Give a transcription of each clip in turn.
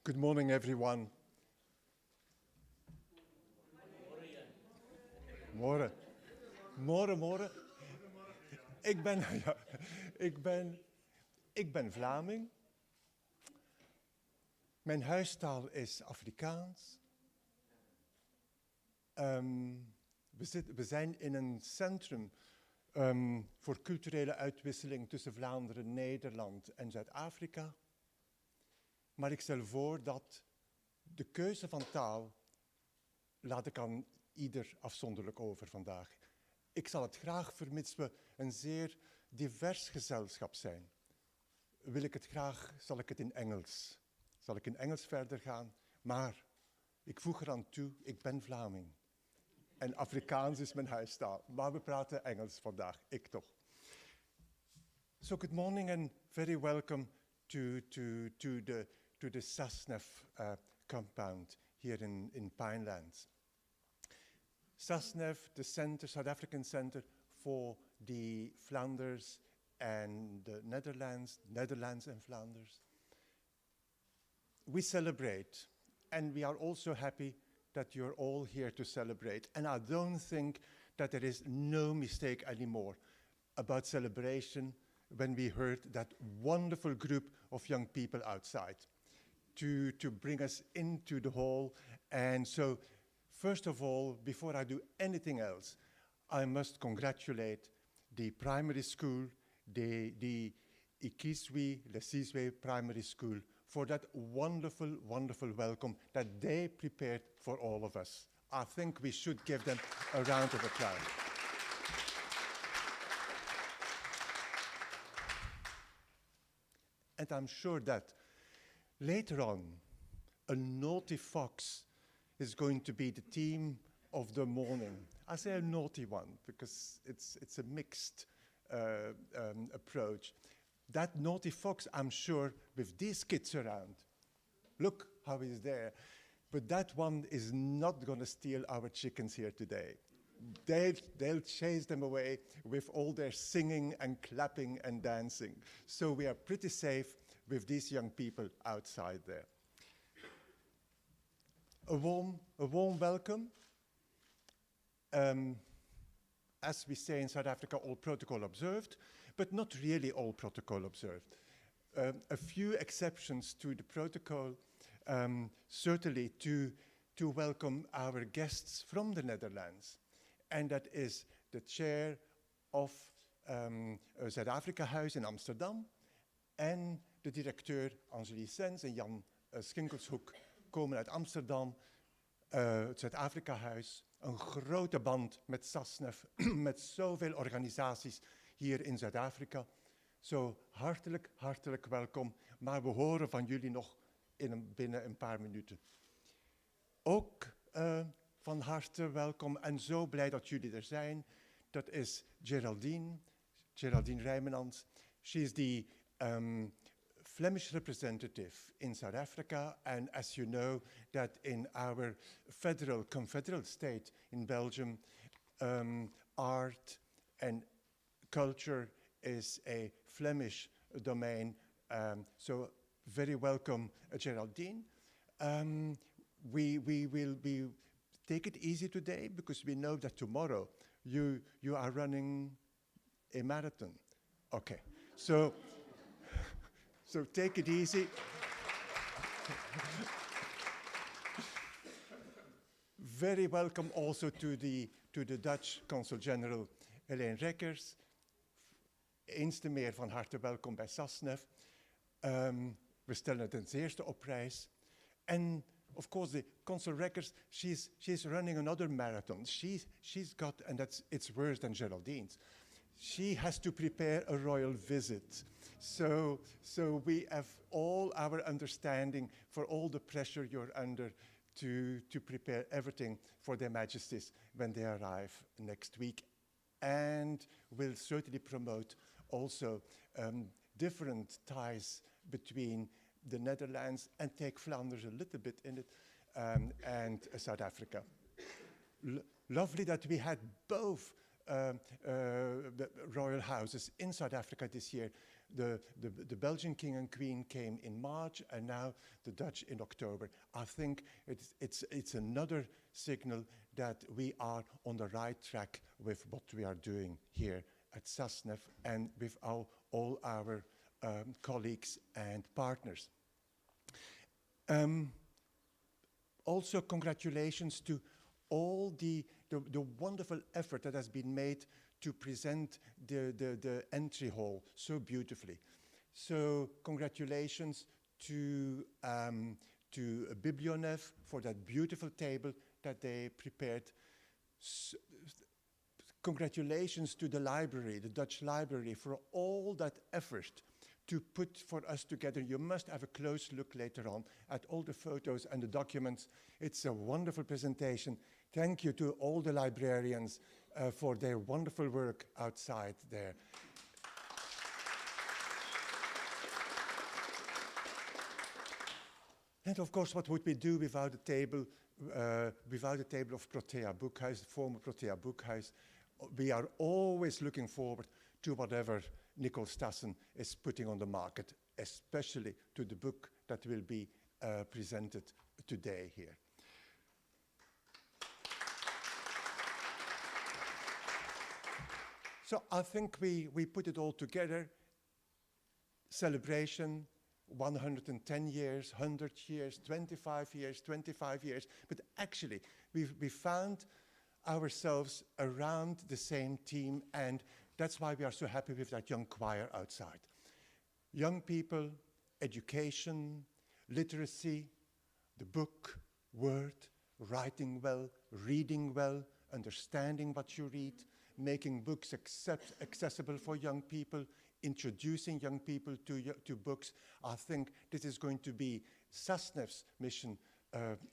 Good morning, everyone. Morgen. Morgen. Ik ben Vlaming. Mijn huistaal is Afrikaans. We zijn in een centrum voor culturele uitwisseling tussen Vlaanderen, Nederland en Zuid-Afrika. Maar ik stel voor dat de keuze van taal laat ik aan ieder afzonderlijk over vandaag. Ik zal het graag, vermits we een zeer divers gezelschap zijn, zal ik het in Engels. Zal ik in Engels verder gaan, maar ik voeg eraan toe, ik ben Vlaming. En Afrikaans is mijn huistaal, maar we praten Engels vandaag, ik toch. So good morning and very welcome to the SASNEV compound here in Pinelands. SASNEV, the South African Center for the Flanders and the Netherlands and Flanders. We celebrate, and we are also happy that you're all here to celebrate. And I don't think that there is no mistake anymore about celebration when we heard that wonderful group of young people outside to bring us into the hall. And so, first of all, before I do anything else, I must congratulate the primary school, the Ikhwezi Lesizwe Primêre Skool, for that wonderful, wonderful welcome that they prepared for all of us. I think we should give them a round of applause. And I'm sure that later on, a naughty fox is going to be the theme of the morning. I say a naughty one because it's a mixed approach. That naughty fox, I'm sure, with these kids around, look how he's there. But that one is not going to steal our chickens here today. They'll chase them away with all their singing and clapping and dancing. So we are pretty safe with these young people outside there. A warm welcome. As we say in South Africa, all protocol observed, but not really all protocol observed. A few exceptions to the protocol, certainly to welcome our guests from the Netherlands. And that is the chair of Zuid-Afrika Huis in Amsterdam en de directeur Angelie Sens en Jan Schinkelshoek komen uit Amsterdam, het Zuid-Afrika Huis. Een grote band met SASNEV, met zoveel organisaties hier in Zuid-Afrika. Zo hartelijk welkom. Maar we horen van jullie nog binnen een paar minuten. Ook van harte welkom en zo blij dat jullie er zijn. Dat is Geraldine Rijmenans. She is the Flemish representative in South Africa, and as you know, that in our confederal state in Belgium, art and culture is a Flemish domain. So very welcome, Geraldine. We will take it easy today because we know that tomorrow you are running a marathon. Okay, so take it easy. Very welcome also to the Dutch Consul General Helene Rekkers. Eens te meer van harte welkom bij SASNEV. We stellen het ten zeerste op prijs. And of course, the Consul Rekkers, she's running another marathon. She's got, and it's worse than Geraldine's. She has to prepare a royal visit. So we have all our understanding for all the pressure you're under to prepare everything for their majesties when they arrive next week. And we'll certainly promote also different ties between the Netherlands and take Flanders a little bit in it, and South Africa. Lovely that we had both the royal houses in South Africa this year. the Belgian king and queen came in March, and now the Dutch in October. I think it's another signal that we are on the right track with what we are doing here at SASNEV and with all our colleagues and partners. Also, congratulations to all the wonderful effort that has been made to present the entry hall so beautifully. So congratulations to Mbenyane for that beautiful table that they prepared. Congratulations to the library, the Dutch library, for all that effort to put for us together. You must have a close look later on at all the photos and the documents. It's a wonderful presentation. Thank you to all the librarians for their wonderful work outside there. And of course, what would we do without a table of Protea Boekhuis, the former Protea Boekhuis? We are always looking forward to whatever Nicole Stassen is putting on the market, especially to the book that will be presented today here. So I think we put it all together. Celebration, 110 years, 100 years, 25 years, 25 years. But actually, we found ourselves around the same team, and that's why we are so happy with that young choir outside. Young people, education, literacy, the book, word, writing well, reading well, understanding what you read, making books accessible for young people, introducing young people to books. I think this is going to be SASNEV's mission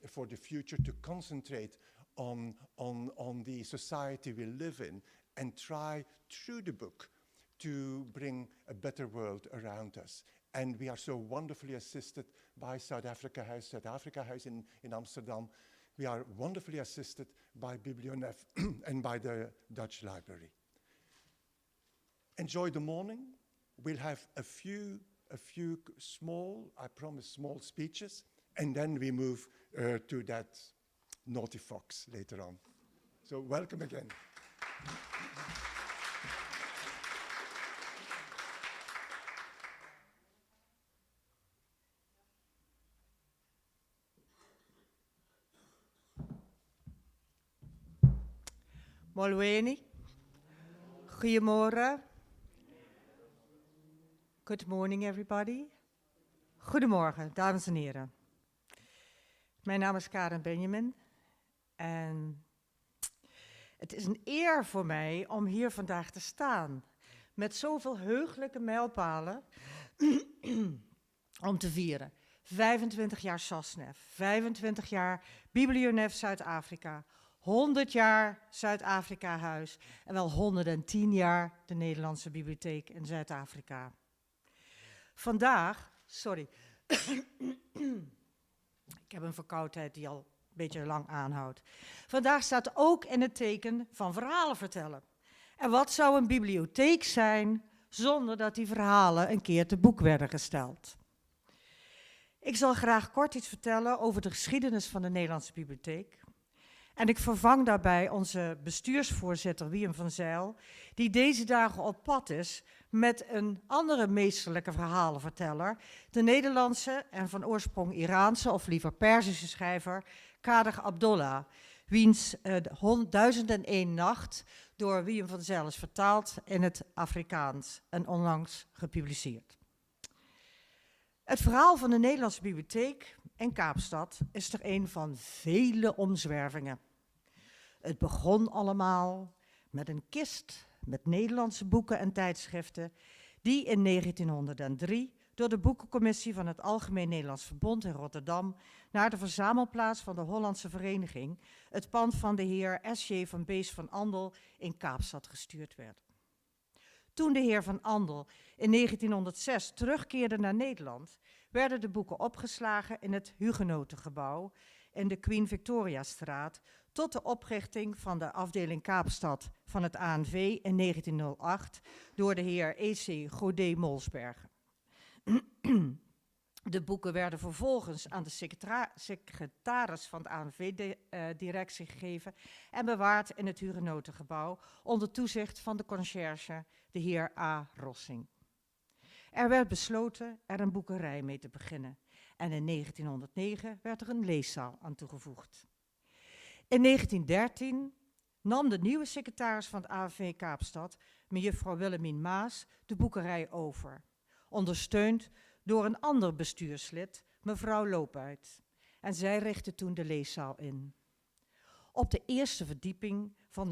for the future, to concentrate on the society we live in and try through the book to bring a better world around us. And we are so wonderfully assisted by Suid-Afrika Huis in Amsterdam. We are wonderfully assisted by Mbenyane and by the Dutch Library. Enjoy the morning. We'll have a few small, I promise, small speeches, and then we move to that naughty fox later on. So welcome again. Molweni. Goedemorgen. Good morning, everybody. Goedemorgen, dames en heren. Mijn naam is Mbenyane en het is een eer voor mij om hier vandaag te staan met zoveel heugelijke mijlpalen om te vieren. 25 jaar SASNEV, 25 jaar Mbenyane Zuid-Afrika, 100 jaar Zuid-Afrika Huis en wel 110 jaar de Nederlandse Bibliotheek in Zuid-Afrika. Vandaag, sorry, ik heb een verkoudheid die al een beetje lang aanhoudt. Vandaag staat ook in het teken van verhalen vertellen. En wat zou een bibliotheek zijn zonder dat die verhalen een keer te boek werden gesteld? Ik zal graag kort iets vertellen over de geschiedenis van de Nederlandse Bibliotheek. En ik vervang daarbij onze bestuursvoorzitter Wim van Zijl, die deze dagen op pad is met een andere meesterlijke verhalenverteller, de Nederlandse en van oorsprong Iraanse of liever Perzische schrijver Kader Abdollah, wiens 1001 Nacht door Wim van Zijl is vertaald in het Afrikaans en onlangs gepubliceerd. Het verhaal van de Nederlandse Bibliotheek in Kaapstad is er een van vele omzwervingen. Het begon allemaal met een kist met Nederlandse boeken en tijdschriften die in 1903 door de boekencommissie van het Algemeen Nederlands Verbond in Rotterdam naar de verzamelplaats van de Hollandse Vereniging, het pand van de heer S.J. van Bees van Andel in Kaapstad gestuurd werden. Toen de heer van Andel in 1906 terugkeerde naar Nederland, werden de boeken opgeslagen in het Hugenotengebouw in de Queen Victoriastraat, tot de oprichting van de afdeling Kaapstad van het ANV in 1908 door de heer E.C. Godet-Molsbergen. De boeken werden vervolgens aan de secretaris van de ANV-directie gegeven en bewaard in het hugenotengebouw onder toezicht van de conciërge, de heer A. Rossing. Er werd besloten er een boekerij mee te beginnen en in 1909 werd er een leeszaal aan toegevoegd. In 1913 nam de nieuwe secretaris van het ANV Kaapstad, mevrouw Willemien Maas, de boekerij over, ondersteund door een ander bestuurslid, mevrouw Louw. En zij richtte toen de leeszaal in. Op de eerste verdieping van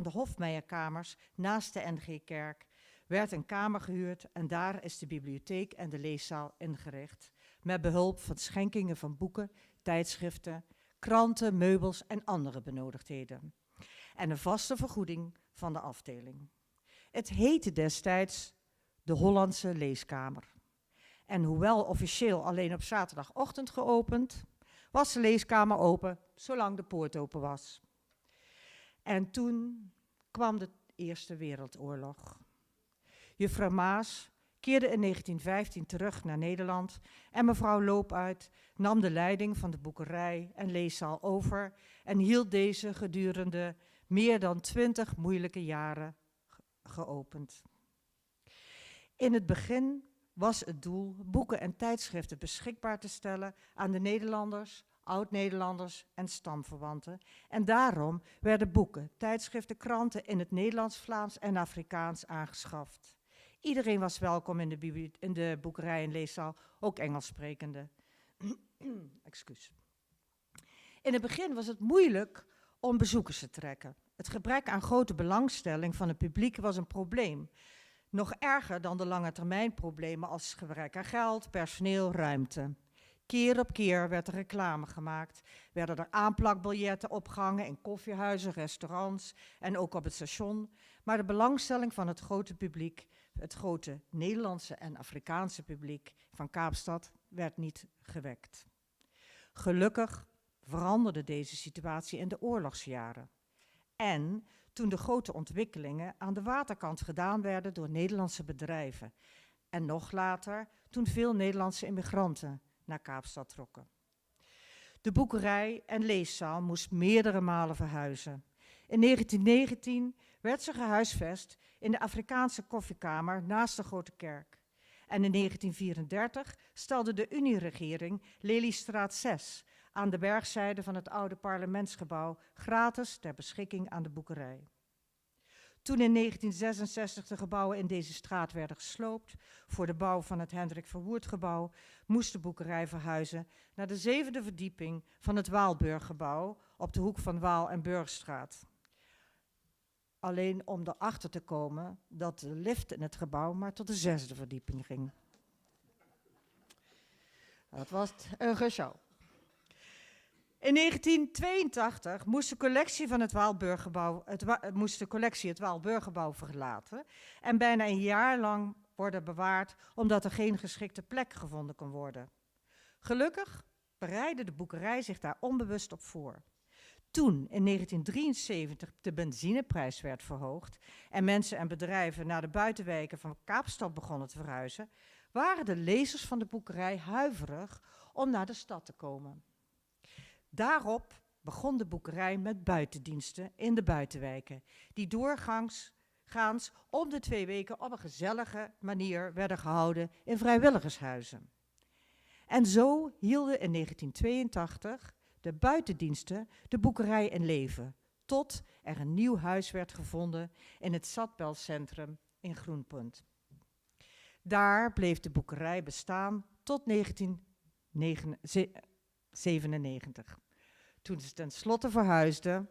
de Hofmeijerkamers naast de NG-kerk werd een kamer gehuurd en daar is de bibliotheek en de leeszaal ingericht, met behulp van schenkingen van boeken, tijdschriften, kranten, meubels en andere benodigdheden. En een vaste vergoeding van de afdeling. Het heette destijds de Hollandse Leeskamer. En hoewel officieel alleen op zaterdagochtend geopend, was de leeskamer open zolang de poort open was. En toen kwam de Eerste Wereldoorlog. Juffrouw Maas keerde in 1915 terug naar Nederland en mevrouw Louw nam de leiding van de boekerij en leeszaal over en hield deze gedurende meer dan 20 moeilijke jaren geopend. In het begin was het doel boeken en tijdschriften beschikbaar te stellen aan de Nederlanders, oud-Nederlanders en stamverwanten. En daarom werden boeken, tijdschriften, kranten in het Nederlands, Vlaams en Afrikaans aangeschaft. Iedereen was welkom in de boekerij en leeszaal, ook Engels sprekende. Excuus. In het begin was het moeilijk om bezoekers te trekken. Het gebrek aan grote belangstelling van het publiek was een probleem. Nog erger dan de lange termijn problemen als gebrek aan geld, personeel, ruimte. Keer op keer werd er reclame gemaakt, werden er aanplakbiljetten opgehangen in koffiehuizen, restaurants en ook op het station. Maar de belangstelling van het grote publiek, het grote Nederlandse en Afrikaanse publiek van Kaapstad, werd niet gewekt. Gelukkig veranderde deze situatie in de oorlogsjaren. En toen de grote ontwikkelingen aan de waterkant gedaan werden door Nederlandse bedrijven. En nog later, toen veel Nederlandse immigranten naar Kaapstad trokken. De boekerij en leeszaal moest meerdere malen verhuizen. In 1919 werd ze gehuisvest in de Afrikaanse koffiekamer naast de Grote Kerk. En in 1934 stelde de Unieregering Leliestraat 6 aan de bergzijde van het oude parlementsgebouw gratis ter beschikking aan de boekerij. Toen in 1966 de gebouwen in deze straat werden gesloopt voor de bouw van het Hendrik Verwoerdgebouw, moest de boekerij verhuizen naar de 7e verdieping van het Waalburggebouw op de hoek van Waal en Burgstraat. Alleen om erachter te komen dat de lift in het gebouw maar tot de 6e verdieping ging. Dat was een gesjouw. In 1982 moest de collectie van het Waalburggebouw verlaten en bijna een jaar lang worden bewaard omdat er geen geschikte plek gevonden kon worden. Gelukkig bereidde de boekerij zich daar onbewust op voor. Toen in 1973 de benzineprijs werd verhoogd en mensen en bedrijven naar de buitenwijken van Kaapstad begonnen te verhuizen, waren de lezers van de boekerij huiverig om naar de stad te komen. Daarop begon de boekerij met buitendiensten in de buitenwijken, die doorgaans om de 2 weken op een gezellige manier werden gehouden in vrijwilligershuizen. En zo hielden in 1982 de buitendiensten de boekerij in leven, tot er een nieuw huis werd gevonden in het Stadbelcentrum in Groenpunt. Daar bleef de boekerij bestaan tot 1997. Toen ze tenslotte verhuisden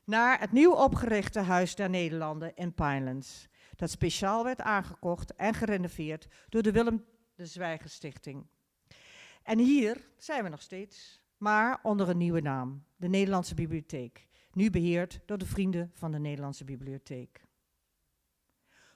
naar het nieuw opgerichte Huis der Nederlanden in Pinelands, dat speciaal werd aangekocht en gerenoveerd door de Willem de Zwijger Stichting. En hier zijn we nog steeds, maar onder een nieuwe naam, de Nederlandse Bibliotheek, nu beheerd door de Vrienden van de Nederlandse Bibliotheek.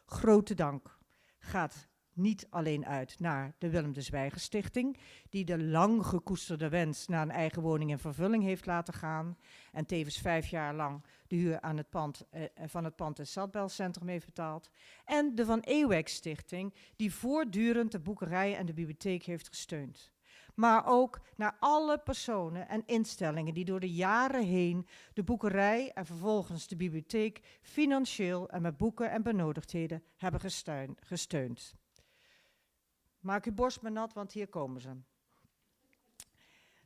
Grote dank gaat niet alleen uit naar de Willem de Zwijger Stichting, die de lang gekoesterde wens naar een eigen woning in vervulling heeft laten gaan en tevens 5 jaar lang de huur aan het pand, van het pand in Stadbelcentrum heeft betaald. En de Van Ewijk Stichting, die voortdurend de boekerij en de bibliotheek heeft gesteund. Maar ook naar alle personen en instellingen die door de jaren heen de boekerij en vervolgens de bibliotheek financieel en met boeken en benodigdheden hebben gesteund. Maak uw borst maar nat, want hier komen ze.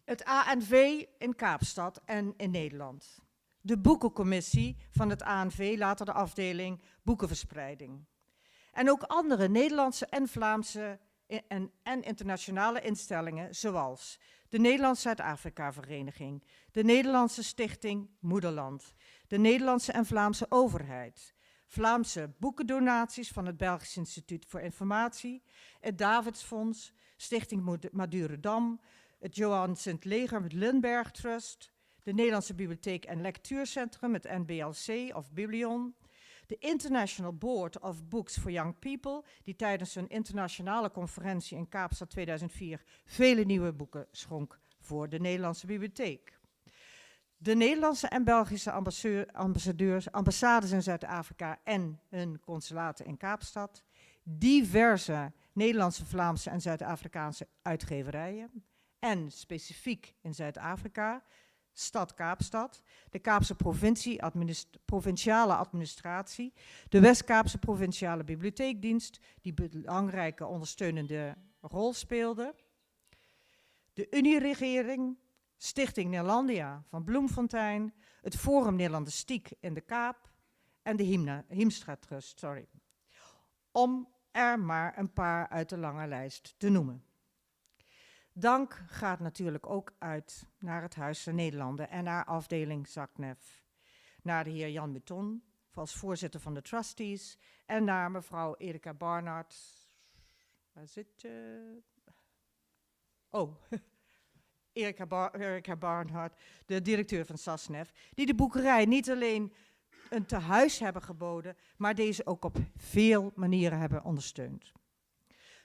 Het ANV in Kaapstad en in Nederland. De boekencommissie van het ANV, later de afdeling boekenverspreiding. En ook andere Nederlandse en Vlaamse en internationale instellingen, zoals de Nederlandse Zuid-Afrika-vereniging, de Nederlandse Stichting Moederland, de Nederlandse en Vlaamse overheid, Vlaamse boekendonaties van het Belgisch Instituut voor Informatie, het Davidsfonds, Stichting Madurodam, het Johan Sint-Leger met Lindbergh Trust, de Nederlandse Bibliotheek en Lectuurcentrum, het NBLC of Biblion, de International Board of Books for Young People, die tijdens een internationale conferentie in Kaapstad 2004 vele nieuwe boeken schonk voor de Nederlandse bibliotheek. De Nederlandse en Belgische ambassades in Zuid-Afrika en hun consulaten in Kaapstad, diverse Nederlandse, Vlaamse en Zuid-Afrikaanse uitgeverijen en specifiek in Zuid-Afrika, Stad Kaapstad, de Kaapse provinciale administratie, de West-Kaapse provinciale bibliotheekdienst, die belangrijke ondersteunende rol speelde, de Unieregering, Stichting Neerlandia van Bloemfontein, het Forum Nederlandistiek in de Kaap en de Hiemstra Trust, om er maar een paar uit de lange lijst te noemen. Dank gaat natuurlijk ook uit naar het Huis der Nederlanden en naar afdeling SASNEV. Naar de heer Jan Mouton als voorzitter van de trustees en naar mevrouw Erika Barnard. Waar zit je? Oh, Erika Barnard, de directeur van SASNEV, die de boekerij niet alleen een tehuis hebben geboden, maar deze ook op veel manieren hebben ondersteund.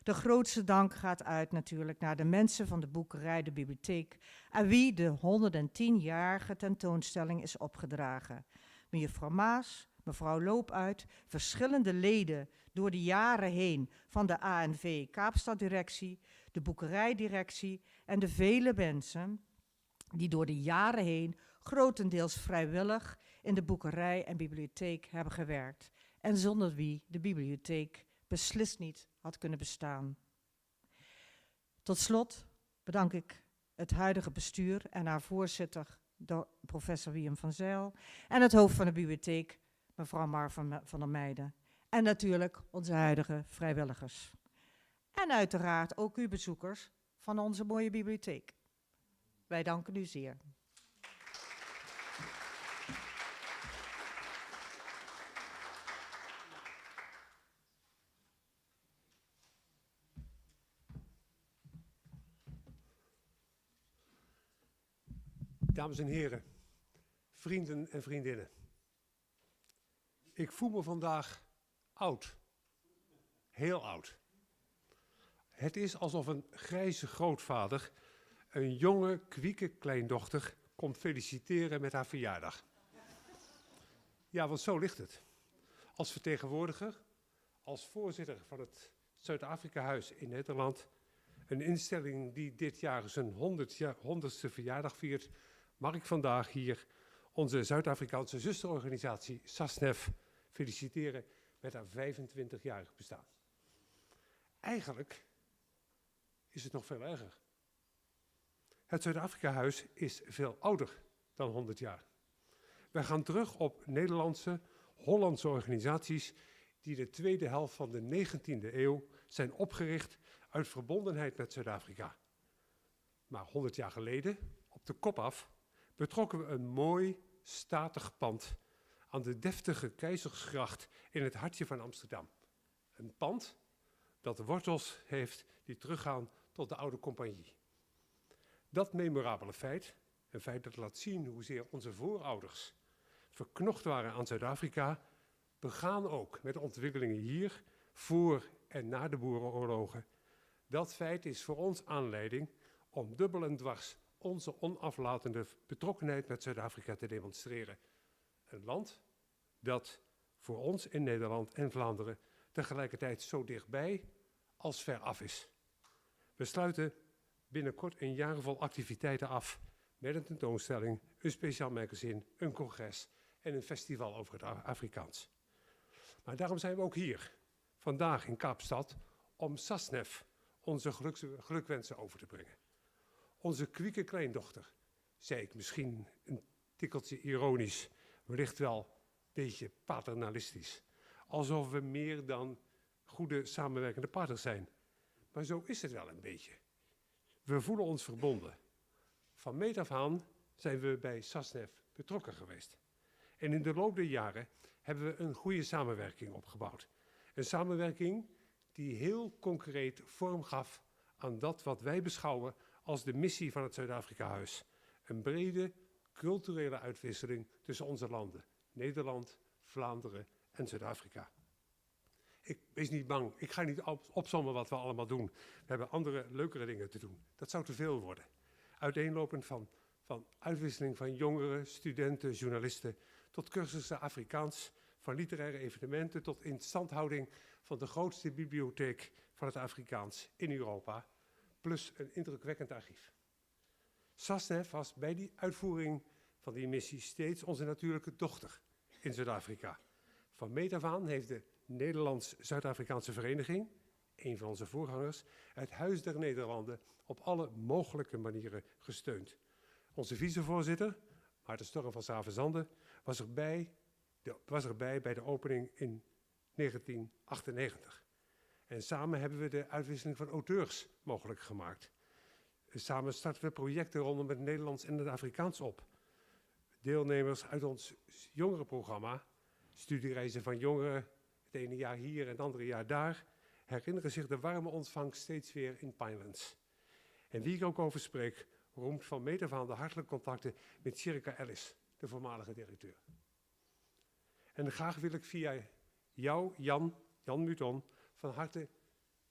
De grootste dank gaat uit natuurlijk naar de mensen van de boekerij, de bibliotheek, aan wie de 110-jarige tentoonstelling is opgedragen. Mevrouw Maas, mevrouw Loop uit, verschillende leden door de jaren heen van de ANV Kaapstaddirectie, de boekerijdirectie en de vele mensen die door de jaren heen grotendeels vrijwillig in de boekerij en bibliotheek hebben gewerkt en zonder wie de bibliotheek beslist niet had kunnen bestaan. Tot slot bedank ik het huidige bestuur en haar voorzitter, professor Willem van Zijl, en het hoofd van de bibliotheek, mevrouw Mar van der Meijden. En natuurlijk onze huidige vrijwilligers. En uiteraard ook u bezoekers van onze mooie bibliotheek. Wij danken u zeer. Dames en heren, vrienden en vriendinnen. Ik voel me vandaag oud. Heel oud. Het is alsof een grijze grootvader een jonge, kwieke kleindochter komt feliciteren met haar verjaardag. Ja, want zo ligt het. Als vertegenwoordiger, als voorzitter van het Zuid-Afrika-huis in Nederland, een instelling die dit jaar zijn 100ste verjaardag viert, mag ik vandaag hier onze Zuid-Afrikaanse zusterorganisatie SASNEV feliciteren met haar 25-jarig bestaan. Eigenlijk is het nog veel erger. Het Zuid-Afrika-huis is veel ouder dan 100 jaar. Wij gaan terug op Nederlandse, Hollandse organisaties die de tweede helft van de 19e eeuw zijn opgericht uit verbondenheid met Zuid-Afrika. Maar 100 jaar geleden, op de kop af, betrokken we een mooi, statig pand aan de deftige Keizersgracht in het hartje van Amsterdam. Een pand dat wortels heeft die teruggaan tot de oude compagnie. Dat memorabele feit, een feit dat laat zien hoezeer onze voorouders verknocht waren aan Zuid-Afrika, begaan ook met de ontwikkelingen hier voor en na de boerenoorlogen. Dat feit is voor ons aanleiding om dubbel en dwars onze onaflatende betrokkenheid met Zuid-Afrika te demonstreren. Een land dat voor ons in Nederland en Vlaanderen tegelijkertijd zo dichtbij als ver af is. We sluiten binnenkort een jaar vol activiteiten af met een tentoonstelling, een speciaal magazine, een congres en een festival over het Afrikaans. Maar daarom zijn we ook hier, vandaag in Kaapstad, om SASNEV onze gelukwensen over te brengen. Onze kwieke kleindochter, zei ik misschien een tikkeltje ironisch, wellicht wel een beetje paternalistisch. Alsof we meer dan goede samenwerkende partners zijn. Maar zo is het wel een beetje. We voelen ons verbonden. Van meet af aan zijn we bij SASNEV betrokken geweest. En in de loop der jaren hebben we een goede samenwerking opgebouwd. Een samenwerking die heel concreet vorm gaf aan dat wat wij beschouwen als de missie van het Zuid-Afrika-huis. Een brede culturele uitwisseling tussen onze landen. Nederland, Vlaanderen en Zuid-Afrika. Wees niet bang, ik ga niet opsommen wat we allemaal doen. We hebben andere, leukere dingen te doen. Dat zou te veel worden. Uiteenlopend van uitwisseling van jongeren, studenten, journalisten, tot cursussen Afrikaans, van literaire evenementen tot instandhouding van de grootste bibliotheek van het Afrikaans in Europa, plus een indrukwekkend archief. SASNEV was bij die uitvoering van die missie steeds onze natuurlijke dochter in Zuid-Afrika. Van meet af aan heeft de Nederlands-Zuid-Afrikaanse Vereniging, een van onze voorgangers, het Huis der Nederlanden op alle mogelijke manieren gesteund. Onze vicevoorzitter, Maarten Storm van Savenzande, was erbij bij de opening in 1998. En samen hebben we de uitwisseling van auteurs mogelijk gemaakt. Samen starten we projecten rondom het Nederlands en het Afrikaans op. Deelnemers uit ons jongerenprogramma, studiereizen van jongeren, het ene jaar hier en het andere jaar daar, herinneren zich de warme ontvangst steeds weer in Pinelands. En wie ik ook over spreek, roemt van meet af aan de hartelijke contacten met Circa Ellis, de voormalige directeur. En graag wil ik via jou, Jan Muton, van harte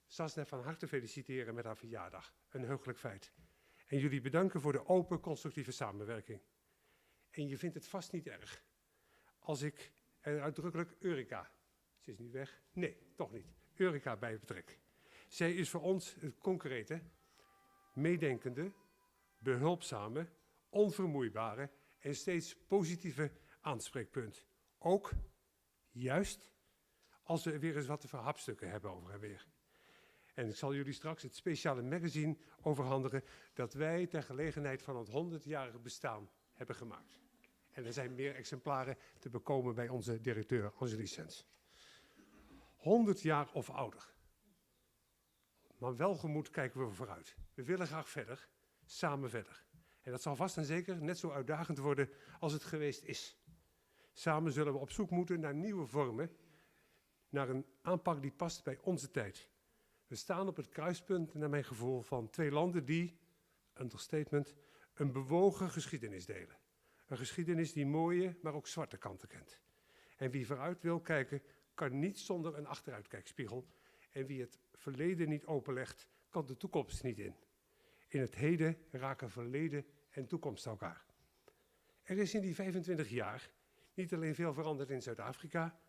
SASNEV van harte feliciteren met haar verjaardag. Een heugelijk feit. En jullie bedanken voor de open, constructieve samenwerking. En je vindt het vast niet erg als ik er uitdrukkelijk Eureka, ze is nu weg, nee, toch niet, Eureka bij betrek. Zij is voor ons het concrete, meedenkende, behulpzame, onvermoeibare en steeds positieve aanspreekpunt. Ook, juist, als we weer eens wat te verhapstukken hebben over en weer. En ik zal jullie straks het speciale magazine overhandigen dat wij ter gelegenheid van het 100-jarig bestaan hebben gemaakt. En er zijn meer exemplaren te bekomen bij onze directeur, Andries. 100 jaar of ouder. Maar welgemoed kijken we vooruit. We willen graag verder, samen verder. En dat zal vast en zeker net zo uitdagend worden als het geweest is. Samen zullen we op zoek moeten naar nieuwe vormen, naar een aanpak die past bij onze tijd. We staan op het kruispunt, naar mijn gevoel, van twee landen die, understatement, een bewogen geschiedenis delen. Een geschiedenis die mooie, maar ook zwarte kanten kent. En wie vooruit wil kijken, kan niet zonder een achteruitkijkspiegel. En wie het verleden niet openlegt, kan de toekomst niet in. In het heden raken verleden en toekomst elkaar. Er is in die 25 jaar niet alleen veel veranderd in Zuid-Afrika,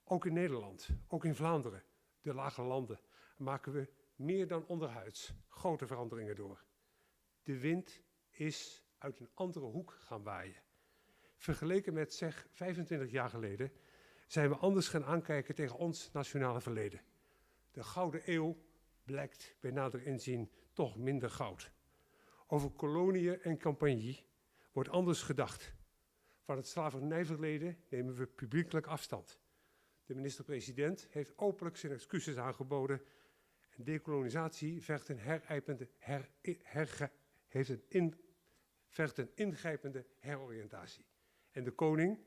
ook in Nederland, ook in Vlaanderen, de lage landen, maken we meer dan onderhuids grote veranderingen door. De wind is uit een andere hoek gaan waaien. Vergeleken met zeg 25 jaar geleden zijn we anders gaan aankijken tegen ons nationale verleden. De Gouden Eeuw blijkt bij nader inzien toch minder goud. Over koloniën en campagne wordt anders gedacht. Van het slavernijverleden nemen we publiekelijk afstand. De minister-president heeft openlijk zijn excuses aangeboden. En dekolonisatie vergt een ingrijpende heroriëntatie. En de koning,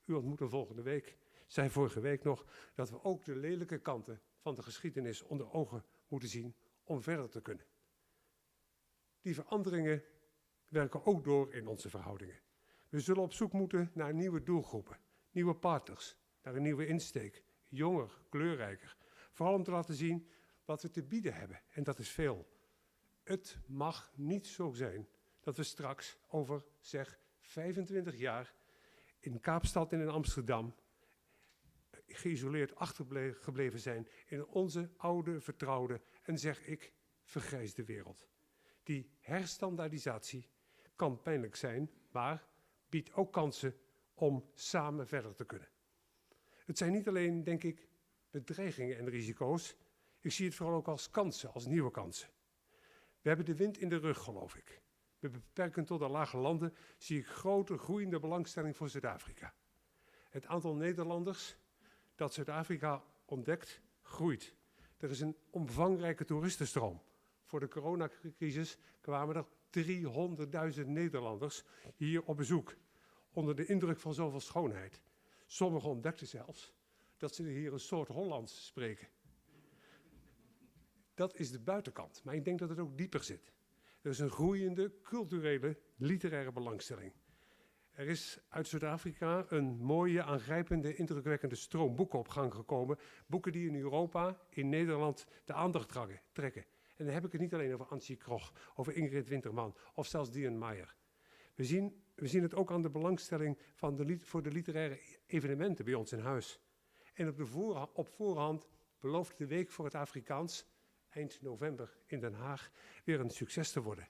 u ontmoet hem volgende week, zei vorige week nog dat we ook de lelijke kanten van de geschiedenis onder ogen moeten zien om verder te kunnen. Die veranderingen werken ook door in onze verhoudingen. We zullen op zoek moeten naar nieuwe doelgroepen, nieuwe partners, naar een nieuwe insteek, jonger, kleurrijker, Vooral om te laten zien wat we te bieden hebben. En dat is veel. Het mag niet zo zijn dat we straks over, zeg, 25 jaar in Kaapstad en in Amsterdam geïsoleerd achtergebleven zijn in onze oude, vertrouwde en zeg ik, vergrijsde wereld. Die herstandaardisatie kan pijnlijk zijn, maar biedt ook kansen om samen verder te kunnen. Het zijn niet alleen, denk ik, bedreigingen en risico's. Ik zie het vooral ook als kansen, als nieuwe kansen. We hebben de wind in de rug, geloof ik. Met beperkend tot de lage landen zie ik grote groeiende belangstelling voor Zuid-Afrika. Het aantal Nederlanders dat Zuid-Afrika ontdekt, groeit. Er is een omvangrijke toeristenstroom. Voor de coronacrisis kwamen er 300.000 Nederlanders hier op bezoek. Onder de indruk van zoveel schoonheid. Sommigen ontdekten zelfs dat ze hier een soort Hollands spreken. Dat is de buitenkant, maar ik denk dat het ook dieper zit. Er is een groeiende culturele, literaire belangstelling. Er is uit Zuid-Afrika een mooie, aangrijpende, indrukwekkende stroom boeken op gang gekomen. Boeken die in Europa, in Nederland de aandacht trekken. En dan heb ik het niet alleen over Antje Krog, over Ingrid Winterman of zelfs Dian Meijer. We zien het ook aan de belangstelling voor de literaire evenementen bij ons in huis. En op voorhand belooft de Week voor het Afrikaans, eind november in Den Haag, weer een succes te worden.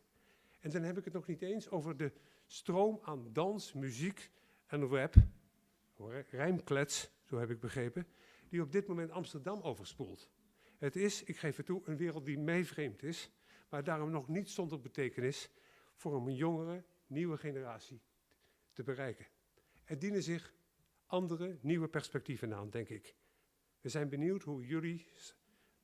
En dan heb ik het nog niet eens over de stroom aan dans, muziek en rap, rijmklets, zo heb ik begrepen, die op dit moment Amsterdam overspoelt. Het is, ik geef het toe, een wereld die mij vreemd is, maar daarom nog niet zonder betekenis voor een jongere, nieuwe generatie te bereiken. Er dienen zich andere, nieuwe perspectieven aan, denk ik. We zijn benieuwd hoe jullie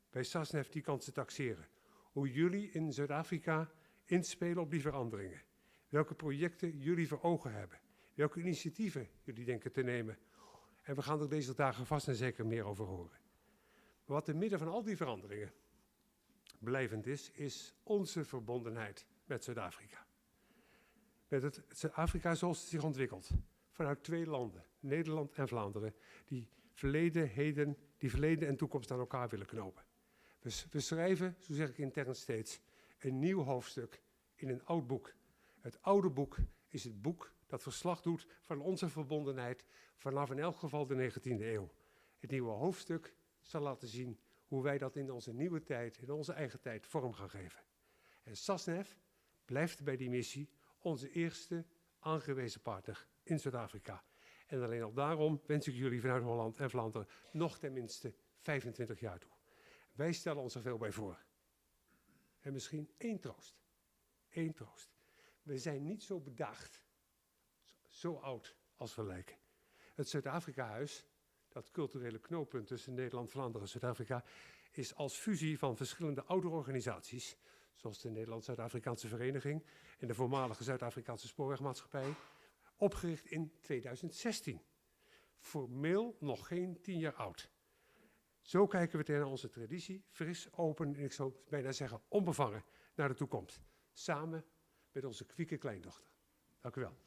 bij SASNEV die kansen taxeren. Hoe jullie in Zuid-Afrika inspelen op die veranderingen. Welke projecten jullie voor ogen hebben. Welke initiatieven jullie denken te nemen. En we gaan er deze dagen vast en zeker meer over horen. Maar wat te midden van al die veranderingen blijvend is, is onze verbondenheid met Zuid-Afrika. Met het Zuid-Afrika zoals het zich ontwikkelt. Vanuit twee landen, Nederland en Vlaanderen, die verleden en toekomst aan elkaar willen knopen. We schrijven, zo zeg ik intern steeds, een nieuw hoofdstuk in een oud boek. Het oude boek is het boek dat verslag doet van onze verbondenheid vanaf in elk geval de 19e eeuw. Het nieuwe hoofdstuk zal laten zien hoe wij dat in onze nieuwe tijd, in onze eigen tijd, vorm gaan geven. En SASNEV blijft bij die missie onze eerste aangewezen partner in Zuid-Afrika. En alleen al daarom wens ik jullie vanuit Holland en Vlaanderen nog tenminste 25 jaar toe. Wij stellen ons er veel bij voor. En misschien één troost. Één troost. We zijn niet zo bedaagd, zo oud als we lijken. Het Zuid-Afrika-huis, dat culturele knooppunt tussen Nederland, Vlaanderen en Zuid-Afrika, is als fusie van verschillende oude organisaties, zoals de Nederlands-Zuid-Afrikaanse Vereniging en de voormalige Zuid-Afrikaanse Spoorwegmaatschappij, opgericht in 2016. Formeel nog geen 10 jaar oud. Zo kijken we tegen onze traditie, fris, open en ik zou bijna zeggen onbevangen naar de toekomst. Samen met onze kwieke kleindochter. Dank u wel.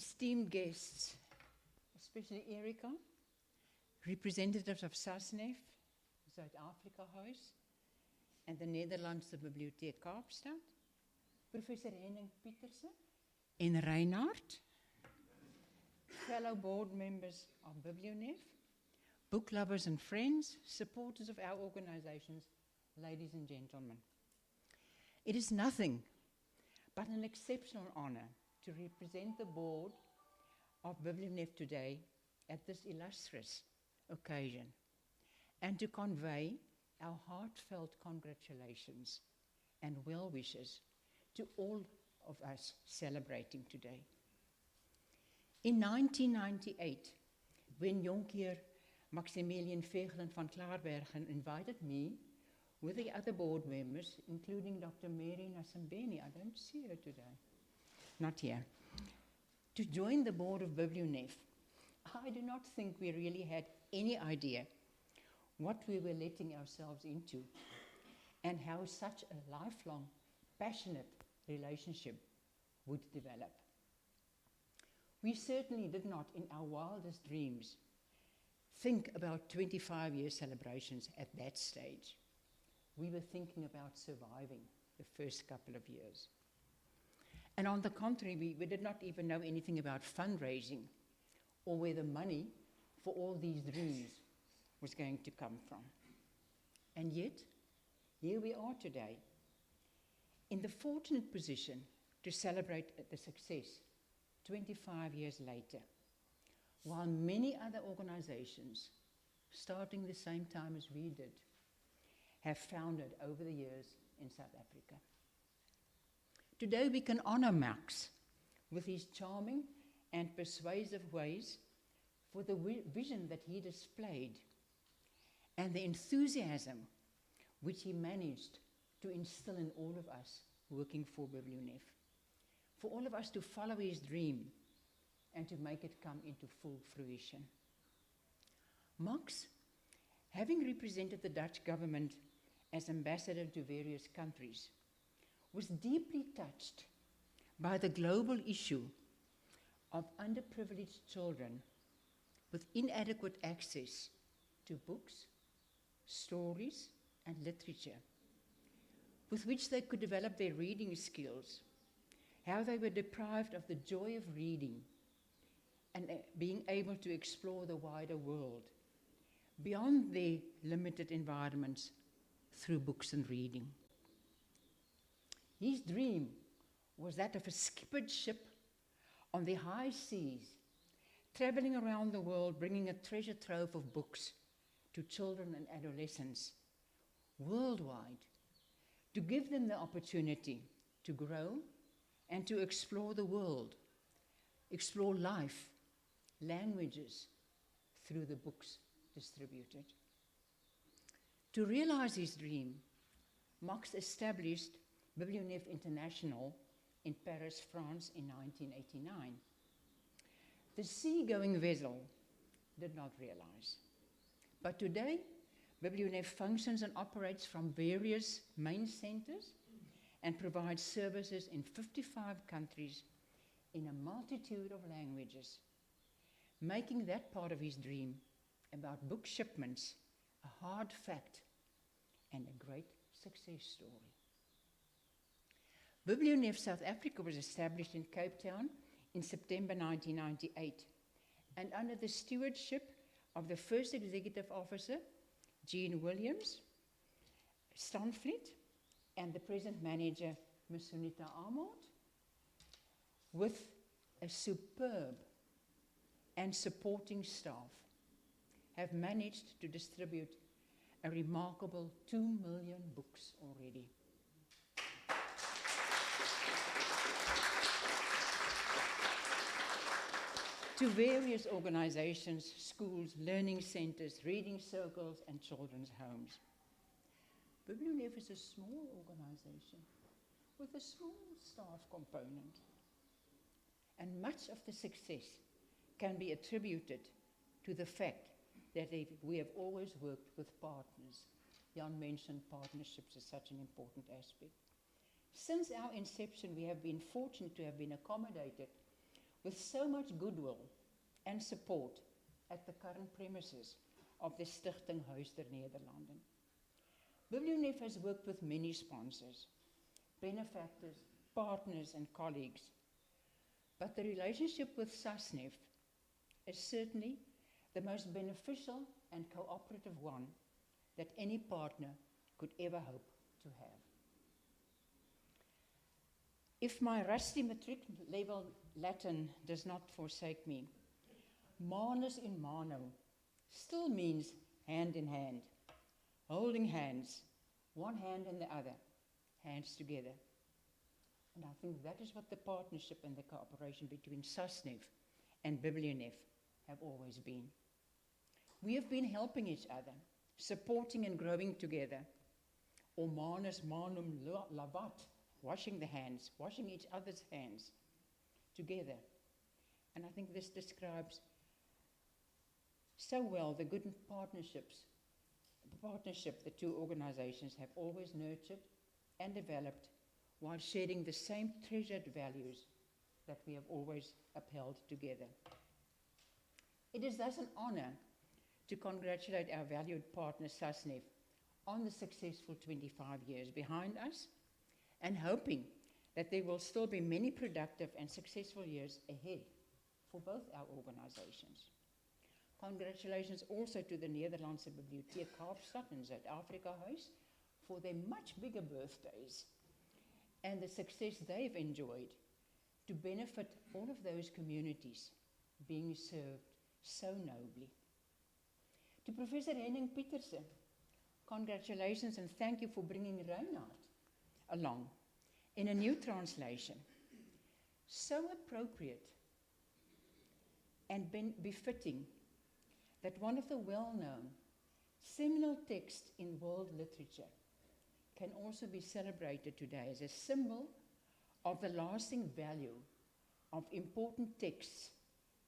Esteemed guests, especially Erika, representatives of SASNEV, Zuid-Afrika Huis, and the Nederlandse Bibliotheek Kaapstad, Professor Henning Pieterse and Reinhard, fellow board members of BiblioNev, book lovers and friends, supporters of our organizations, ladies and gentlemen. It is nothing but an exceptional honor to represent the board of BiblioNev today at this illustrious occasion and to convey our heartfelt congratulations and well wishes to all of us celebrating today. In 1998, when Jonkheer Maximilian Vegelen van Klaarbergen invited me, with the other board members, including Dr. Mary Nasambeni, I don't see her today, not here, to join the board of BiblioNEF. I do not think we really had any idea what we were letting ourselves into and how such a lifelong, passionate relationship would develop. We certainly did not, in our wildest dreams, think about 25-year celebrations at that stage. We were thinking about surviving the first couple of years. And on the contrary, we did not even know anything about fundraising or where the money for all these dreams was going to come from. And yet, here we are today, in the fortunate position to celebrate the success 25 years later, while many other organizations, starting the same time as we did, have founded over the years in South Africa. Today we can honor Max with his charming and persuasive ways for the vision that he displayed and the enthusiasm which he managed to instill in all of us working for BiblioNEF, for all of us to follow his dream and to make it come into full fruition. Max, having represented the Dutch government as ambassador to various countries, was deeply touched by the global issue of underprivileged children with inadequate access to books, stories, and literature, with which they could develop their reading skills, how they were deprived of the joy of reading and being able to explore the wider world beyond their limited environments through books and reading. His dream was that of a skippered ship on the high seas, traveling around the world, bringing a treasure trove of books to children and adolescents worldwide, to give them the opportunity to grow and to explore the world, explore life, languages, through the books distributed. To realize his dream, Max established BiblioNEF International in Paris, France in 1989. The seagoing vessel did not realize. But today, BiblioNEF functions and operates from various main centers and provides services in 55 countries in a multitude of languages, making that part of his dream about book shipments a hard fact and a great success story. BiblioNEF South Africa was established in Cape Town in September 1998, and under the stewardship of the first executive officer, Jean Williams Stanfleet, and the present manager, Ms. Sunita Armold, with a superb and supporting staff, have managed to distribute a remarkable 2 million books already. To various organizations, schools, learning centers, reading circles, and children's homes. BiblioNEF is a small organization with a small staff component. And much of the success can be attributed to the fact that we have always worked with partners. Jan mentioned partnerships as such an important aspect. Since our inception, we have been fortunate to have been accommodated with so much goodwill and support at the current premises of the Stichting Huis der Nederlanden. BiblioNEF has worked with many sponsors, benefactors, partners, and colleagues, but the relationship with SASNEV is certainly the most beneficial and cooperative one that any partner could ever hope to have. If my rusty matric level Latin does not forsake me, manus in mano still means hand in hand, holding hands, one hand in the other, hands together. And I think that is what the partnership and the cooperation between SASNEV and BiblioNEF have always been. We have been helping each other, supporting and growing together, or manus manum lavat, washing the hands, washing each other's hands together. And I think this describes so well the good partnership the two organizations have always nurtured and developed while sharing the same treasured values that we have always upheld together. It is thus an honor to congratulate our valued partner SASNEV on the successful 25 years behind us, and hoping that there will still be many productive and successful years ahead for both our organizations. Congratulations also to the Nederlandse Bibliotheek Kaapstad in Suid-Afrika Huis for their much bigger birthdays and the success they've enjoyed to benefit all of those communities being served so nobly. To Professor Henning Pieterse, congratulations and thank you for bringing Reinhard along in a new translation. So appropriate and befitting that one of the well-known seminal texts in world literature can also be celebrated today as a symbol of the lasting value of important texts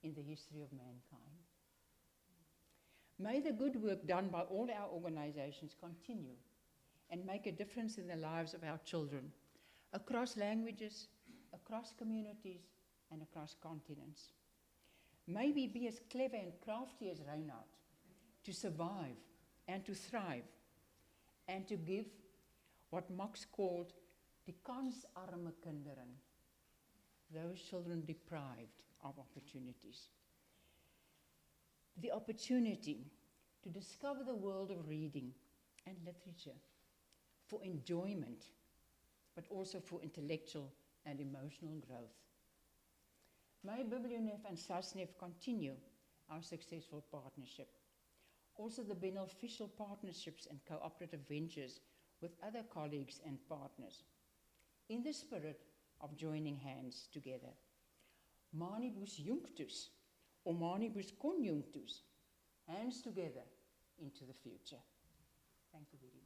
in the history of mankind. May the good work done by all our organizations continue and make a difference in the lives of our children across languages, across communities, and across continents. May we be as clever and crafty as Reinhard to survive and to thrive and to give what Max called die kansarme kinderen, those children deprived of opportunities. The opportunity to discover the world of reading and literature for enjoyment, but also for intellectual and emotional growth. May BiblioNev and SASNEV continue our successful partnership. Also the beneficial partnerships and cooperative ventures with other colleagues and partners. In the spirit of joining hands together. Manibus junctus, or manibus conjunctus, hands together into the future. Thank you very much.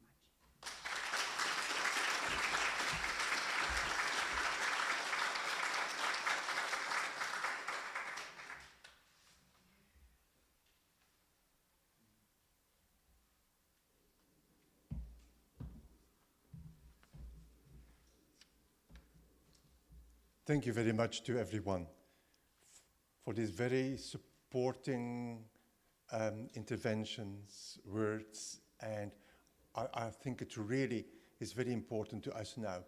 Thank you very much to everyone for these very supporting interventions, words, and I think it really is very important to us now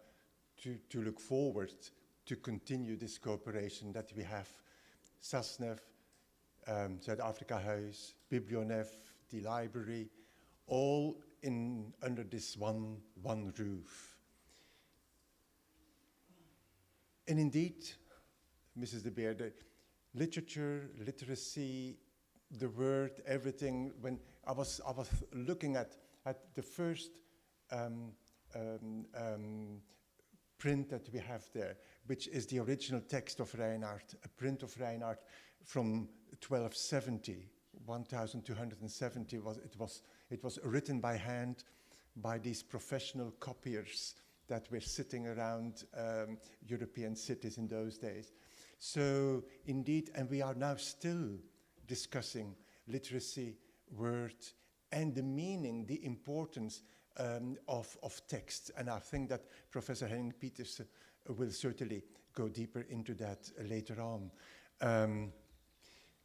to look forward to continue this cooperation that we have. SASNEV, Suid-Afrika Huis, BiblioNev, the library, all under this one roof. And indeed, Mrs. De Beer, the literature, literacy, the word, everything, when I was looking at the first print that we have there, which is the original text of Reinhard, a print of Reinhard from 1270, 1270 it was written by hand by these professional copiers that were sitting around European cities in those days. So indeed, and we are now still discussing literacy, word, and the meaning, the importance of text. And I think that Professor Henning Pieterse will certainly go deeper into that later on.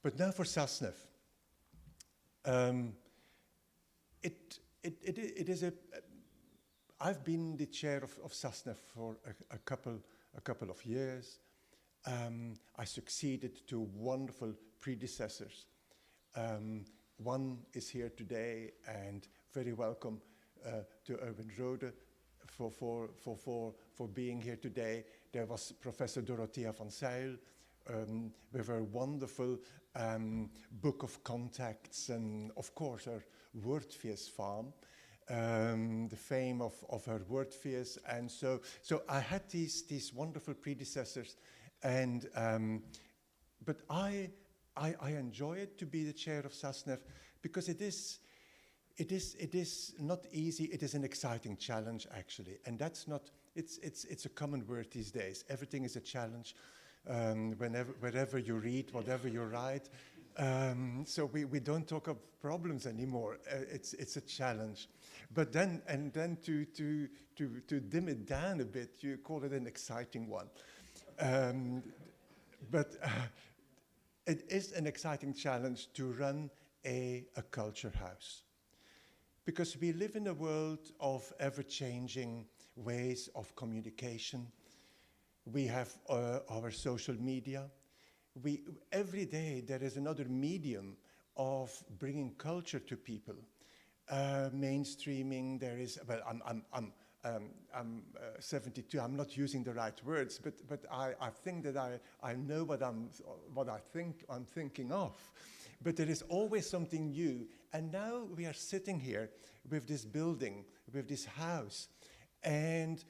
But now for SASNEV. It is I've been the chair of SASNEV for a couple of years. I succeeded to wonderful predecessors. One is here today, and very welcome to Erwin Rode for being here today. There was Professor Dorothea van Zijl with her wonderful book of contacts, and of course her Woordfeest farm. The fame of her Woordfeest, and so I had these wonderful predecessors, and but I enjoy it to be the chair of SASNEV because it is it is not easy. It is an exciting challenge, actually, and that's not. It's a common word these days. Everything is a challenge. Wherever you read, whatever you write, so we don't talk of problems anymore. It's a challenge, but then to dim it down a bit, you call it an exciting one. But it is an exciting challenge to run a culture house, because we live in a world of ever-changing ways of communication. We have our social media. Every day there is another medium of bringing culture to people. Mainstreaming. There is, well, I'm 72. I'm not using the right words, but I think that I know what I'm thinking of. But there is always something new. And now we are sitting here with this building, with this house, and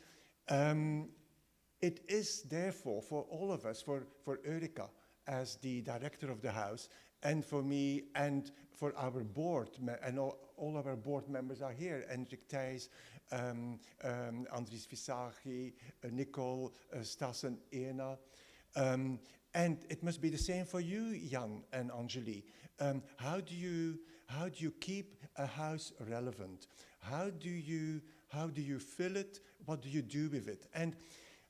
it is therefore for all of us, for Ulrika as the director of the house, and for me, and for our board, and all of our board members are here, Hendrik Thijs, Andries Visagie, Nicole, Stas and Ena. And it must be the same for you, Jan and Anjali. How do you keep a house relevant? How do you fill it? What do you do with it? And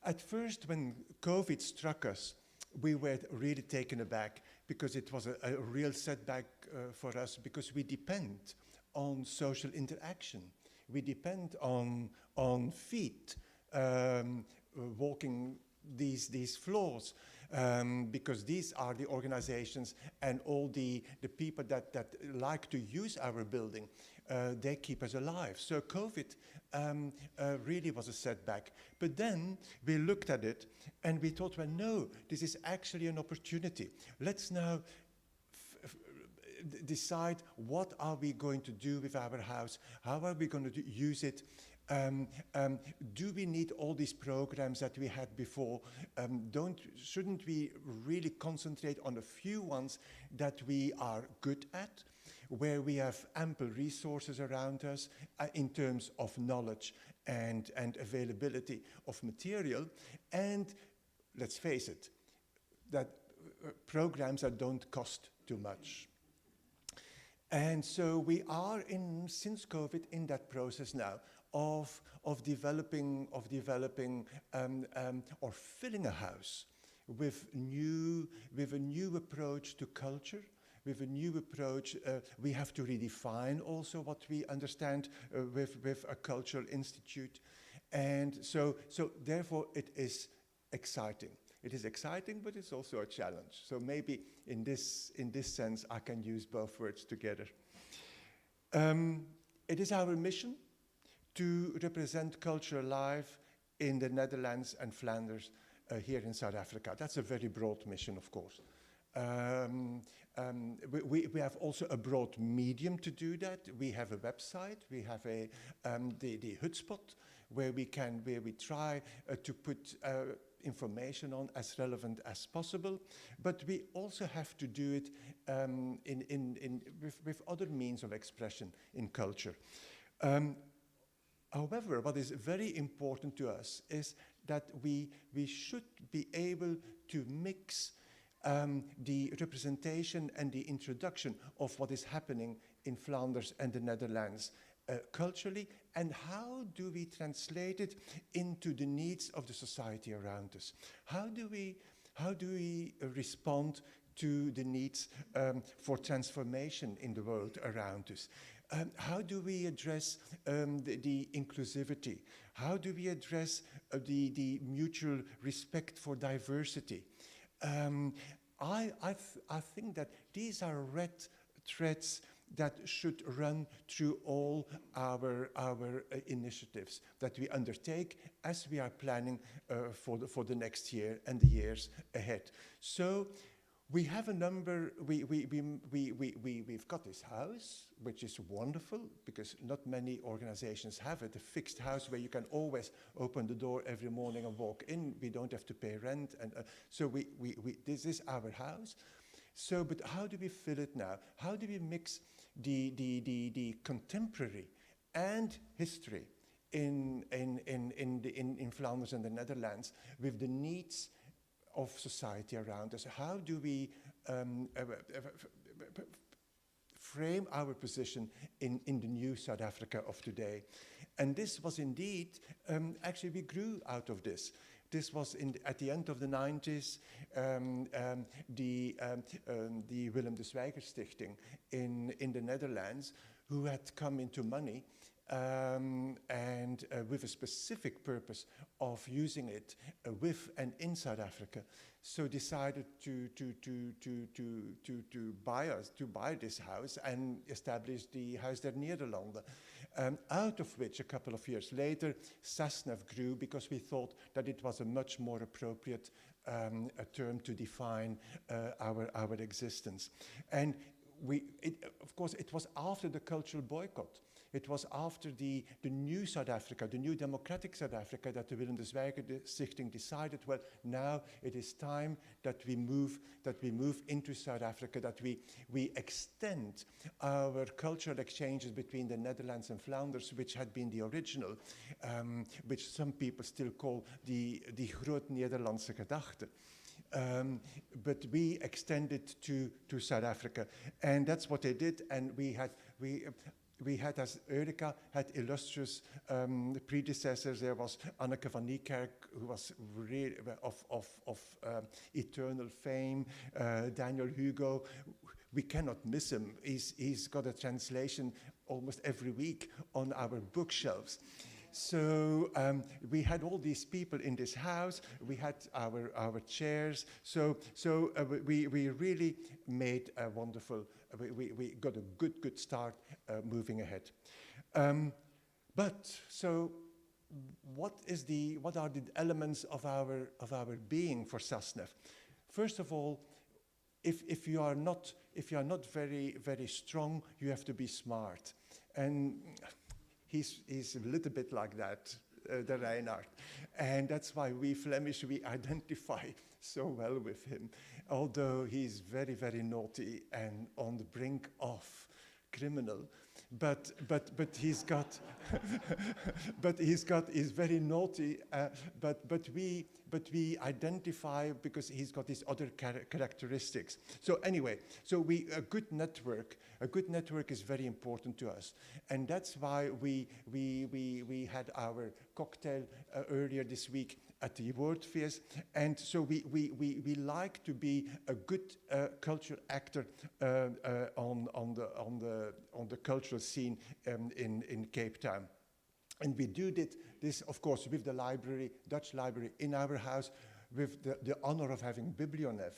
at first, when COVID struck us, we were really taken aback, because it was a real setback for us, because we depend on social interaction. We depend on feet, walking these floors, because these are the organizations and all the people that like to use our building. They keep us alive. So COVID really was a setback. But then we looked at it and we thought, well, no, this is actually an opportunity. Let's now decide, what are we going to do with our house? How are we going to use it? Do we need all these programs that we had before? Shouldn't we really concentrate on a few ones that we are good at, where we have ample resources around us in terms of knowledge and availability of material? And let's face it, that programs that don't cost too much. And so we are since COVID, in that process now of developing or filling a house with a new approach to culture, with a new approach. We have to redefine also what we understand with a cultural institute. And so therefore it is exciting. It is exciting, but it's also a challenge. So maybe in this sense, I can use both words together. It is our mission to represent culture alive in the Netherlands and Flanders here in South Africa. That's a very broad mission, of course. We have also a broad medium to do that. We have a website. We have the hotspot where we try to put information on as relevant as possible, but we also have to do it with other means of expression in culture. However, what is very important to us is that we should be able to mix the representation and the introduction of what is happening in Flanders and the Netherlands culturally, and how do we translate it into the needs of the society around us? How do we respond to the needs for transformation in the world around us? How do we address the inclusivity? How do we address the mutual respect for diversity? I think that these are red threads that should run through all our initiatives that we undertake as we are planning for the next year and the years ahead. So we have a number. We've got this house, which is wonderful because not many organizations have it. A fixed house where you can always open the door every morning and walk in. We don't have to pay rent, and so this is our house. So, but how do we fill it now? How do we mix the contemporary and history in Flanders and the Netherlands with the needs of society around us. How do we frame our position in the new South Africa of today? And this was indeed, actually we grew out of this. This was at the end of the 90s, the Willem de Zwijger Stichting in the Netherlands, who had come into money and with a specific purpose of using it with and in South Africa, so decided to buy this house and establish the Huis der Nederlanden. Out of which, a couple of years later, SASNEV grew because we thought that it was a much more appropriate a term to define our existence. And of course, it was after the cultural boycott. It was after the new South Africa, the new democratic South Africa, that the Willem de Zwijger Stichting decided, well, now it is time that we move into South Africa, that we extend our cultural exchanges between the Netherlands and Flanders, which had been the original, which some people still call die Groot Nederlandse Gedachte. But we extended to South Africa, and that's what they did. And we had, as Eureka, had illustrious predecessors. There was Anneke van Niekerk, who was really of eternal fame. Daniel Hugo, we cannot miss him. He's got a translation almost every week on our bookshelves. So we had all these people in this house. We had our chairs. So we really made a wonderful. We got a good start moving ahead. But so, what are the elements of our being for SASNEV? First of all, if you are not very strong, you have to be smart, and he's a little bit like that, the Reinhard. And that's why we Flemish, we identify so well with him. Although he's very, very naughty and on the brink of criminal, but he's got, he's very naughty, but we identify because he's got these other characteristics. So anyway, a good network is very important to us, and that's why we had our cocktail earlier this week at the Woordfeest, and so we like to be a good cultural actor on the cultural scene in Cape Town. And we do this, of course, with the library, Dutch library in our house, with the honor of having Biblionev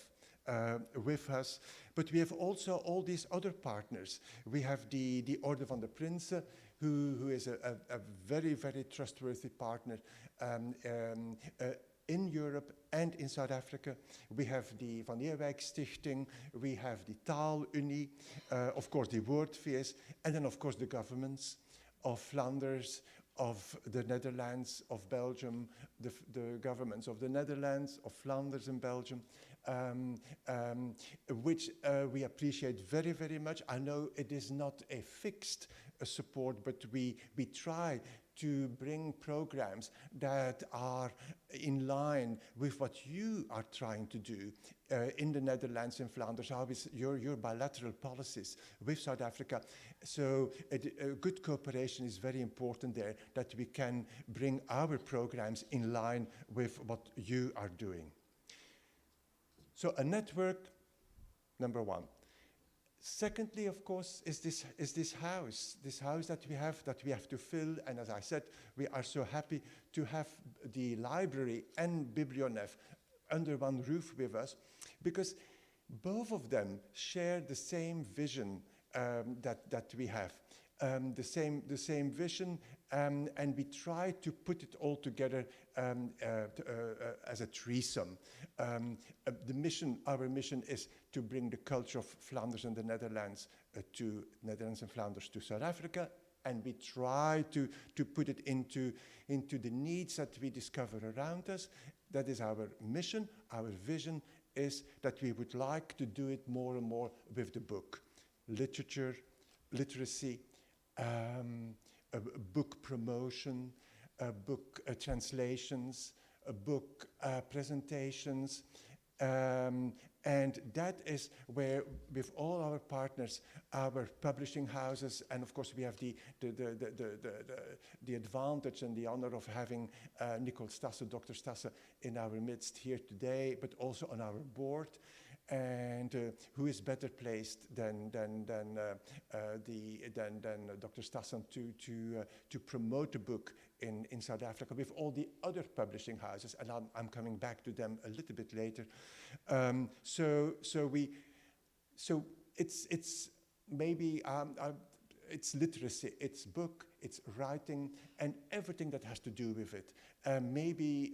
with us. But we have also all these other partners. We have the Orde van de Prinsen, who is a very, very trustworthy partner in Europe and in South Africa. We have the Van Eerwijk Stichting, we have the Taalunie, of course the Woordfeest, and then of course the governments of Flanders, of the Netherlands, of Belgium, the governments of the Netherlands, of Flanders and Belgium, which we appreciate very, very much. I know it is not a fixed support, but we try to bring programs that are in line with what you are trying to do in the Netherlands and Flanders. How is your bilateral policies with South Africa? So a good cooperation is very important there, that we can bring our programs in line with what you are doing. So a network, number one. Secondly, of course, is this house that we have to fill. And as I said, we are so happy to have the library and Biblionev under one roof with us, because both of them share the same vision that we have, the same vision, and we try to put it all together as a threesome. Our mission is to bring the culture of Flanders and the Netherlands and Flanders to South Africa, and we try to put it into the needs that we discover around us. That is our mission. Our vision is that we would like to do it more and more with the book. Literature, literacy, book promotion, book translations, book presentations, and that is where, with all our partners, our publishing houses, and of course we have the advantage and the honor of having Dr. Stasse in our midst here today, but also on our board. And who is better placed than Dr. Stassen to promote the book in South Africa with all the other publishing houses, and I'm coming back to them a little bit later. So it's maybe it's literacy, it's book, it's writing, and everything that has to do with it. Maybe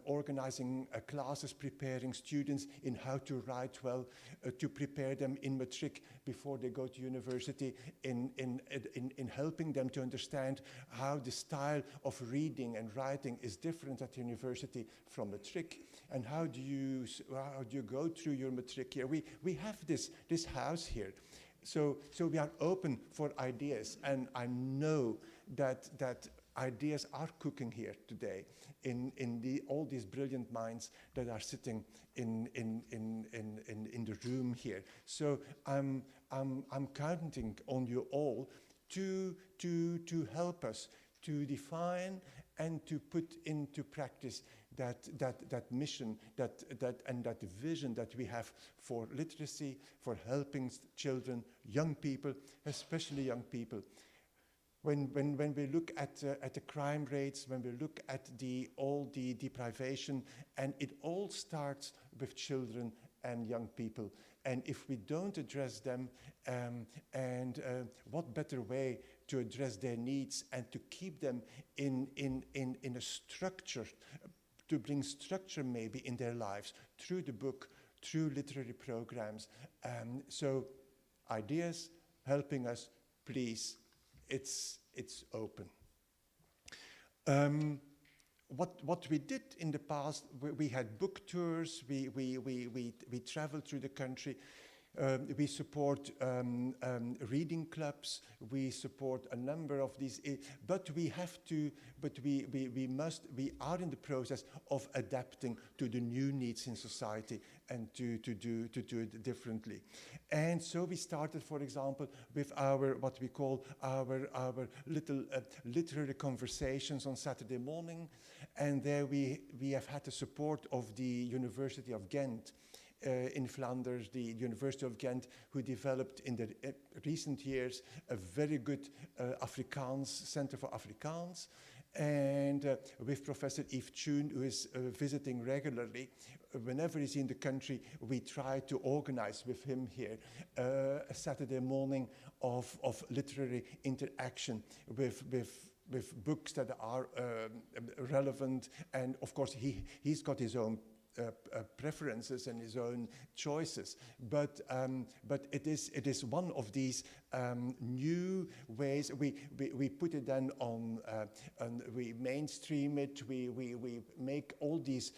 organizing classes, preparing students in how to write well, to prepare them in matric before they go to university, in helping them to understand how the style of reading and writing is different at university from matric, and how do you go through your matric here. We have this house here. So we are open for ideas, and I know that ideas are cooking here today in all these brilliant minds that are sitting in the room here. So I'm counting on you all to help us to define and to put into practice that mission, and that vision that we have for literacy, for helping children, young people, especially young people. When we look at the crime rates, when we look at all the deprivation, and it all starts with children and young people. And if we don't address them, what better way to address their needs and to keep them in a structure, to bring structure maybe in their lives through the book, through literary programs. So ideas helping us, please, it's open. What we did in the past, we had book tours, we traveled through the country. We support reading clubs. We support a number of these, but we are in the process of adapting to the new needs in society and to do it differently. And so we started, for example, with what we call our little literary conversations on Saturday morning, and there we have had the support of the University of Ghent. In Flanders, the University of Ghent, who developed in the recent years a very good Afrikaans Center for Afrikaans, and with Professor ÄFTjoen, who is visiting regularly. Whenever he's in the country, we try to organize with him here a Saturday morning of literary interaction with books that are relevant, and of course he's got his own preferences and his own choices, but it is one of these new ways. We put it then on, we mainstream it. We make all these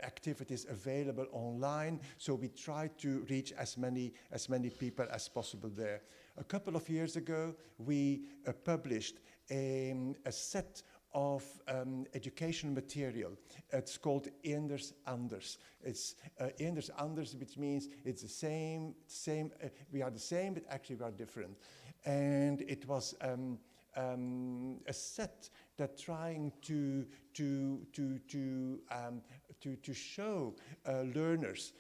activities available online. So we try to reach as many people as possible there. A couple of years ago, we published a set of education material. It's called Eenders Anders. It's Eenders Anders, which means it's the same. We are the same, but actually we are different. And it was a set that trying to show learners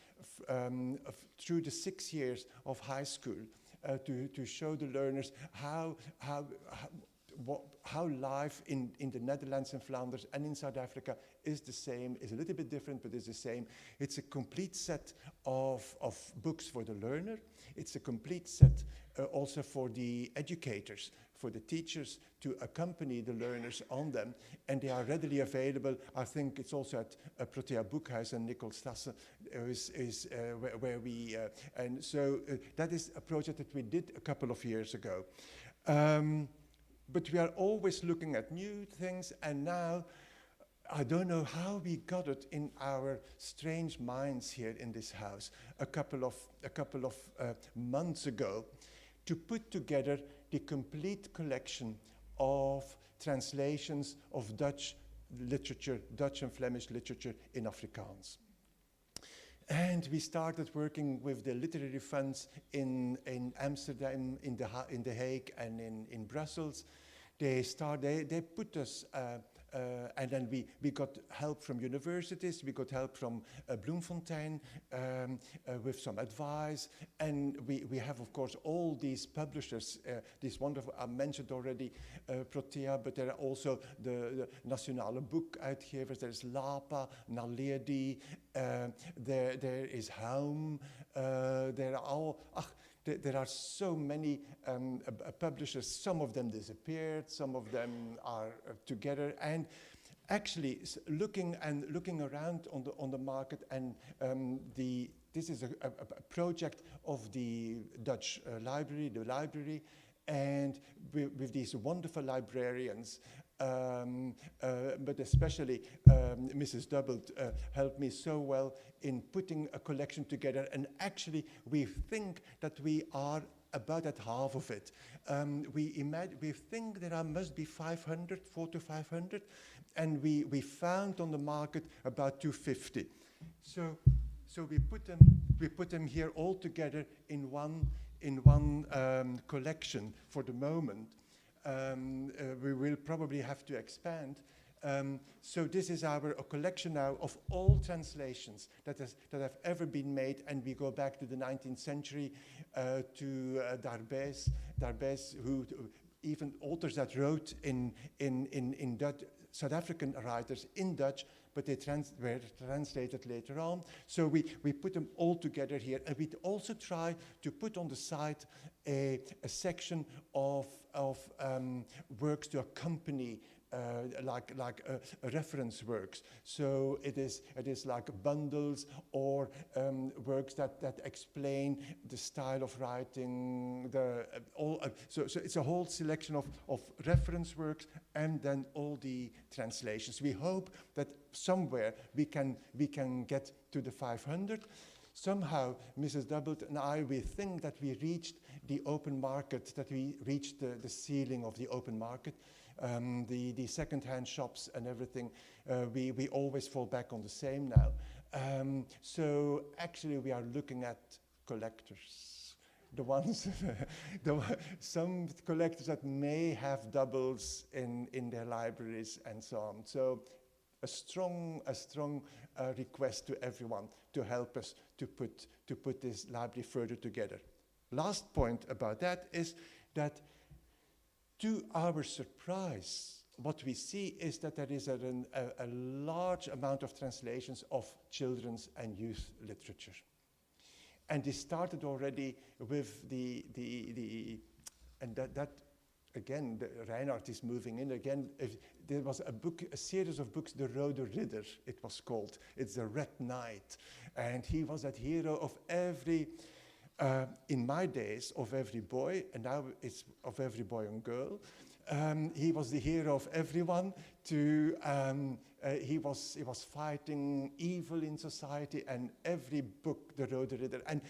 through the 6 years of high school, to show the learners how life in the Netherlands and Flanders and in South Africa is the same, is a little bit different, but is the same. It's a complete set of books for the learner. It's a complete set also for the educators, for the teachers to accompany the learners on them, and they are readily available. I think it's also at Protea Boekhuis and Stasse is where we, and so that is a project that we did a couple of years ago. But we are always looking at new things, and now I don't know how we got it in our strange minds here in this house a couple of months ago to put together the complete collection of translations of Dutch literature, Dutch and Flemish literature in Afrikaans. And we started working with the literary funds in Amsterdam, in The Hague, and in Brussels. They put us, and then we got help from universities, we got help from Bloemfontein with some advice, and we have, of course, all these publishers, these wonderful, I mentioned already Protea, but there are also the Nationale Boekuitgevers, there's Lapa, Naledi, there is ÄXwam, there are all, there are so many publishers. Some of them disappeared, some of them are together, and actually looking around on the market, and this is a project of the Dutch library, the library, and with these wonderful librarians. But especially Mrs. Doublet helped me so well in putting a collection together, and actually we think that we are about at half of it. We think there must be 400 to 500, and we found on the market about 250. So we put them here all together in one collection for the moment. We will probably have to expand. So this is a collection now of all translations that have ever been made, and we go back to the 19th century to Darbès, who even authors that wrote in Dutch, South African writers in Dutch, but they were translated later on. So we put them all together here, and we also try to put on the site a section of works to accompany, like reference works. So it is like bundles or works that explain the style of writing. So it's a whole selection of reference works, and then all the translations. We hope that somewhere we can get to the 500. Somehow, Mrs. Doublet and we think that we reached the open market, that we reached the ceiling of the open market. The second-hand shops and everything, we always fall back on the same now. So actually we are looking at collectors. The ones, some collectors that may have doubles in their libraries and so on. So a strong request to everyone to help us to put this library further together. Last point about that is that, to our surprise, what we see is that there is a large amount of translations of children's and youth literature. And this started already with and that again, Reinhard is moving in again. There was a series of books, The Rode Ridder, it was called. It's the Red Knight. And he was that hero of every, in my days, of every boy, and now it's of every boy and girl. He was the hero of everyone. He was fighting evil in society, and every book, The Rode Ridder. And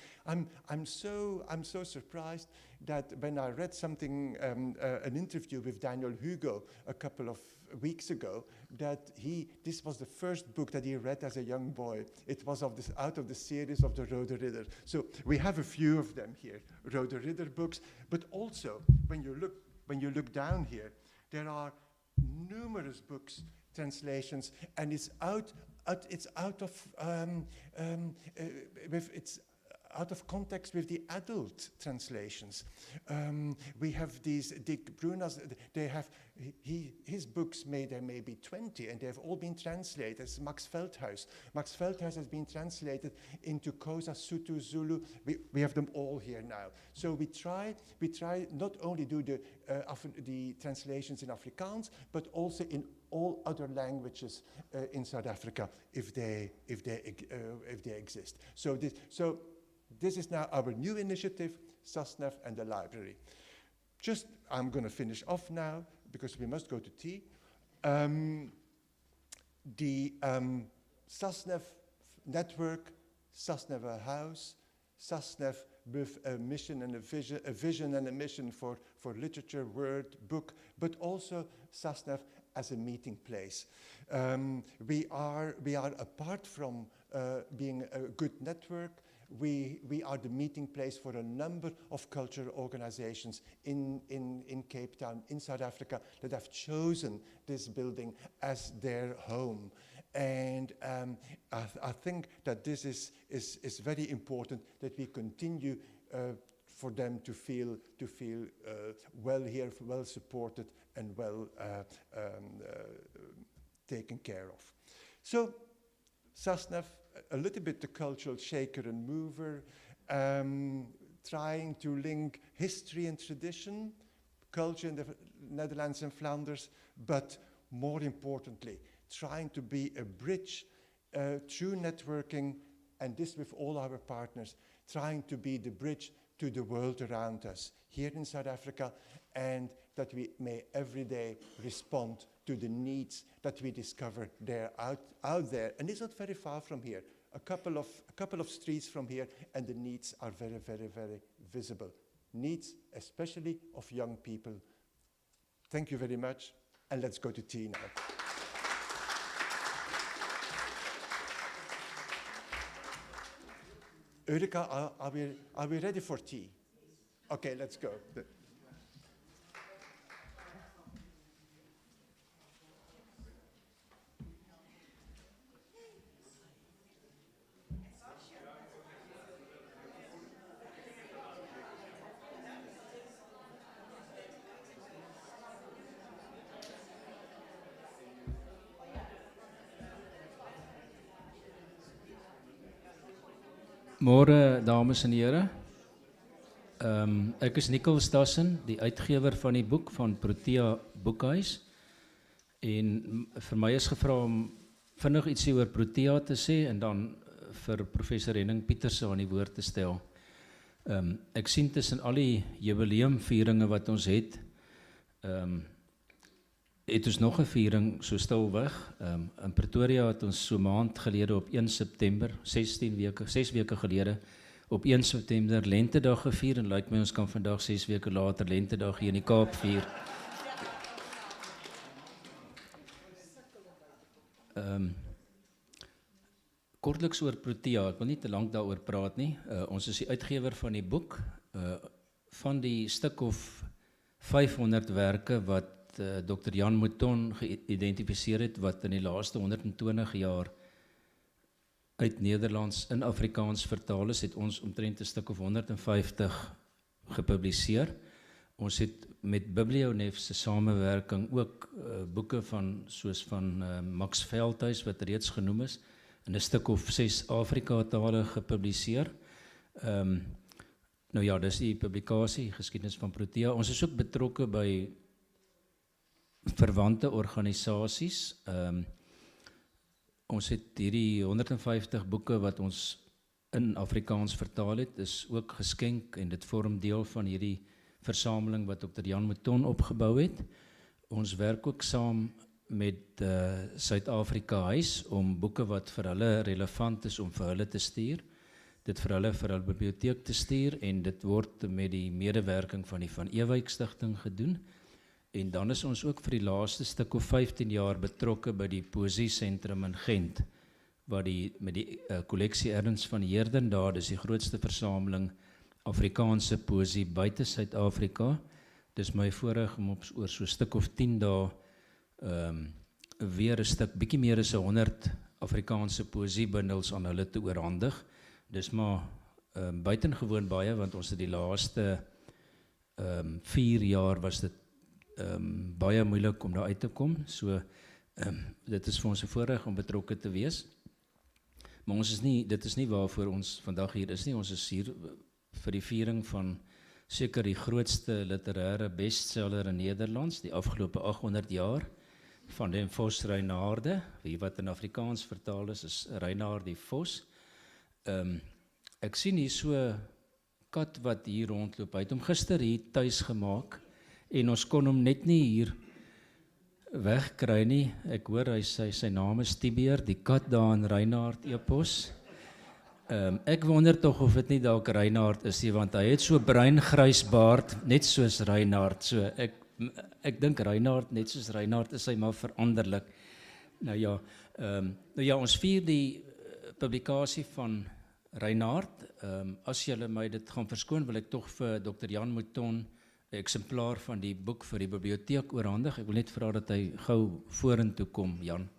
I'm so surprised that when I read something, an interview with Daniel Hugo a couple of weeks ago, that this was the first book that he read as a young boy. It was out of the series of The Rode Ridder. So we have a few of them here, Rode Ridder books, but also when you look down here, there are numerous books, translations, and it's out of context with the adult translations. We have these Dick Brunas. They have his books. There may be 20, and they have all been translated. It's Max Veldhuis. Max Veldhuis has been translated into Xhosa, Sotho, Zulu. We have them all here now. So we try not only do the translations in Afrikaans, but also in all other languages in South Africa, if they exist. So this is now our new initiative, SASNEV and the library. I'm going to finish off now because we must go to tea. The SASNEV network, SASNEV House, SASNEV with a mission and a vision and a mission for literature, word, book, but also SASNEV as a meeting place. We are apart from being a good network. We are the meeting place for a number of cultural organizations in Cape Town, in South Africa, that have chosen this building as their home. And I think that this is very important, that we continue for them to feel well here, well supported, and well taken care of. So SASNEV, a little bit the cultural shaker and mover, trying to link history and tradition, culture in the Netherlands and Flanders, but more importantly, trying to be a bridge through networking, and this with all our partners, trying to be the bridge to the world around us here in South Africa, and that we may every day respond to the needs that we discover there out there. And it's not very far from here, a couple of streets from here, and the needs are very, very, very visible. Needs, especially of young people. Thank you very much, and let's go to tea now. Ulrika, are we ready for tea? Okay, let's go. Môre dames en here. Ek is Nicholas, die uitgewer van die boek van Protea Boekhuis. En vir my is gevra om vinnig ietsie oor Protea te sê en dan vir professor Henning Pieterse aan die woord te stel. Ek sien tussen al die jubileumvieringe wat ons het ons nog 'n viering so stilweg. In Pretoria het ons so maand gelede op 1 September, 6 weke gelede, op 1 September Lentedag gevier, en lyk my ons kan vandag 6 weke later Lentedag hier in die Kaap vier. Kortliks oor Protea, ek wil nie te lank daaroor praat nie. Ons is die uitgewer van die boek, van die stuk of 500 werke wat Dr. Jan Mouton geïdentifiseer het, wat in die laaste 120 jaar uit Nederlands in Afrikaans vertaal is, het ons omtrent 'n stuk of 150 gepubliseer. Ons het met Biblionef se samewerking ook boeke soos van Max Veldhuis, wat reeds genoem is, in 'n stuk of 6 Afrika-tale gepubliseer. Nou ja, dis die publikasie, geskiedenis van Protea. Ons is ook betrokke by verwante organisasies. Ons het hierdie 150 boeke wat ons in Afrikaans vertaal het, is ook geskenk, en dit vorm deel van hierdie versameling wat Dr. Jan Mouton opgebou het. Ons werk ook saam met Suid-Afrika Huis om boeke wat vir hulle relevant is om vir hulle te stuur, dit vir hulle biblioteek te stuur, en dit word met die medewerking van die Van Ewyk Stichting gedoen. En dan is ons ook vir die laaste stuk of 15 jaar betrokke by die Poësiesentrum in Gent, waar met die kolleksie Ernst van Heerden daar, dis die grootste versameling Afrikaanse poësie buite Suid-Afrika. Dis my voorreg om oor so 'n stuk of 10 dae weer 'n stuk, bietjie meer as 100 Afrikaanse poësiebundels aan hulle te oorhandig. Dis maar buitengewoon baie, want ons het die laaste 4 jaar was dit baie moeilik om daar uit te kom. So dit is vir ons 'n voorreg om betrokke te wees. Maar dit is nie waarvoor ons vandag hier is nie. Ons is hier vir die viering van seker die grootste literêre bestseller in Nederlands die afgelope 800 jaar, van den Vos Reinaarde, wie wat in Afrikaans vertaal is Reinaard die Vos. Ek sien hier so kat wat hier rondloop. Hy het hom gister hier tuis gemaak, en ons kon hom net nie hier wegkry nie. Ek hoor hy sy naam is Tibeer, die kat daar in Reinaard epos. Ek wonder tog of dit nie dalk Reinhard is nie, want hy het so bruingrys baard, net soos Reinhard. So ek dink Reinhard, net soos Reinhard, is hy maar veranderlik. Nou ja, ons vier die publikasie van Reinhard. As julle my dit gaan verskoon, wil ek tog vir Dr. Jan Mouton 'n eksemplaar van die boek vir die biblioteek oorhandig. Ek wil net vra dat hy gou vorentoe kom, Jan.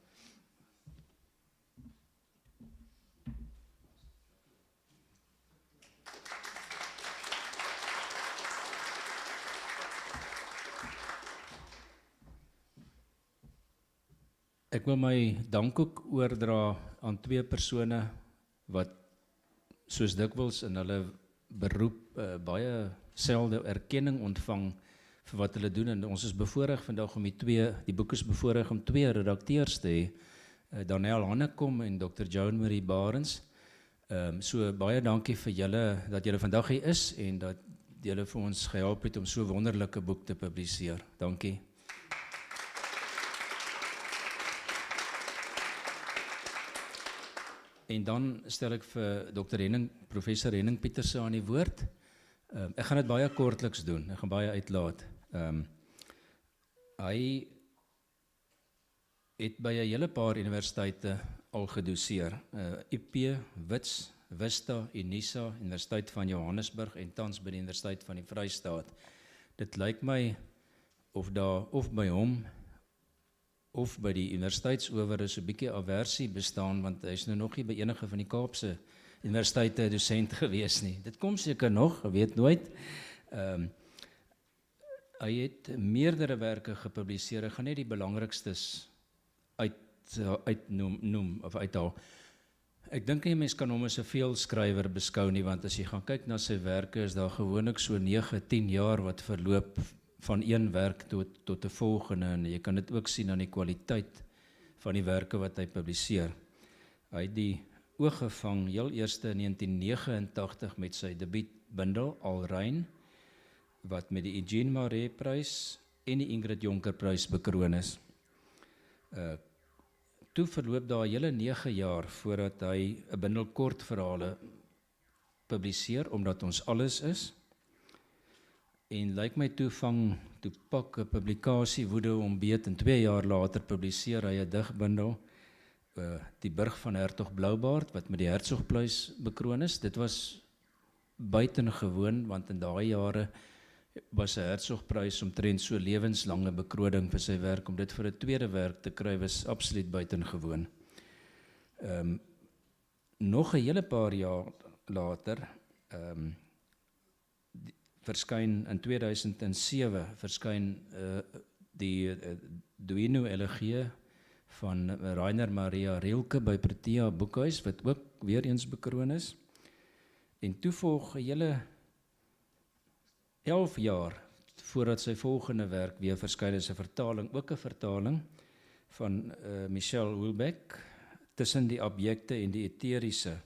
Ek wil my dank ook oordra aan twee persone wat soos dikwels in hulle beroep baie selde erkenning ontvang vir wat hulle doen. En ons is bevoorreg vandag om die boek is bevoorreg om twee redakteurs te hê, Daniel Hannekom en Dr. Joan Marie Barends. So baie dankie vir julle dat julle vandag hier is en dat julle vir ons gehelp het om so 'n wonderlike boek te publiseer. Dankie. En dan stel ek vir professor Henning Pieterse aan die woord. Ek gaan dit baie kortliks doen, ek gaan baie uitlaat. Hy het by 'n hele paar universiteite al gedoseer. IP, Wits, Vista, Unisa, Universiteit van Johannesburg en tans by die Universiteit van die Vrystaat. Dit lyk my of by hom of by die universiteitsower is 'n bietjie aversie bestaan, want hy is nou nog nie by enige van die Kaapse universiteite dosent gewees nie. Dit kom seker nog, ek weet nooit. Hy het meerdere werke gepubliseer. Ek gaan net die belangrikstes uithaal. Ek dink nie mens kan hom as 'n veelskrywer beskou nie, want as jy gaan kyk na sy werke, is daar gewoonlik so 9-10 jaar wat verloop van een werk tot 'n volgende, en jy kan dit ook sien aan die kwaliteit van die werke wat hy publiseer. Hy het die oog gevang heel eerste in 1989 met sy debuutbundel Alrein, wat met die Eugene Maree Prys en die Ingrid Jonker Prys bekroon is. Toe verloop daar hele 9 jaar voordat hy 'n bundel kortverhale publiseer, omdat ons alles is. En lyk my toe pak 'n publikasie woede om beet, en 2 jaar later publiseer hy 'n digbundel, Die Burg van Hertog Bloubaard, wat met die Hertzogpluis bekroon is. Dit was buitengewoon, want in daai jare was 'n Hertzogprys omtrent so lewenslange bekroning vir sy werk. Om dit vir 'n tweede werk te kry was absoluut buitengewoon. Nog 'n hele paar jaar later, verskyn in 2007 die Duino Elegie van Rainer Maria Rilke by Protea Boekhuis, wat ook weer eens bekroon is. En toe volg 'n hele 11 jaar voordat sy volgende werk weer verskyn is, 'n vertaling, ook 'n vertaling van Michel Houellebecq, Tussen die Objekte en die Etherische.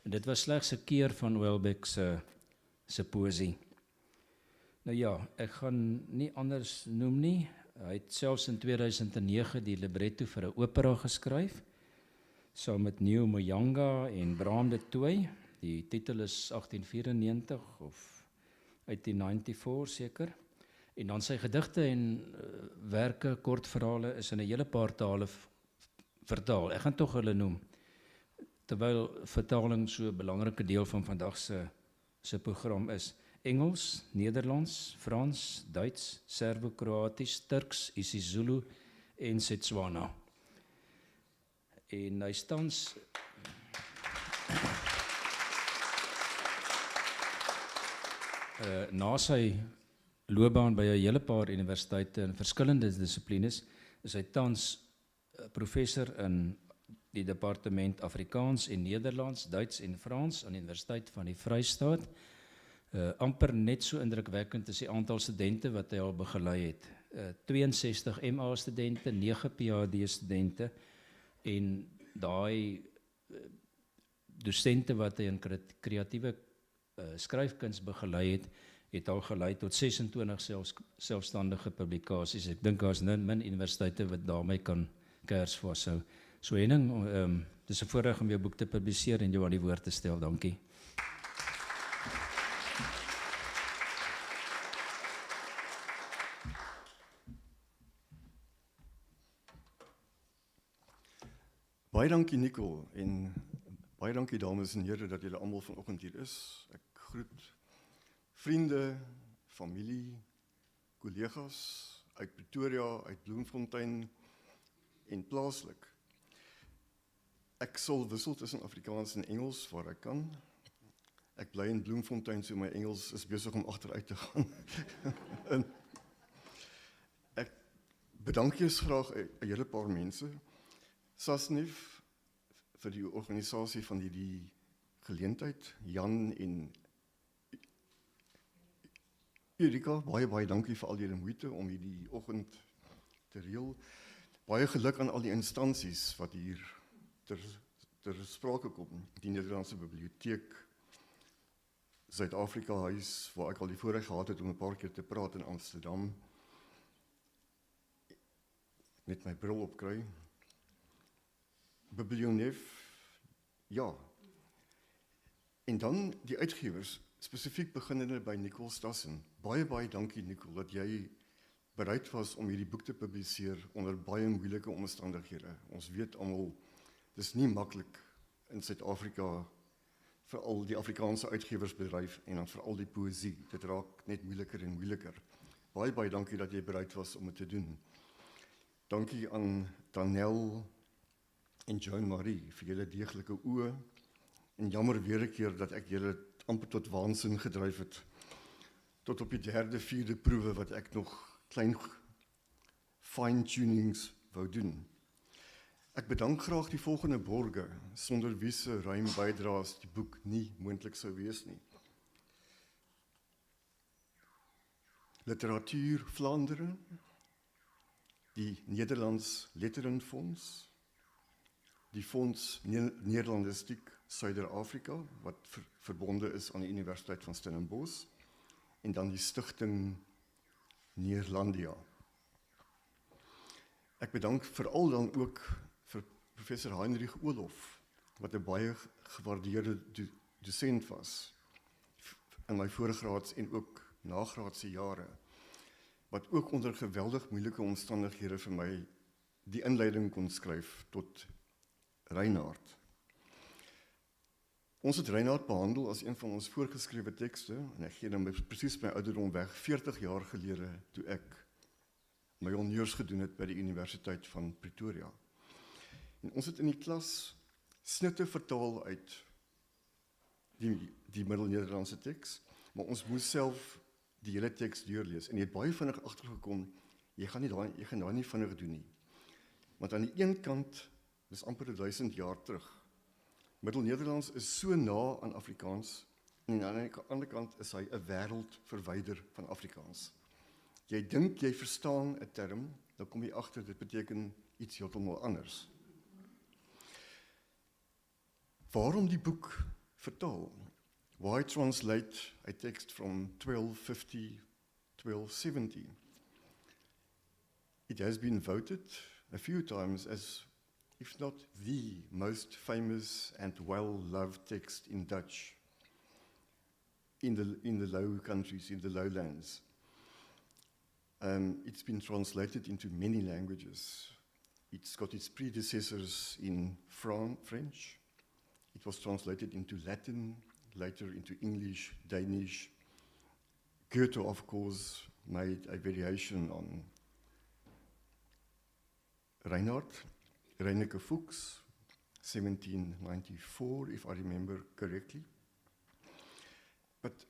En dit was slegs 'n keer van Houellebecq se poësie. Nou ja, ek gaan nie anders noem nie. Hy het selfs in 2009 die libretto vir 'n opera geskryf, saam met Neo Moyanga en Bram de Tooy. Die titel is 1894 of 1894 seker. En dan sy gedigte en werke, kortverhale, is in 'n hele paar tale vertaal. Ek gaan tog hulle noem, terwyl vertaling so 'n belangrike deel van vandag se program is. Engels, Nederlands, Frans, Duits, Serbo-Kroatisch, Turks, isiZulu en Setswana. En hy tans na sy loopbaan by 'n hele paar universiteite in verskillende dissiplines, is hy tans professor in die departement Afrikaans en Nederlands, Duits en Frans aan die Universiteit van die Vrystaat. Amper net so indrukwekkend is die aantal studente wat hy al begelei het. 62 MA studente, 9 PhD studente, en daai dosente wat hy in kreatiewe skryfkuns begelei het al gelei tot 26 selfstandige publikasies. Ek dink daar's min universiteite wat daarmee kan kers vashou. So Henning, Dis 'n voorreg om jou boek te publiseer en jou aan die woord te stel. Dankie. Baie dankie Nicole en baie dankie dames en here dat julle almal vanoggend hier is. Ek groet vriende, familie, kollegas uit Pretoria, uit Bloemfontein en plaaslik. Ek sal wissel tussen Afrikaans en Engels waar ek kan. Ek bly in Bloemfontein, so my Engels is besig om agteruit te gaan. En ek bedank eers graag 'n hele paar mense. SASNEV vir die organisasie van die geleentheid, Jan en Erika, baie dankie vir al julle moeite om hierdie oggend te reël. Baie geluk aan al die instansies wat hier ter sprake kom. Die Nederlandse Biblioteek, Suid-Afrika huis, waar ek al die voorreg gehad het om 'n paar keer te praat in Amsterdam. Net my bril opkry. Biblionef, ja. En dan die uitgewers, spesifiek beginnende by Nicole Stassen. Baie dankie Nicole, dat jy bereid was om hierdie boek te publiseer onder baie moeilike omstandighede. Ons weet almal, dis nie maklik in Suid-Afrika, veral die Afrikaanse uitgewersbedryf en dan veral die poësie. Dit raak net moeiliker en moeiliker. Baie dankie dat jy bereid was om dit te doen. Dankie aan Daniel en Joan Marie vir julle deeglike oë en jammer weer 'n keer dat ek julle amper tot waansin gedryf het tot op die 3de, 4de proewe wat ek nog klein fine-tunings wou doen. Ek bedank graag die volgende borge sonder wie se ruim bydraes die boek nie moontlik sou wees nie. Literatuur Vlaanderen, die Nederlands Letterenfonds, die Fonds Nederlandistiek Suid-Afrika, wat verbonde is aan die Universiteit van Stellenbosch, en dan die Stichting Neerlandia. Ek bedank veral dan ook vir professor Heinrich Oorlof, wat 'n baie gewaardeerde dosent was in my voorgraads en ook nagraadse jare, wat ook onder geweldig moeilike omstandighede vir my die inleiding kon skryf tot Reinhard. Ons het Reinhard behandel as een van ons voorgeskrewe tekste, en ek gee dan presies my ouderdom weg, 40 jaar gelede, toe ek my honneurs gedoen het by die Universiteit van Pretoria. En ons het in die klas snitte vertaal uit die Middel-Nederlandse teks, maar ons moes self die hele teks deurlees, en jy het baie vinnig agtergekom, jy gaan daai nie vinnig doen nie. Want aan die een kant, dis amper 1000 jaar terug, Middel-Nederlands is so na aan Afrikaans, en aan die ander kant is hy 'n wêreld verwyder van Afrikaans. Jy dink jy verstaan 'n term, dan kom jy agter dit beteken iets heeltemal anders. Waarom die boek vertaal? Why translate a text from 1250, 1270? It has been voted a few times as, if not the most famous and well-loved text in Dutch in the Low countries, in the lowlands. It's been translated into many languages. It's got its predecessors in French. It was translated into Latin, later into English, Danish. Goethe, of course, made a variation on Reineke Fuchs, 1794, if I remember correctly. But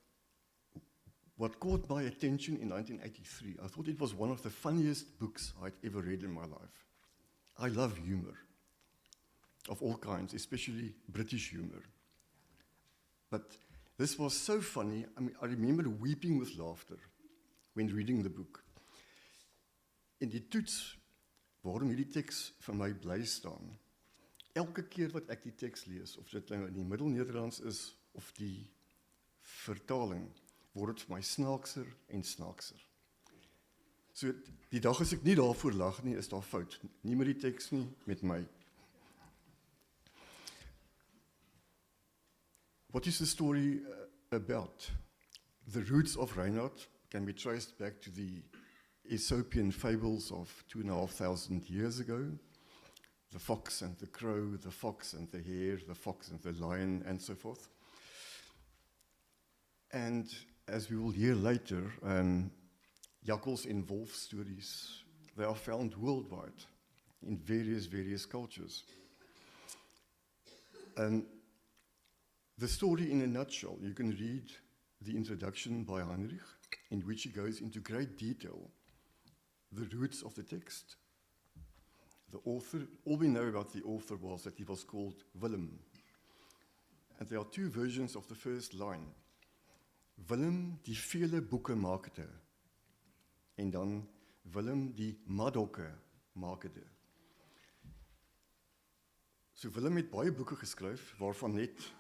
what caught my attention in 1983, I thought it was one of the funniest books I'd ever read in my life. I love humor of all kinds, especially British humor. But this was so funny, I remember weeping with laughter when reading the book. In die toets, waarom hierdie teks vir my bly staan, elke keer wat ek die teks lees, of dit nou in die Middel-Nederlands is, of die vertaling, word dit vir my snaakser en snaakser. So, die dag as ek nie daarvoor lag nie, is daar fout. Nie met die teks nie, met my. What is the story about? The roots of Reinhard can be traced back to the Aesopian fables of 2,500 years ago. The fox and the crow, the fox and the hare, the fox and the lion, and so forth. And as we will hear later, jackals and wolf stories, they are found worldwide in various cultures. The story in a nutshell, you can read the introduction by Heinrich, in which he goes into great detail, the roots of the text. The author, all we know about the author was that he was called Willem. And there are two versions of the first line. Willem die vele boeke maakte. En dan Willem die madokke maakte. So Willem het baie boeke geskryf, waarvan net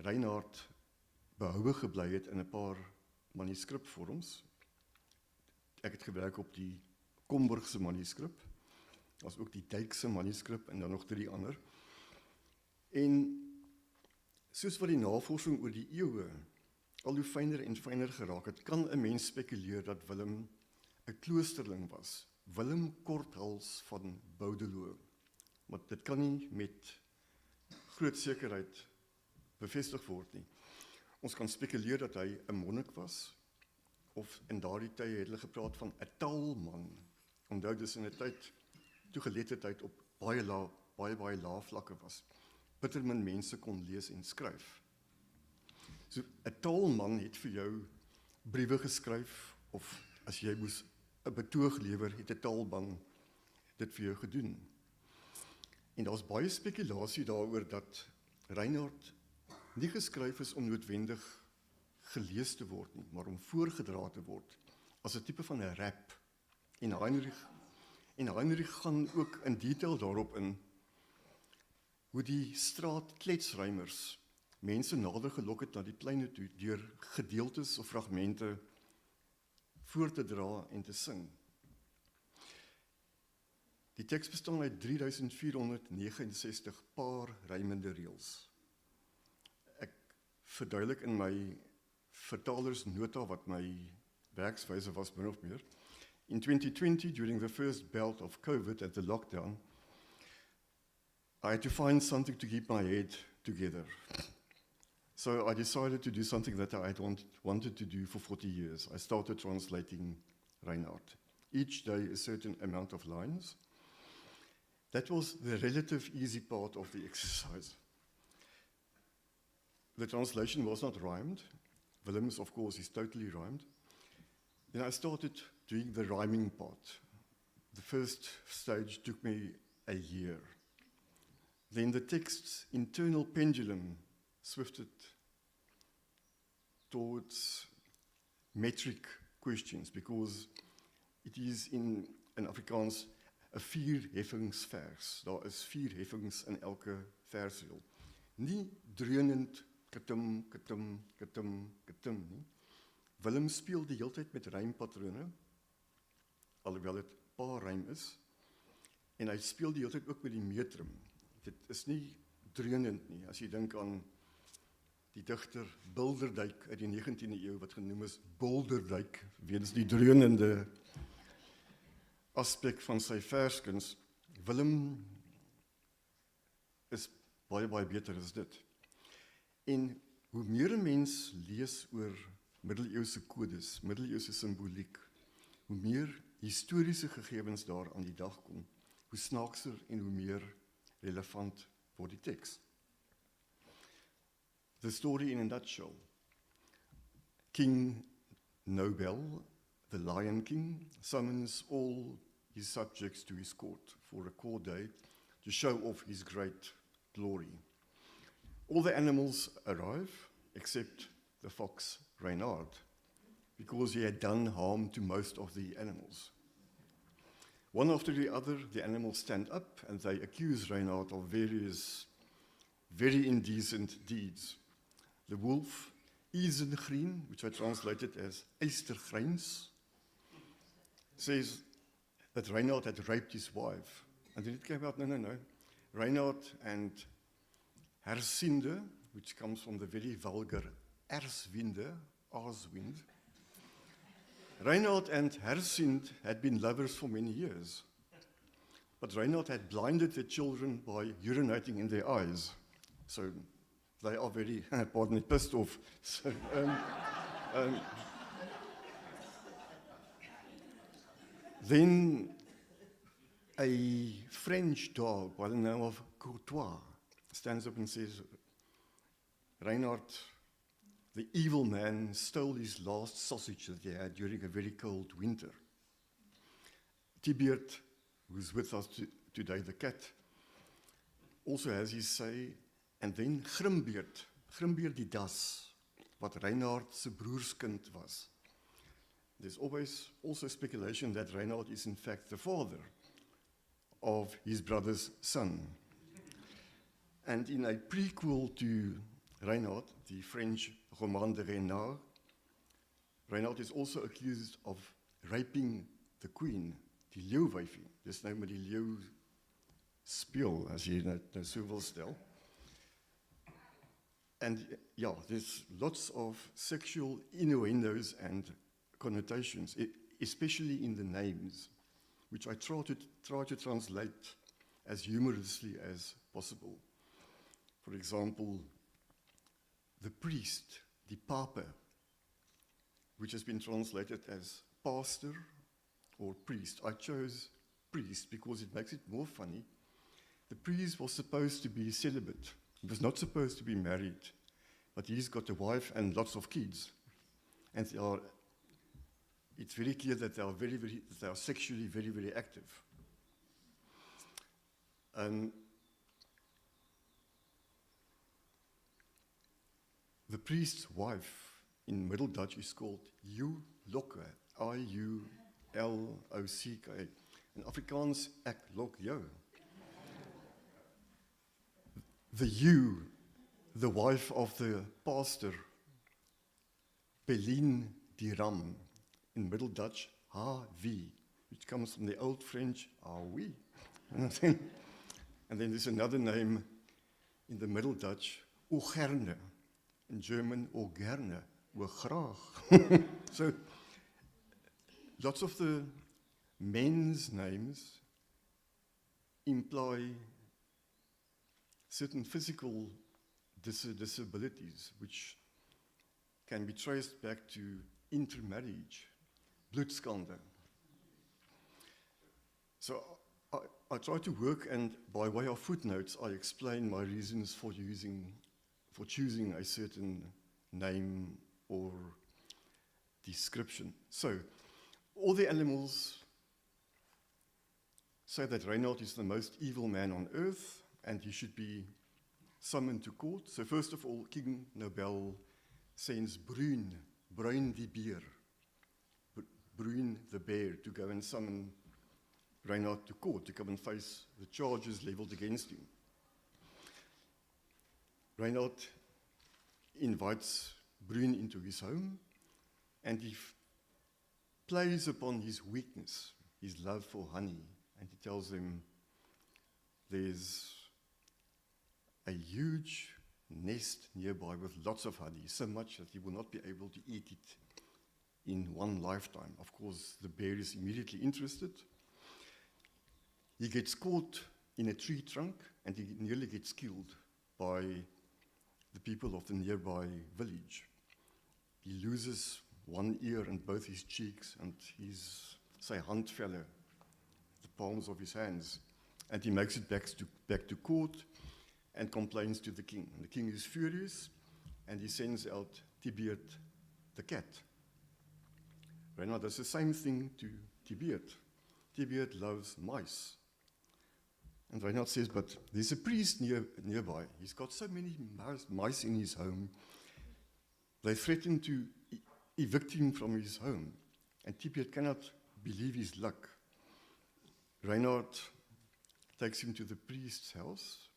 Reinhard behoue gebly het in 'n paar manuskripvorms. Ek het gewerk op die Komburgse manuskrip, as ook die Duitse manuskrip en dan nog 3 ander. En soos wat die navorsing oor die eeue al hoe fyner en fyner geraak het, kan 'n mens spekuleer dat Willem 'n kloosterling was. Willem Korthals van Boudeloo. Maar dit kan nie met groot sekerheid bevestig word nie. Ons kan spekuleer dat hy 'n monnik was, of in daardie tye het hulle gepraat van 'n taalman. Onthou dis in 'n tyd toe geletterdheid op baie lae vlakke was. Bitter min mense kon lees en skryf. So 'n taalman het vir jou briewe geskryf, of as jy moes 'n betoog lewer, het 'n taalman dit vir jou gedoen. En daar's baie spekulasie daaroor dat Reinhard nie geskryf is om noodwendig gelees te word nie, maar om voorgedra te word, as 'n tipe van 'n rap. En Heinrich gaan ook in detail daarop in, hoe die straatkletsruimers mense nader gelok het na die pleine toe, deur gedeeltes of fragmente voor te dra en te sing. Die teks bestaan uit 3469 paar rymende reëls. Ek verduidelik in my vertalersnota wat my werkswyse was min of meer. In 2020, during the first bout of COVID at the lockdown, I had to find something to keep my head together. So I decided to do something that I had wanted to do for 40 years. I started translating Reinhard. Each day a certain amount of lines. That was the relative easy part of the exercise. The translation was not rhymed. Willem's, of course, is totally rhymed. Then I started doing the rhyming part. The first stage took me a year. Then the text's internal pendulum swifted towards metric questions, because it is in Afrikaans 'n 4-heffingsvers. Daar is 4 heffings in elke versreel. Nie dreunend katum, katum, katum, katum nie. Willem speel die hele tyd met rympatrone, alhoewel dit paar rym is, en hy speel die hele tyd ook met die metrum. Dit is nie dreunend nie, as jy dink aan die digter Bilderdijk uit die 19e eeu, wat genoem is Bolderdijk, weens die dreunende aspek van sy verskuns. Willem is baie beter as dit. En hoe meer 'n mens lees oor middeleeuse kodes, middeleeuse simboliek, hoe meer historiese gegevens daar aan die dag kom, hoe snaakser en hoe meer relevant word die teks. The story in a nutshell. King Nobel, the Lion King, summons all his subjects to his court for a court day to show off his great glory. All the animals arrive, except the fox Reinhard, because he had done harm to most of the animals. One after the other, the animals stand up and they accuse Reinhard of various very indecent deeds. The wolf, Isengreen, which I translated as Eystergryns, says that Reinhard had raped his wife. And then it came out, no. Reinhard and Hersiende, which comes from the very vulgar erswinde, arswind. Reinhard and Hersind had been lovers for many years, but Reinhard had blinded the children by urinating in their eyes. So they are very, pardon me, pissed off. So, then a French dog by the name of Courtois stands up and says, Reinhard, the evil man, stole his last sausage that he had during a very cold winter. Tibeert, who's with us today, the cat, also has his say, and then Grimbeert die das, wat Reinhard se broerskind was. There's always also speculation that Reinhard is in fact the father of his brother's son. And in a prequel to Reinhard, the French Roman de Renard, Reinhard is also accused of raping the queen, die leeuwyfie. Dis nou met die leeu speel, as jy nou so wil stel. And yeah, there's lots of sexual innuendos and connotations, especially in the names, which I try to translate as humorously as possible. For example, the priest, die Pape, which has been translated as pastor or priest. I chose priest because it makes it more funny. The priest was supposed to be celibate. He was not supposed to be married, but he's got a wife and lots of kids. And it's very clear that they are sexually very, very active. The priest's wife in Middle Dutch is called Iulokke, I-U-L-O-C-K. In Afrikaans, ek lok jou. The you, the wife of the pastor, Belin Diram, in Middle Dutch, ha-wie, which comes from the Old French, ah-oui. And then there's another name in the Middle Dutch, Ogerne. In German, o gerne, o graag. So, lots of the men's names imply certain physical disabilities, which can be traced back to intermarriage, bloedskande. So, I try to work, and by way of footnotes, I explain my reasons for choosing a certain name or description. So, all the animals say that Reinhard is the most evil man on earth and he should be summoned to court. So first of all, King Nobel sends Bruin die beer, Bruin the bear, to go and summon Reinhard to court, to come and face the charges leveled against him. Reinhard invites Bruin into his home, and he plays upon his weakness, his love for honey, and he tells him there's a huge nest nearby with lots of honey, so much that he will not be able to eat it in one lifetime. Of course, the bear is immediately interested. He gets caught in a tree trunk, and he nearly gets killed by the people of the nearby village. He loses one ear and both his cheeks and his, handvelle, the palms of his hands. And he makes it back to court and complains to the king. And the king is furious, and he sends out Tibeert the cat. Reinhard does the same thing to Tibeert. Tibeert loves mice. And Reinhard says, but there's a priest nearby. He's got so many mice in his home. They threaten to evict him from his home. And Tibeert cannot believe his luck. Reinhard takes him to the priest's house.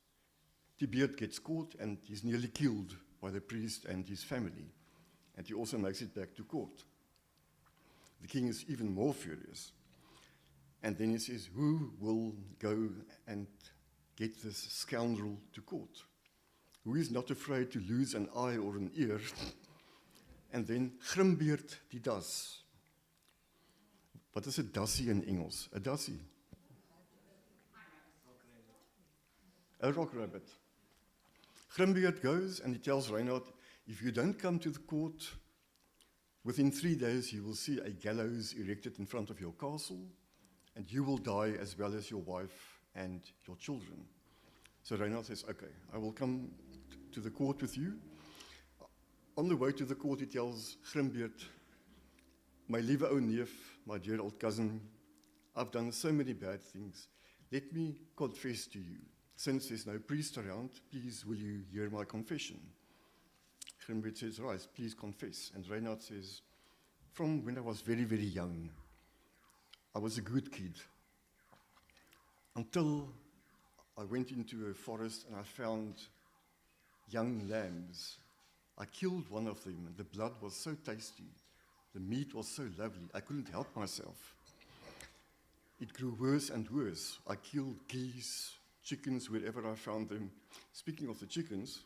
Tibeert gets caught and he's nearly killed by the priest and his family. And he also makes it back to court. The king is even more furious. And then he says, who will go and get this scoundrel to court? who is not afraid to lose an eye or an ear, and then Grimbeerd die das. Wat is 'n dassie in Engels? 'n Dassie? 'n rock rabbit. Grimbeerd goes and he tells Reinhard, if you don't come to the court, within 3 days you will see a gallows erected in front of your castle, and you will die as well as your wife and your children. So Reinhard says, okay, I will come to the court with you. On the way to the court, he tells Grimbeerd, my liewe ou neef, my dear old cousin, I've done so many bad things. Let me confess to you. Since there's no priest around, please will you hear my confession? Grimbeerd says, right, please confess. And Reinhard says, from when I was very, very young, I was a good kid. Until I went into a forest and I found young lambs. I killed one of them, and the blood was so tasty. The meat was so lovely, I couldn't help myself. It grew worse and worse. I killed geese, chickens, wherever I found them. Speaking of the chickens,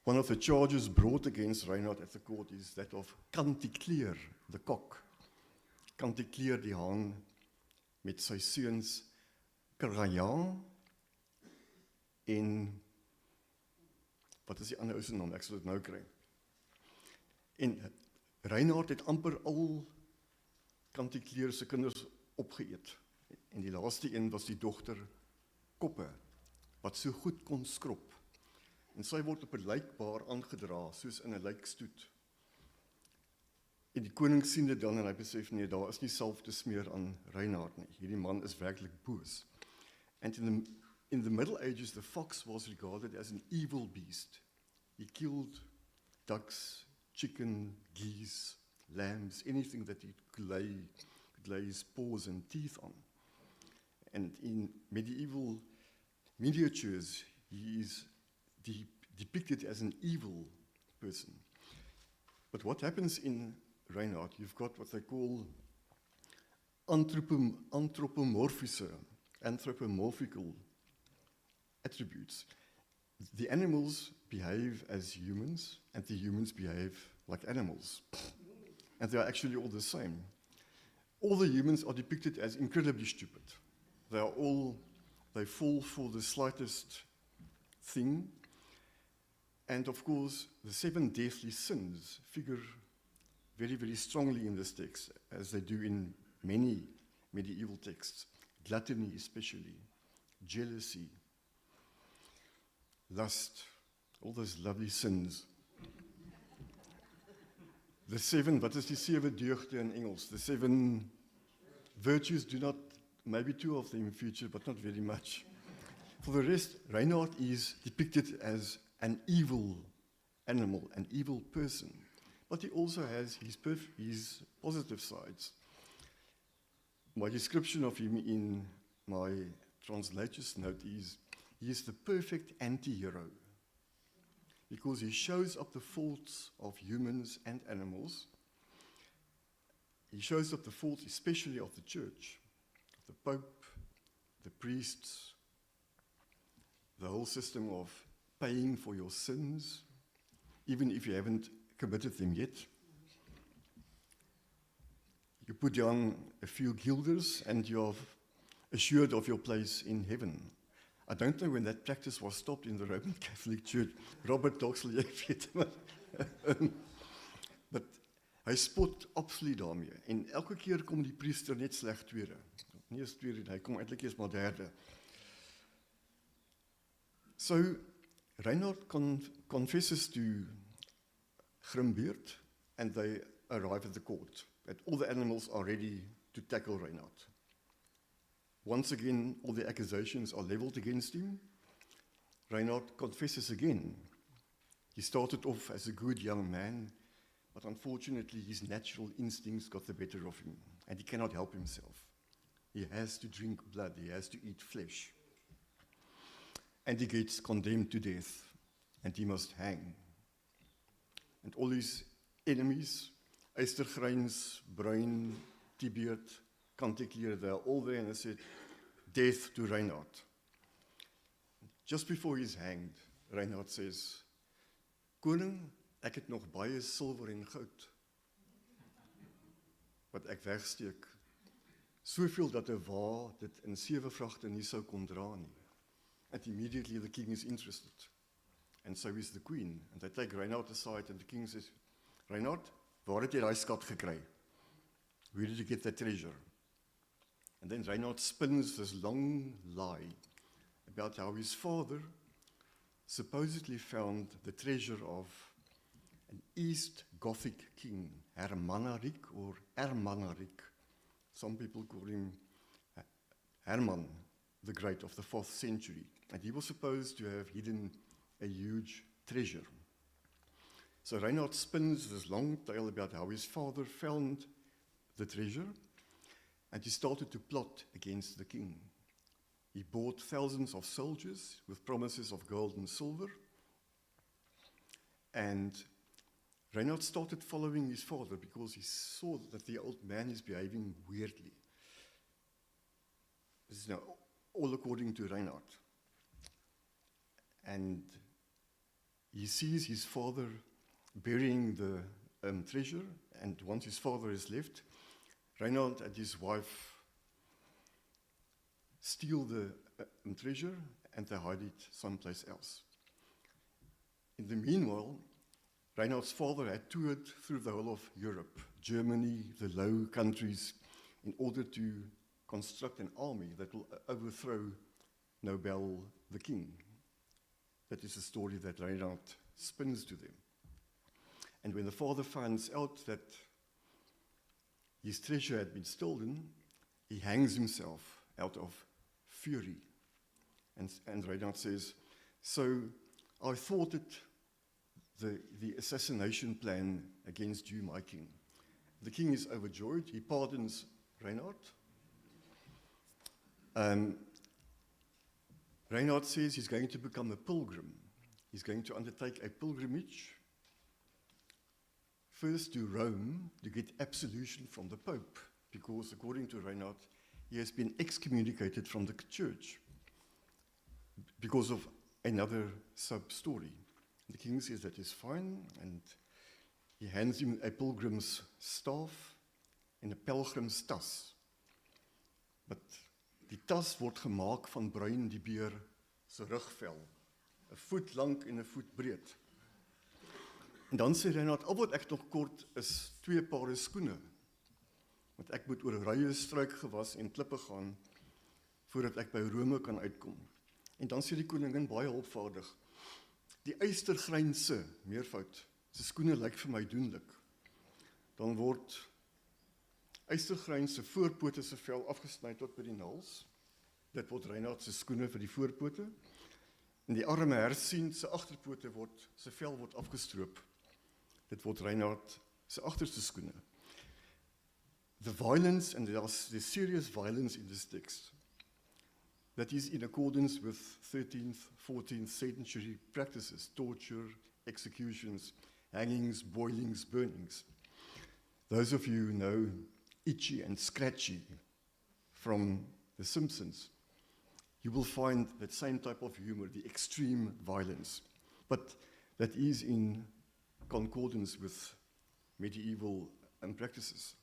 one of the charges brought against Reinhard at the court is that of Kantikleer, the cock. Kantikleer die haan met sy seuns Karajan en wat is die ander ou se naam? Ek sal dit nou kry. En Reinhard het amper al Kantikleer se kinders opgeëet. En die laaste een was die dogter Koppe, wat so goed kon skrop. En sy word op 'n lijkbaar aangedra, soos in 'n lijkstoet. En die koning sien dit dan en hy besef, nee, daar is nie salf te smeer aan Reinhard nie. Hierdie man is werklik boos. And in the Middle Ages, the fox was regarded as an evil beast. He killed ducks, chicken, geese, lambs, anything that he could lay his paws and teeth on. And in medieval miniatures, he is depicted as an evil person. But what happens in Reinhard, you've got what they call anthropomorphical attributes. The animals behave as humans, and the humans behave like animals. And they are actually all the same. All the humans are depicted as incredibly stupid. They fall for the slightest thing. And of course, the 7 deathly sins figure very, very strongly in this text, as they do in many medieval texts. Gluttony especially, jealousy, lust, all those lovely sins. The 7, wat is die 7 deugde in Engels? The 7 virtues do not, maybe 2 of them in future, but not very much. For the rest, Reinhard is depicted as an evil animal, an evil person. But he also has his positive sides. My description of him in my translator's note is, he is the perfect anti-hero, because he shows up the faults of humans and animals. He shows up the faults especially of the church, the Pope, the priests, the whole system of paying for your sins, even if you haven't committed them yet. You put down a few guilders and you're assured of your place in heaven. I don't know when that practice was stopped in the Roman Catholic Church. Robert Doxel, jy weet maar. But hy spot absoluut daarmee. En elke keer kom die priester net sleg tweede. Nie eens tweede, hy kom eintlik eers maar derde. So, Reinhard confesses to Grimbeerd, and they arrive at the court. And all the animals are ready to tackle Reinhard. Once again, all the accusations are leveled against him. Reinhard confesses again. He started off as a good young man, but unfortunately his natural instincts got the better of him, and he cannot help himself. He has to drink blood, he has to eat flesh. And he gets condemned to death, and he must hang. And all his enemies, Eystergryns, Bruin, Tibet, Kantikleer, they're all there, and they said, death to Reinhard. Just before he's hanged, Reinhard says, koning, ek het nog baie silwer en goud, wat ek wegsteek, soveel dat 'n wa dit in 7 vragte nie sou kon dra nie. And immediately the king is interested. And so is the queen. And they take Reinhard aside and the king says, Reinhard, waar het jy daai skat gekry? Where did you get that treasure? And then Reinhard spins this long lie about how his father supposedly found the treasure of an East Gothic king, Hermanaric or Ermanaric. Some people call him Herman the Great of the 4th century. And he was supposed to have hidden a huge treasure. So Reinhard spins this long tale about how his father found the treasure, and he started to plot against the king. He bought thousands of soldiers with promises of gold and silver, and Reinhard started following his father because he saw that the old man is behaving weirdly. This is now all according to Reinhard. And he sees his father burying the treasure, and once his father is left, Reinhard and his wife steal the treasure and they hide it someplace else. In the meanwhile, Reinhard's father had toured through the whole of Europe, Germany, the Low countries, in order to construct an army that will overthrow Nobel the king. That is a story that Reinhard spins to them. And when the father finds out that his treasure had been stolen, he hangs himself out of fury. And Reinhard says, so I thwarted the assassination plan against you, my king. The king is overjoyed. He pardons Reinhard. Reinhard says he's going to become a pilgrim. He's going to undertake a pilgrimage, first to Rome, to get absolution from the Pope, because according to Reinhard, he has been excommunicated from the church because of another sub-story. The king says that is fine, and he hands him a pilgrim's staff en 'n pelgrim's tas. But die tas word gemaak van bruin die beer se rugvel, 'n voet lank en 'n voet breed. En dan sê Reinhard, al wat ek nog kort is 2 pare skoene, want ek moet oor rye struikgewas en klippe gaan voordat ek by Rome kan uitkom. En dan sê die koningin baie hulpvaardig, die eystergrynse, meervoud, se skoene lyk vir my doenlik. Dan word eystergrynse voorpote se vel afgesny tot by die naels. Dit word Reinhard se skoene vir die voorpote. En die arme hersien se agterpote se vel word afgestroop. Dit word Reinhard se agterste skoene. The violence, and there's serious violence in this text, that is in accordance with 13th, 14th century practices, torture, executions, hangings, boilings, burnings. Those of you who know Itchy and Scratchy from The Simpsons, you will find that same type of humor, the extreme violence, but that is in concordance with medieval practices.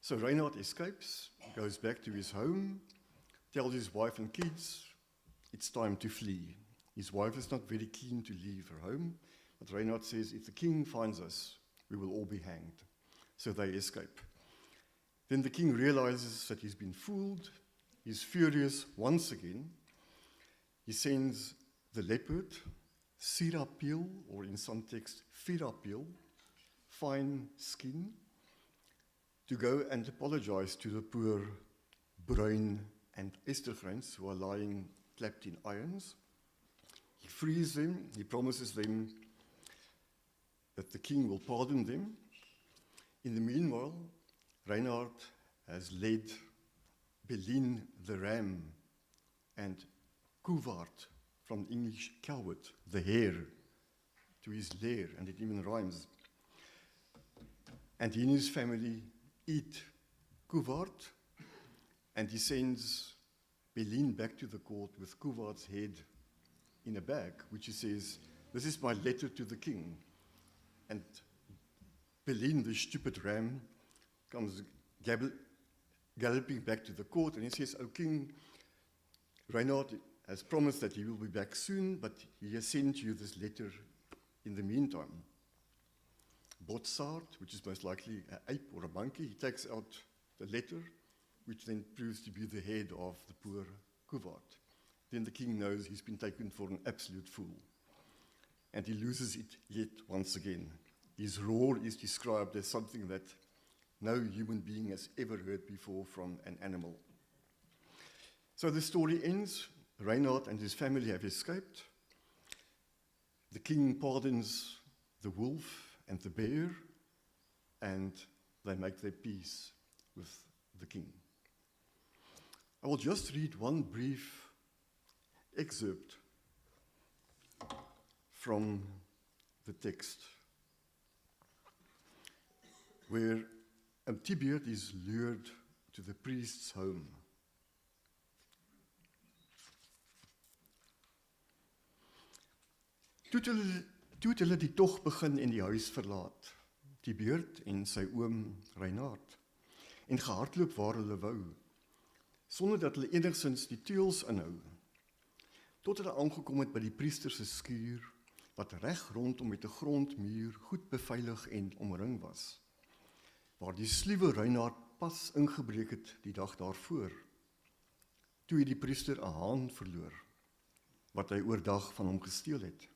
So Reinhard escapes, goes back to his home, tells his wife and kids, it's time to flee. His wife is not very keen to leave her home, but Reinhard says, if the king finds us, we will all be hanged. So they escape. Then the king realizes that he's been fooled. He's furious once again. He sends the leopard, sirapil, or in some text, firapil, fine skin, to go and apologize to the poor bruin and eystergryns who are lying clapped in irons. He frees them. He promises them that the king will pardon them. In the meanwhile, Reinhard has led Belin the ram and Kuwart, from English coward, the hare, to his lair, and it even rhymes. And he and his family eat Kuwart, and he sends Belin back to the court with Kuwart's head in a bag, which he says, "This is my letter to the king." And Berlin, the stupid ram, comes galloping back to the court, and he says, "O king, Reinhard has promised that he will be back soon, but he has sent you this letter in the meantime." Botsart, which is most likely an ape or a monkey, he takes out the letter, which then proves to be the head of the poor Kuwart. Then the king knows he's been taken for an absolute fool. And he loses it yet once again. His roar is described as something that no human being has ever heard before from an animal. So the story ends. Reinhard and his family have escaped. The king pardons the wolf and the bear, and they make their peace with the king. I will just read one brief excerpt from the text, where Tibert is lured to the priest's home. Toe het hulle die tog begin en die huis verlaat, Tibert en sy oom Reinhard, en gehardloop waar hulle wou, sonder dat hulle enigstens die teels inhou, tot hulle aangekom het by die priester se skuur, wat reg rondom met 'n grondmuur goed beveilig en omring was, waar die sluwe Reinhard pas ingebreek het die dag daarvoor, toe die priester 'n haan verloor, wat hy oordag van hom gesteel het.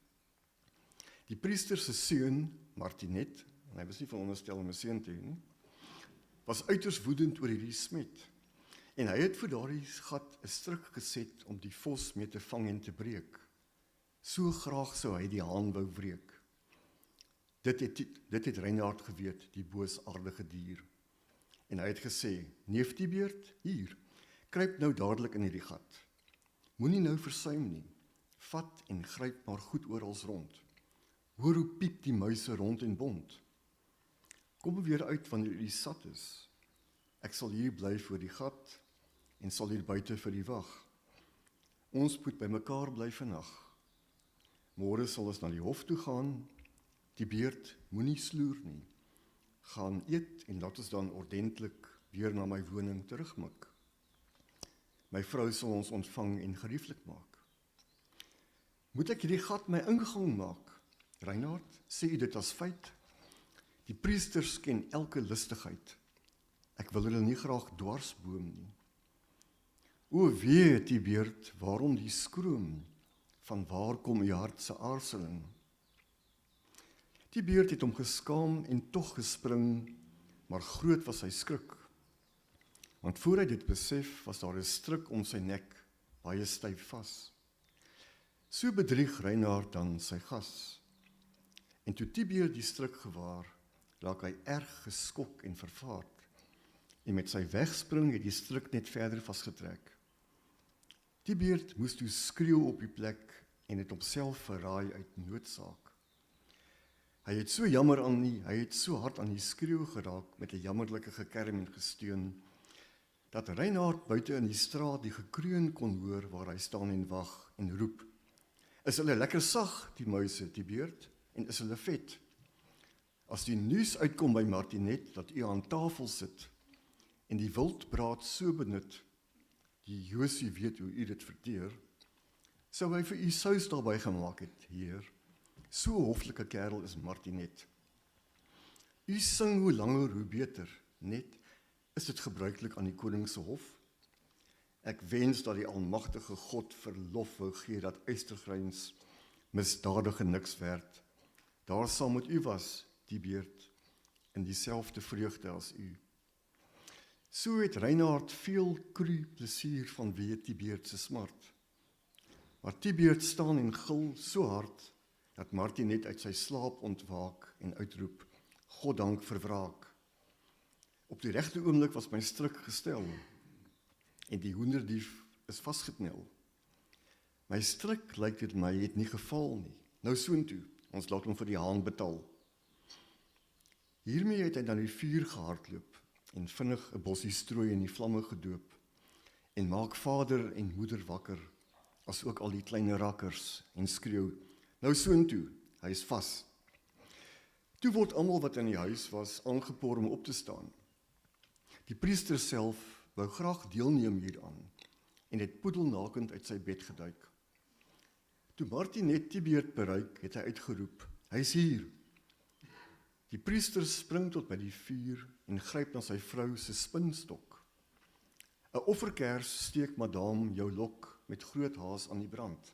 Die priester se seun, Martinet, en hy was nie veronderstel om 'n seun te hê nie, was uiters woedend oor hierdie smet, en hy het vir daardie gat 'n stryk geset om die vos mee te vang en te breek. So graag sou hy die haan wou wreek. Dit het Reinhard geweet, die boosaardige dier. En hy het gesê, neef Tibert, hier, kruip nou dadelik in hierdie gat. Moenie nou versuim nie, vat en gryp maar goed orals rond. Hoor hoe piep die muise rond en bont. Kom weer uit wanneer u sat is. Ek sal hier bly voor die gat en sal hier buite vir die wag. Ons moet by mekaar bly vannag. Môre sal ons na die hof toe gaan. Tibert, moenie sloer nie. Gaan eet en laat ons dan ordentlik weer na my woning terugmik. My vrou sal ons ontvang en gerieflik maak. Moet ek hierdie gat my ingang maak? Reinhard, sê u dit as feit? Die priesters ken elke listigheid. Ek wil hulle nie graag dwarsboom nie. O wee, Tibert, waarom die skroom? Van waar kom u hart se aarseling? Tibert het hom geskaam en tog gespring, maar groot was sy skrik. Want voor hy dit besef, was daar 'n stryk om sy nek, baie styf vas. So bedrieg Reinhard dan sy gas. En toe Tibert die stryk gewaar, raak hy erg geskok en vervaard, en met sy wegspring het die stryk net verder vasgetrek. Tibert moes toe skreeu op die plek en het homself verraai uit noodsaak. Hy het so hard aan die skreeu geraak met 'n jammerlike gekerm en gesteun, dat Reinhard buite in die straat die gekreun kon hoor waar hy staan en wag en roep, is hulle lekker sag, die muise, Tibert, en is hulle vet? As die nuus uitkom by Martinet, dat u aan tafel sit, en die wildbraad so benut, die Josie weet hoe u dit verteer, sou hy vir u sous daarby gemaak het, heer. So hoflike kerel is Martinet. U sing hoe langer hoe beter, net, is dit gebruiklik aan die koning se hof? Ek wens dat die almagtige God verlof wou gee dat Eystergryns misdadige niks werd. Daar saam met u was, Tibert, in dieselfde vreugde as u. So het Reinhard veel cru plesier vanweë Tibert se smart. Maar Tibert staan en gil so hard, dat Martinet uit sy slaap ontwaak en uitroep, Goddank vir wraak. Op die regte oomblik was my stryk gestel, en die hoenderdief is vasgeknel. My stryk, lyk dit my, het nie geval nie. Nou soontoe, ons laat hom vir die haan betaal. Hiermee het hy na die vuur gehardloop, en vinnig 'n bossie strooi in die vlamme gedoop, en maak vader en moeder wakker, as ook al die kleine rakkers en skreeu, nou soontoe, hy is vas. Toe word almal wat in die huis was aangepoor om op te staan. Die priester self wou graag deelneem hieraan en het poedelnakend uit sy bed geduik. Toe Martie net die beurt bereik, het hy uitgeroep, hy is hier. Die priester spring tot by die vuur en gryp na sy vrou se spinstok. 'n Offerkers steek madame jou lok met groot haas aan die brand.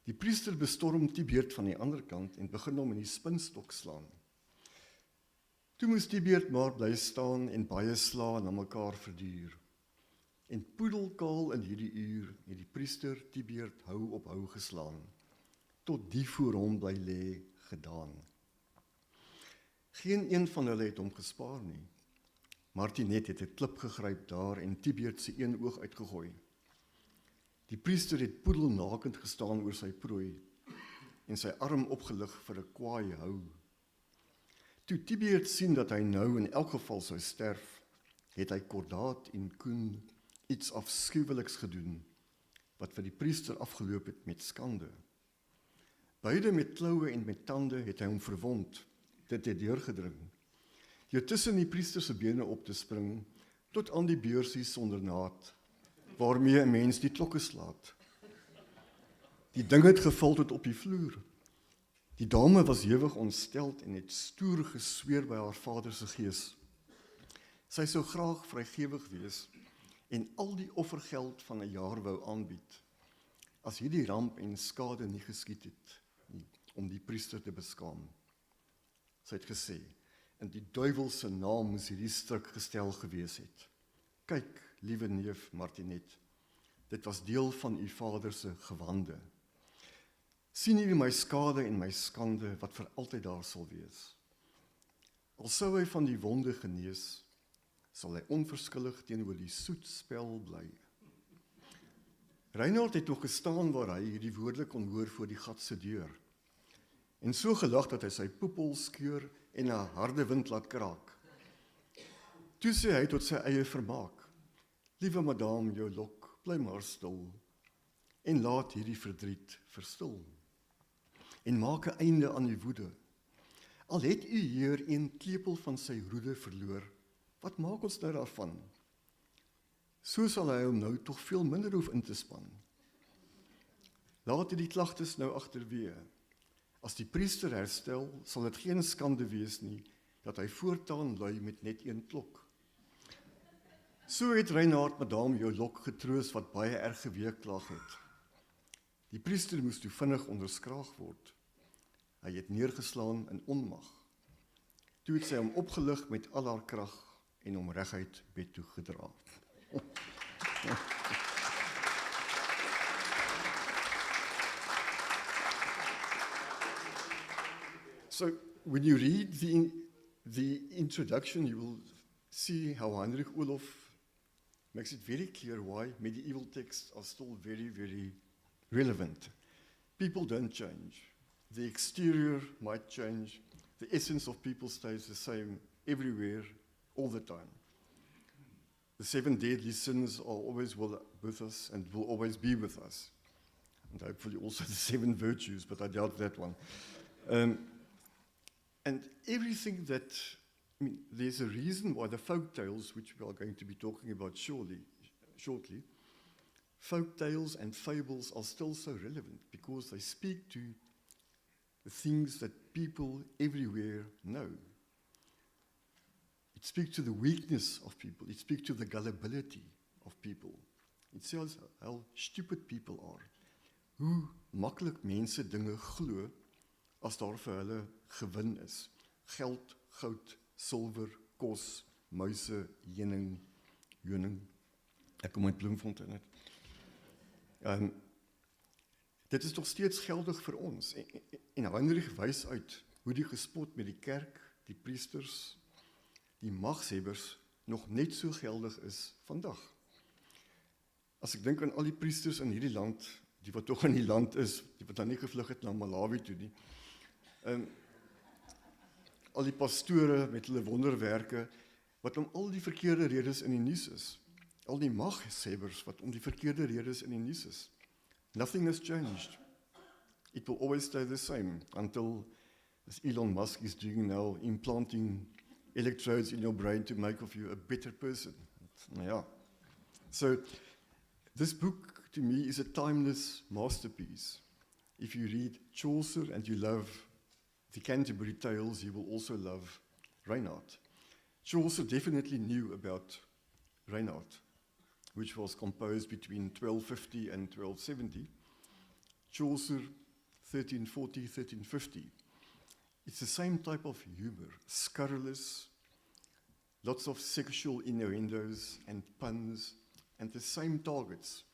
Die priester bestorm die beurt van die ander kant en begin hom in die spinstok slaan. Toe moes die beurt maar bly staan en baie sla na mekaar verduur. En poedelkaal in hierdie uur het die priester die beurt hou op hou geslaan, tot die voor hom bly lê gedaan. Geen een van hulle het hom gespaar nie. Martinet het 'n klip gegryp daar en die beurt se een oog uitgegooi. Die priester het poedelnakend gestaan oor sy prooi en sy arm opgelig vir 'n kwaai hou. Toe die beurt sien dat hy nou in elk geval sou sterf, het hy kordaat en koen iets afskuweliks gedoen, wat vir die priester afgeloop het met skande. Beide met kloue en met tande het hy hom verwond, dit het deurgedring. Deur tussen die priester se bene op te spring, tot aan die beursie sonder naad, waarmee 'n mens die klokke slaat. Die ding het geval tot op die vloer. Die dame was hewig ontsteld en het stoer gesweer by haar vader se gees. Sy sou graag vrygewig wees en al die offergeld van 'n jaar wou aanbied, as hierdie ramp en skade nie geskied het nie, om die priester te beskaam. Sy het gesê, in die duiwel se naam moes hierdie stryk gestel gewees het. Kyk, liewe neef Martinet, dit was deel van u vader se gewande. Sien u my skade en my skande, wat vir altyd daar sal wees. Al sou hy van die wonde genees, sal hy onverskillig teenoor die soetspel bly. Reinhard het nog gestaan waar hy hierdie woorde kon hoor voor die gat se deur, en so gelag dat hy sy poepel skeur en 'n harde wind laat kraak. Toe sê hy tot sy eie vermaak, liewe madame, jou lok, bly maar stil, en laat hierdie verdriet verstil, en maak 'n einde aan die woede. Al het u heer een klepel van sy roede verloor, wat maak ons nou daarvan? So sal hy hom nou tog veel minder hoef in te span. Laat die klagtes nou agterweë. As die priester herstel, sal dit geen skande wees nie, dat hy voortaan lui met net een klok. So het Reinhard madame jou lok getroos wat baie erg geweeklag het. Die priester moes toe vinnig onderskraag word. Hy het neergeslaan in onmag. Toe het sy hom opgelig met al haar krag en hom reguit bed toe gedra. So when you read the introduction, you will see how Heinrich Olof makes it very clear why medieval texts are still very, very relevant. People don't change. The exterior might change. The essence of people stays the same everywhere, all the time. The 7 deadly sins are always with us and will always be with us. And hopefully also the 7 virtues, but I doubt that one. And everything that, there's a reason why the folk tales, which we are going to be talking about shortly, folk tales and fables are still so relevant because they speak to the things that people everywhere know. It speaks to the weakness of people. It speaks to the gullibility of people. It says how stupid people are. Hoe maklik mense dinge glo as daar vir hulle gewin is. Geld, goud, silwer, kos, muise, honing. Ek kom uit Bloemfontein uit. Dit is nog steeds geldig vir ons. En Heinrich wys uit hoe die gespot met die kerk, die priesters, die magshebbers nog net so geldig is vandag. As ek dink aan al die priesters in hierdie land, die wat tog in die land is, die wat dan nie gevlug het na Malawi toe nie, al die pastore met hulle wonderwerke, wat om al die verkeerde redes in die nuus is, al die magshebbers wat om die verkeerde redes in die nuus is, Nothing has changed. It will always stay the same until, as Elon Musk is doing now, implanting electrodes in your brain to make of you a better person. Yeah. So this book, to me, is a timeless masterpiece. If you read Chaucer and you love the Canterbury Tales, you will also love Reinhard. Chaucer definitely knew about Reinhard, which was composed between 1250 and 1270. Chaucer, 1340, 1350. It's the same type of humor, scurrilous, lots of sexual innuendos and puns, and the same targets,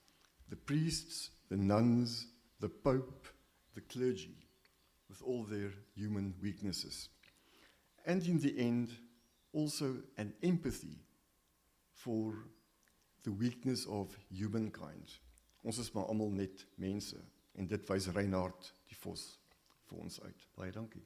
the priests, the nuns, the Pope, the clergy, with all their human weaknesses. And in the end, also an empathy for the weakness of humankind. Ons is maar almal net mense, en dit wys Reinhard die Vos vir ons uit. Baie dankie.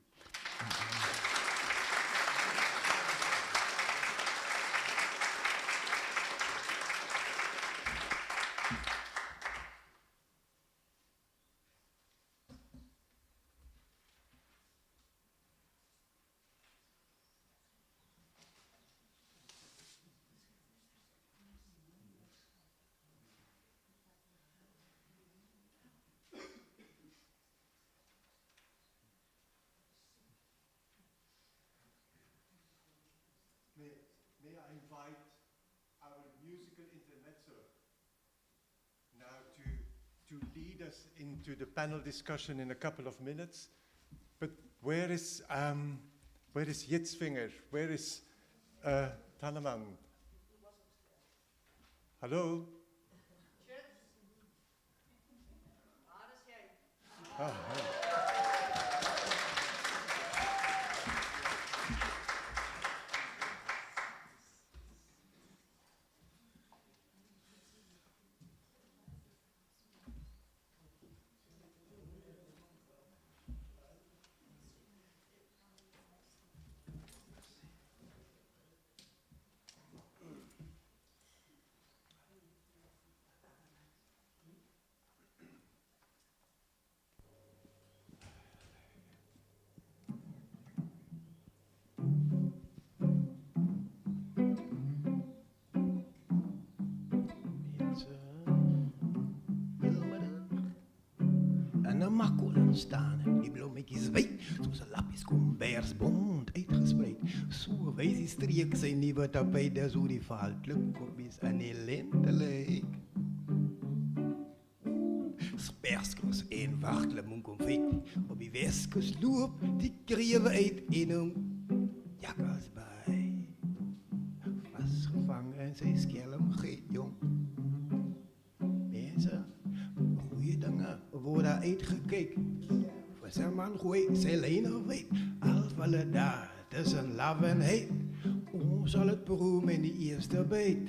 May I invite our musical intermezzo now to lead us into the panel discussion in a couple of minutes. But where is Jitsvinger? Where is Tanneman? Hallo? Ah, hey. Magona staan, die bloemetjes wit, soos 'n lappies kombersbond uitgespreid. So wys die streek sy nuwe tapijt, dis hoe die valklipkoppies in die lente lyk. Sperskos en wagtlemoen konfet, op die Weskus loop die krewe uit en hom jakkals by. Vasgevang in sy skelm giet jong. Mense, goeie dinge word uitgekyk. Vir sy man gooi sy lyne wyd, al hulle daar tussen love en hate. Ons sal het proe met die eerste byt.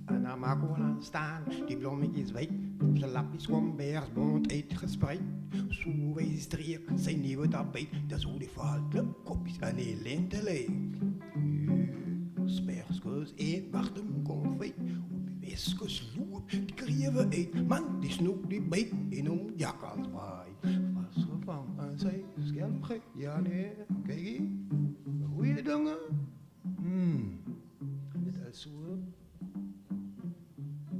En dan Magona staan, die blommetjes wyd, op sy lappies kombersbond uitgespreid. So wys streek sy nuwe tapijt, dis hoe die valklipkoppies in die lente lyk. Sperskos en wagtem konfet, Weskus loop die krewe uit, man die snoep die byt en hom jakkals baai. Vasgevang in sy skelm giet, ja nee, kykie, goeie dinge. Dit is so.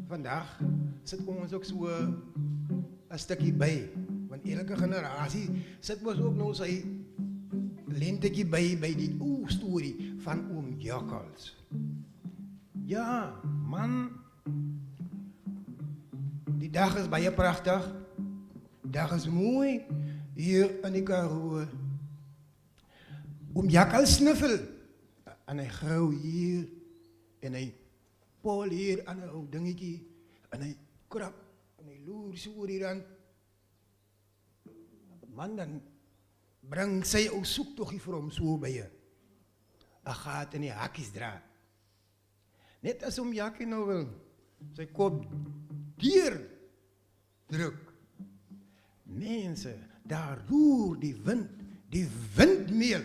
Vandag sit ons ook so 'n stukkie by, want elke generasie sit ons ook nou sy lentetjie by die ou storie van oom Jakkals. Ja, man, die dag is baie pragtig, dag is mooi, hier in die Karoo. Oom Jakkals sniffel, en hy grauw hier, en hy pol hier aan 'n ou dingetjie, en hy krap, en hy loer so oor die rand. Man, dan bring sy ou soektoggie vir hom so by 'n gat in die hakkies dra. Net as oom Jakkie nou wil sy kop deur druk. Mense, daar roer die windmeel.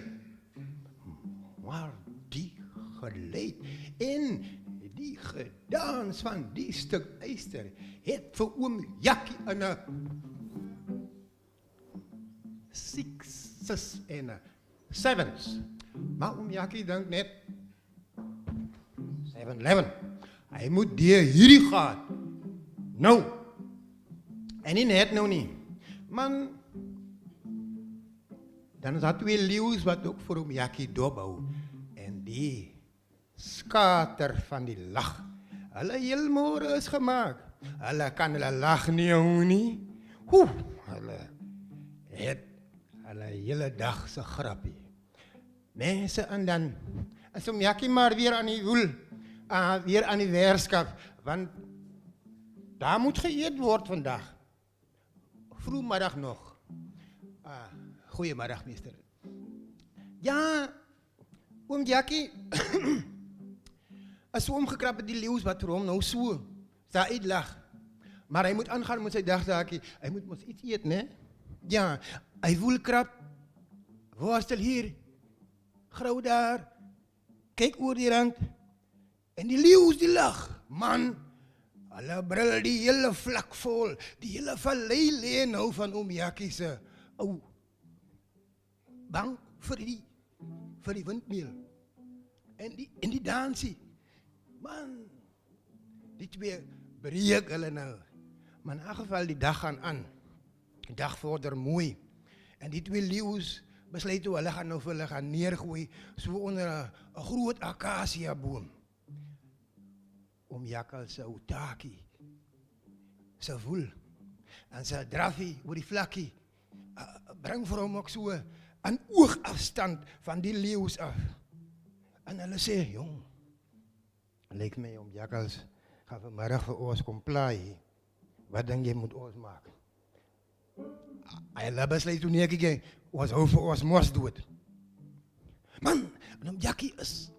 Maar die geluid en die gedans van die stuk yster het vir oom Jakkie in 'n sixes en 'n sevens. Maar oom Jakkie dink net 7-11. Hy moet deur hierdie gaan. Nou. En nie net nou nie. Man, dan is daar 2 leeu's wat ook vir oom Jakkie dophou. En die skater van die lag. Hulle heel môre is gemaak. Hulle kan hulle lag nie hou nie. Hulle het hulle hele dag se grappie. Mense en dan is oom Jakkie maar weer aan die woel. Weer aan die weerskap. Want daar moet geëet word vandag. Vroegmiddag nog. Goeiemiddag, meester. Ja, oom Jakkie is so omgekrap met die leeu's wat vir hom nou so daar uitlag. Maar hy moet aangaan met sy dagtaakie. Hy moet mos iets eet, né? Ja, hy voel krap. Worstel hier. Grou daar. Kyk oor die rand. En die leeu's die lag. Man, hulle brul die hele vlak vol. Die hele vallei lê nou van oom Jakkie se ou bang vir die windmeel. En die dansie. Man, die 2 breek hulle nou. Maar in elk geval die dag gaan aan. Die dag vorder mooi. En die 2 leeu's besluit toe hulle gaan nou vir hulle gaan neergooi so onder 'n groot akasia boom. Oom Jakkie se ou taakie. Sy voel. En sy draffie oor die vlakkie. Bring vir hom ook so 'n oogafstand van die leeu's af. En hulle sê, jong, lyk my oom Jakkie gaan vanmiddag vir ons kom plaai. Wat dink jy moet ons maak? Hy besluit toe nie, ons hou vir ons mos dood. Man, en oom Jakkie is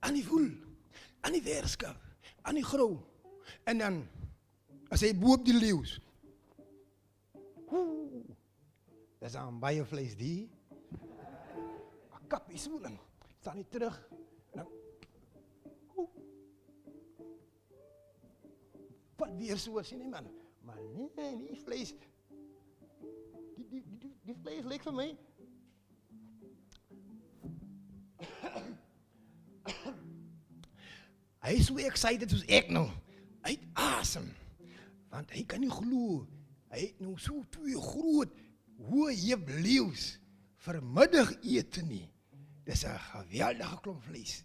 aan die voel, aan die weerskap, aan die grou. En dan, as hy bo op die leeu's, dis aan baie vleis die, 'n kappie soeling, staan hy terug, en dan, wat weer so, sien jy man, maar nee, die vleis, die vleis lyk vir my, hy is so excited soos ek nou, hy het asem, want hy kan nie glo, hy het nou so 2 groot, hoë heep leeu's, vir middagete nie, dis 'n geweldige klomp vleis.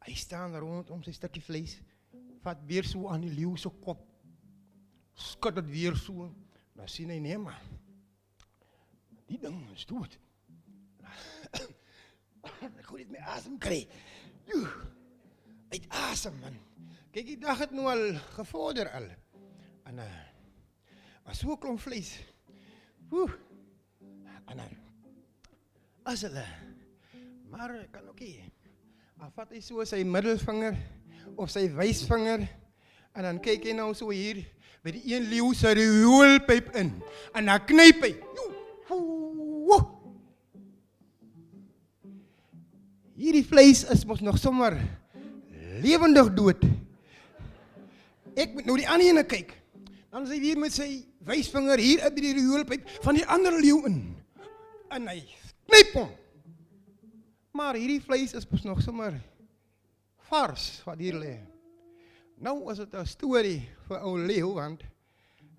Hy staan rondom sy stukkie vleis, vat weer so aan die leeu se kop, skud dit weer so, dan sien hy nee maar, die ding is dood. Ek goed het my asem kry. Uit asem man. Kyk, die dag het nou al gevorder al. En maar so klomp vleis. En dan as hulle, maar kan ook nie. Dan vat hy so sy middelvinger of sy wysvinger en dan kyk hy nou so hier by die een leeu se rioolpyp in en dan knyp hy. Hierdie vleis is mos nog sommer lewendig dood. Ek moet nou die ander ene kyk. Dan is hy weer met sy wysvinger hier op die rioolpyp van die ander leeu in. En hy knyp hom. Maar hierdie vleis is mos nog sommer vars wat hier lê. Nou is dit 'n storie vir ou leeu, want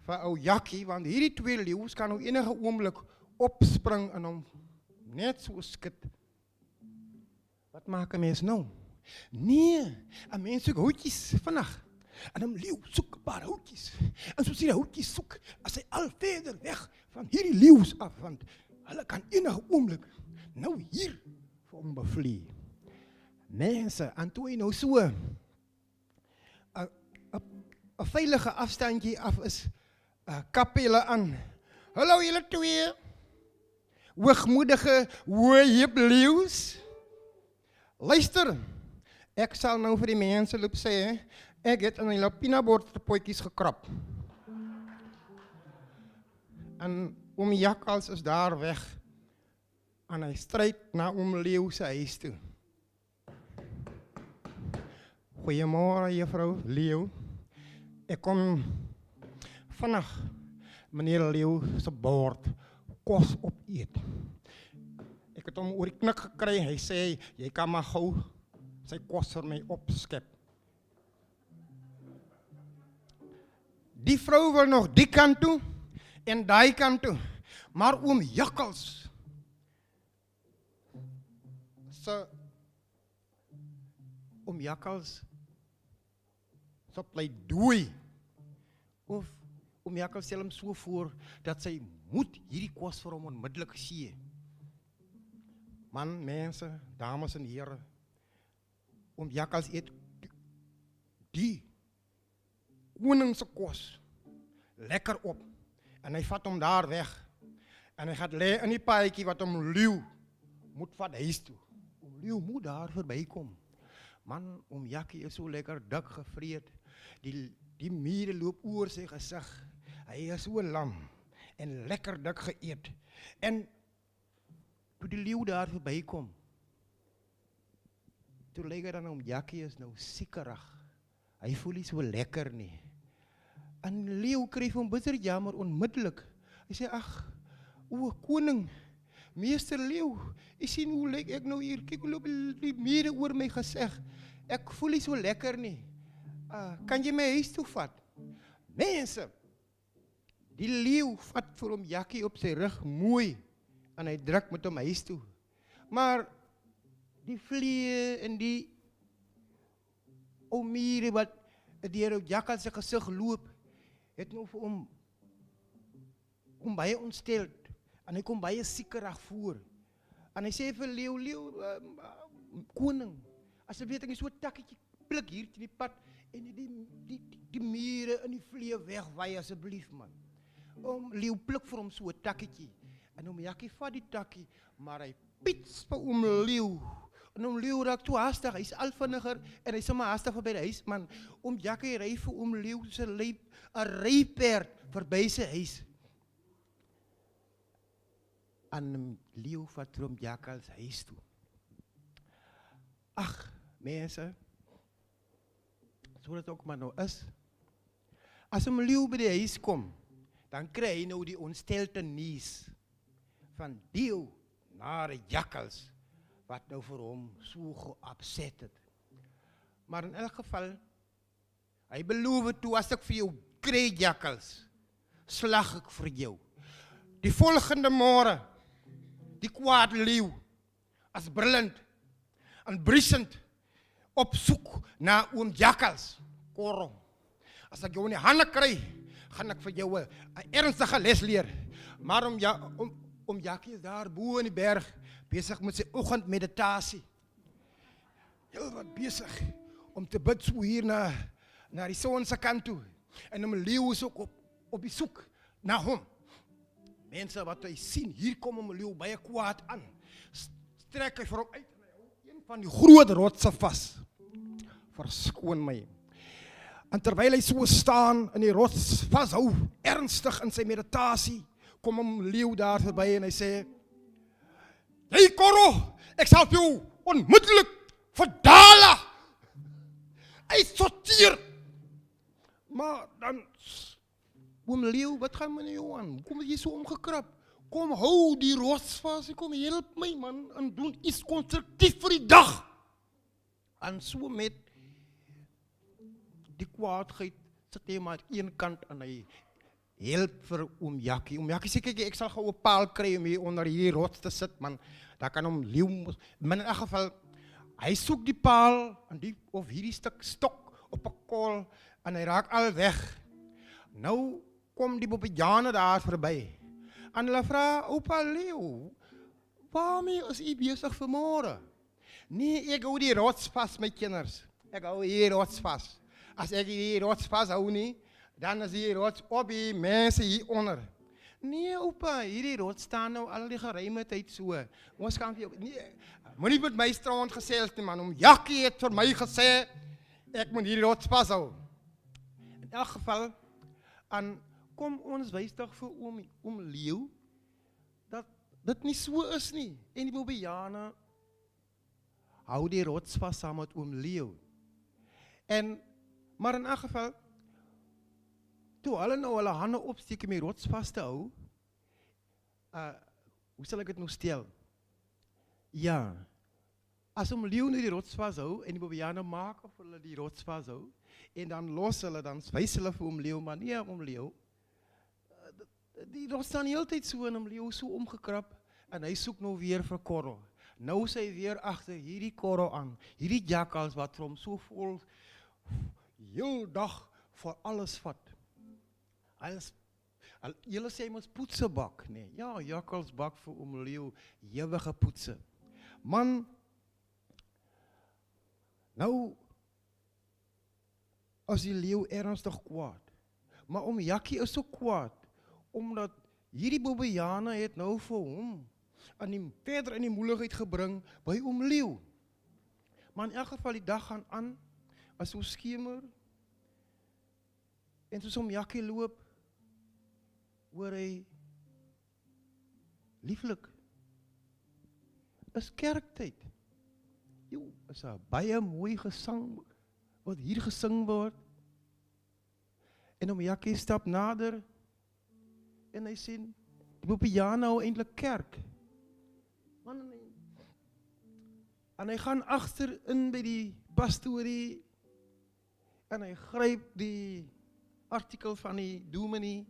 vir ou Jakkie, want hierdie 2 leeu's kan nou enige oomblik opspring en hom net so skud. Wat maak 'n mens nou? Nee, 'n mens soek houtjies vandag. En 'n leeu soek 'n paar houtjies. En soos hy die houtjies soek, as hy al verder weg van hierdie leeu's af, want hulle kan enige oomblik nou hier vir hom bevlieg. Mense, en toe hy nou so 'n veilige afstandjie af is, kap hulle aan. Hallo julle 2, hoogmoedige, hoë heep leeu's. Luister, ek sal nou vir die mense loop sê, ek het in die lapinabord potjies gekrap. En oom Jakkie is daar weg, en hy stryd na oom Leeu se huis toe. Goeiemorgen, juffrouw Louw. Ik kom vannacht meneer Louw zijn bord kos opeten. Ik heb hem oor die knik gekregen. Hij zei, jij kan maar gauw zijn kost voor mij opscheppen. Die vrouw wil nog die kant toe en die kant toe. Maar oom Jakkels, oom Jakkels, zo pleidooi. Of oom Jakkels stel hem so voor dat sy moet hierdie kos vir hom onmiddellik gee. Man, mense, dames en heren, oom Jakkels eet die koningse kos lekker op. En hy vat hom daar weg. En hy gaat lê in die paadjie wat hom Louw moet vat huis toe. Oom Louw moet daar verbykom. Man, oom Jakkie is so lekker dik gevreet. Die miere loop oor sy gesig. Hy is so lam en lekker dik geëet. En toe die Louw daar verbykom, toe lyk dit dan oom Jakkie is nou siekerig. Hy voel nie so lekker nie. En Louw kry hom bitter jammer onmiddellik. Hy sê, ag, o koning, meester Louw, jy sien hoe lyk ek nou hier, kyk hoe loop die miere oor my gesig. Ek voel nie so lekker nie. Kan jy my huis toe vat? Mense, die Louw vat vir hom Jakkie op sy rug mooi en hy druk met hom huis toe. Maar die vlee en die ou miere wat deur Jakkals se gesig loop, het nou vir hom baie ontsteld en hy kom baie siekerig voor. En hy sê vir Louw, koning, as jy weet, ek is so 'n takketjie pluk hier teen die pad en die miere in die vlee wegwaai asseblief man. Louw pluk vir hom so 'n takketjie en oom Jakkie vat die takkie, maar hy piets vir oom Louw. En oom Louw raak toe haastig, hy is al vinniger en hy is sommer haastig verby die huis, man. Oom Jakkie ry vir oom Louw se 'n ryperd verby sy huis. En Louw vat oom Jakkals huis toe. Ag, mense, so dit ook maar nou is. As oom Louw by die huis kom, dan kry hy nou die ontstelte nuus van die nare Jakkals wat nou vir hom so geopset het. Maar in elk geval, hy beloof toe as ek vir jou kry Jakkals, slag ek vir jou. Die volgende môre, die kwaad Louw, as brillend en briesend, op soek na oom Jakkals, korrel. As ek jou in die hande kry, gaan ek vir jou 'n ernstige les leer. Maar oom Jakkie is daar bo in die berg, besig met sy oggendmeditasie. Heel wat besig om te bid so hier na die son se kant toe. En oom Louw is ook op die soek na hom. Mense wat hy sien, hier kom oom Louw baie kwaad aan. Strek hy vir hom uit en hy hou een van die groot rotse vas. Verskoon my. En terwyl hy so staan in die rots vashou, ernstig in sy meditasie, kom oom Louw daar verby en hy sê, hey korro, ek sal jou onmiddellik verdala. Hy sorteer. Maar dan, oom Louw, wat gaan met jou aan? Kom jy so omgekrap? Kom hou die rots vas, kom help my man, en doen iets constructief vir die dag. En so met die kwaadheid sit hy maar aan een kant en hy help vir oom Jakkie. Oom Jakkie sê, kyk, ek sal gou 'n paal kry om hier onder hierdie rots te sit, man. Daar kan oom Louw, maar in elk geval, hy soek die paal en of hierdie stuk stok op 'n kol en hy raak al weg. Nou kom die Mbenyane daar verby. En hulle vra, oupa Louw, waarmee is u besig vanmôre? Nee, ek hou die rots vas, my kinders. Ek hou hier rots vas. As ek hier rots vas hou nie, dan is die rots op die mense hier onder. Nee, oupa, hierdie rots staan nou al die geruime tyd so. Ons kan vir jou, nee, moenie met my strand gesels nie man. Oom Jakkie het vir my gesê, ek moet hierdie rots vashou. In elk geval, en kom ons wys tog vir oom Louw, dat dit nie so is nie. En die Mbenyane hou die rots vas saam met oom Louw. Maar in elk geval, toe hulle nou hulle hande opsteek om die rots vast te hou, hoe sal ek het nou stel? Ja, as om Louw nou die rots vasthou, en die Mbenyane maak of hulle die rots vasthou, en dan los hulle, dan wys hulle vir Louw, maar nee, Louw, die rots staan die hele tyd so, en Louw so omgekrap, en hy soek nou weer vir korrel. Nou is hy weer achter hierdie korrel aan, hierdie jakkals wat vir hom so vol, heel dag vir alles vat. Julle sê mos poetse bak, nee, ja, jakkals bak vir Louw, ewige poetse. Man, nou, as die leeu ernstig kwaad, maar Jakkie is so kwaad, omdat hierdie Mbenyane het nou vir hom, verder in die moeilijkheid gebring, by Louw. Maar in elk geval die dag gaan aan, as so skemer, en soos Jakkie loop, hoor hy, lieflik, is kerktyd. Is een baie mooi gesang, wat hier gesing word. En Jakkie stap nader, en hy sê, die Mbenyane hou eintlik kerk. En hy gaan achter in by die pastorie, en hy gryp die artikel van die dominee,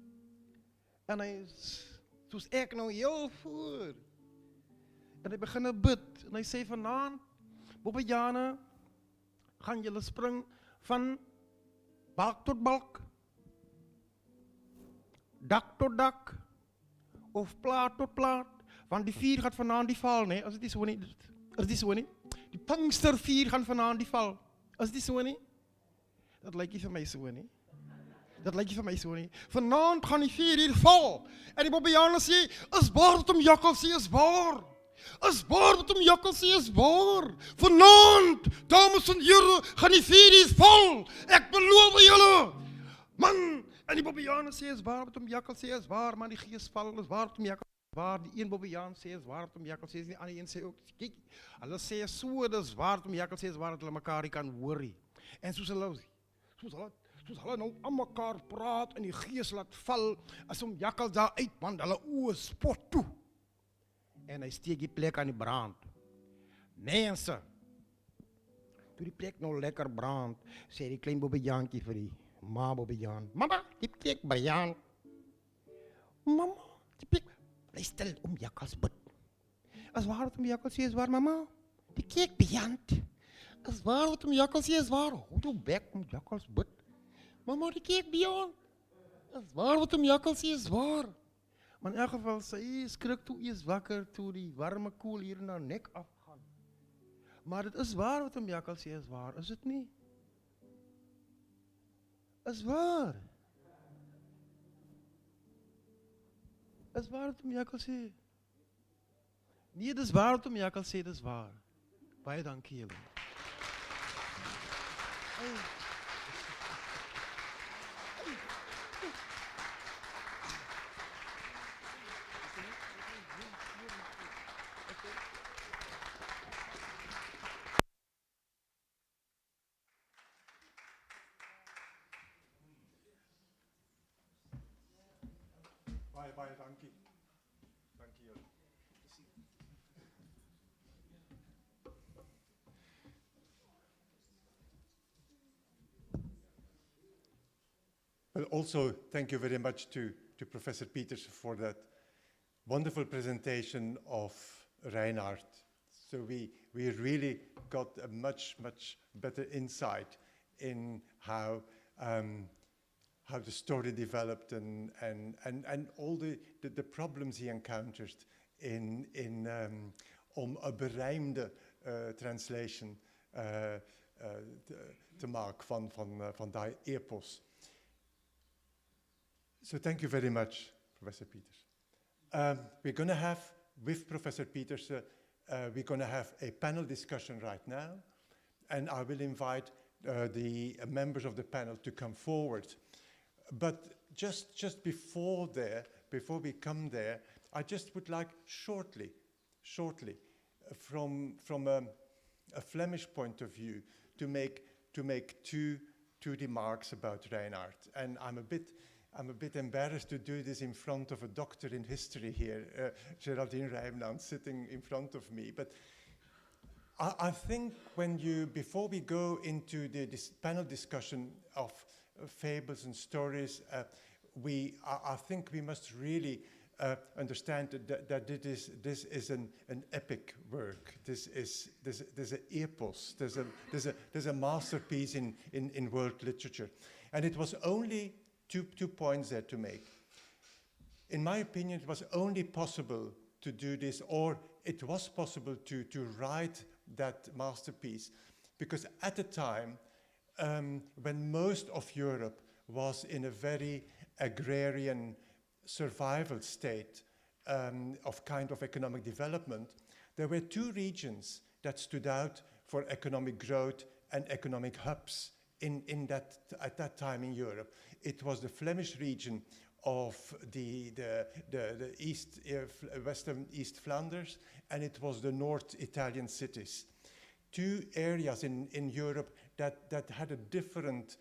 en hy is, soos ek nou heel voor, en hy begin bid, en hy sê vanaand, Mbenyane, gaan julle spring van balk tot balk, dak tot dak, of plaat tot plaat, want die vuur gaat vanaand die val, nee, is dit so nie, is dit so nie, die Pinkstervuur gaan vanaand die val, is dit so nie, dat lyk nie vir my so nie, dat lyk nie vir my so nie, vanaand gaan die vuur hier val, en die Mbenyane sê, is waar wat Jakkie sê, is waar wat Jakkie sê, is waar, vanaand, dames en here, gaan die vuur hier val, ek beloof julle, man, en die Mbenyane sê, is waar wat Jakkie sê, is waar, man, die gees val, is waar wat Jakkie waar, die een Mbenyane sê, is waar wat Jakkie sê, die ander een sê ook, kyk, hulle sê so, dis waar wat Jakkie sê, is waar dat hulle mekaar kan hoor, en soos hulle nou aan mekaar praat, en die gees laat val, as Jakkie daar uit, want hulle oë spot toe, en hy steek die plek aan die brand. Mense, toe die plek nou lekker brand, sê die klein Mbenyantjie vir die Mbenyane, mama, die plek brand. Mama, die plek, bly stil Jakkals bid. As waar wat Jakkie sê is waar, mama, die plek brand. As waar wat Jakkie sê is waar, hou toe bek Jakkals bid. Mama, die plek brand. As waar wat Jakkie sê is waar. Maar in elk geval, sy skrik toe eers wakker, toe die warme koel hier na nek afgaan. Maar dit is waar wat Jakkie sê is waar, is dit nie? Is waar. Is waar wat Jakkie sê? Nee, dit is waar wat Jakkie sê, dit is waar. Baie dankie julle. Baie dankie. Dankie julle. Well, also, thank you very much to Professor Pieterse for that wonderful presentation of Reinhard. So we really got a much better insight in how the story developed and all the problems he encountered in a berijmde translation te maken van die epos. So thank you very much, Professor Pieterse. We're going to have, with Professor Pieterse, we're going to have a panel discussion right now, and I will invite the members of the panel to come forward. But just before we come there, I just would like shortly, from a Flemish point of view, to make to make two remarks about Reinhard. And I'm a bit embarrassed to do this in front of a doctor in history here, Geraldine Rijmland, sitting in front of me. But I think before we go into this panel discussion of fables and stories, I think we must really understand that this is an epic work. There's an epos. There's a masterpiece in world literature, and it was only two points there to make. In my opinion, it was only possible to do this, or it was possible to write that masterpiece, because at the time when most of Europe was in a very agrarian survival state of kind of economic development, there were two regions that stood out for economic growth and economic hubs at that time in Europe. It was the Flemish region of the Western East Flanders, and it was the North Italian cities. Two areas in Europe that had a different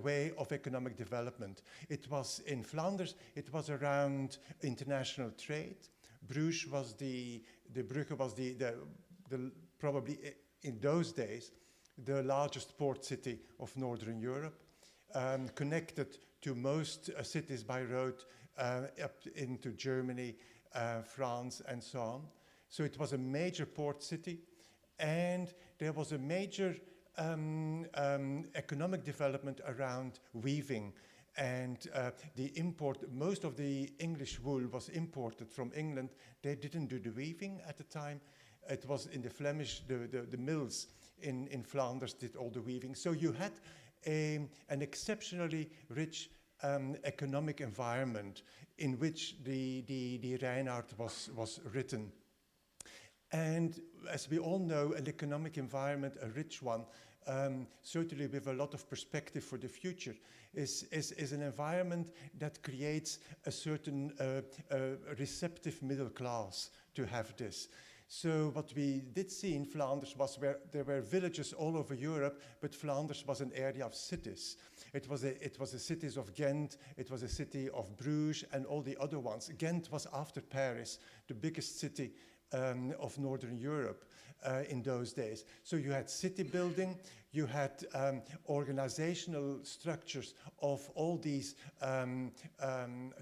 way of economic development. It was in Flanders, it was around international trade. Bruges was Brugge was the probably in those days the largest port city of Northern Europe, connected to most cities by road up into Germany, France, and so on. So it was a major port city, and there was a major economic development around weaving, and most of the English wool was imported from England. They didn't do the weaving at the time. It was in the Flemish, the mills in Flanders did all the weaving. So you had an exceptionally rich economic environment in which the Reinhard was written. And as we all know, an economic environment, a rich one, certainly with a lot of perspective for the future, is an environment that creates a certain receptive middle class to have this. So what we did see in Flanders was where there were villages all over Europe, but Flanders was an area of cities. It was the cities of Ghent, it was a city of Bruges, and all the other ones. Ghent was, after Paris, the biggest city of Northern Europe in those days. So you had city building, you had organizational structures of all these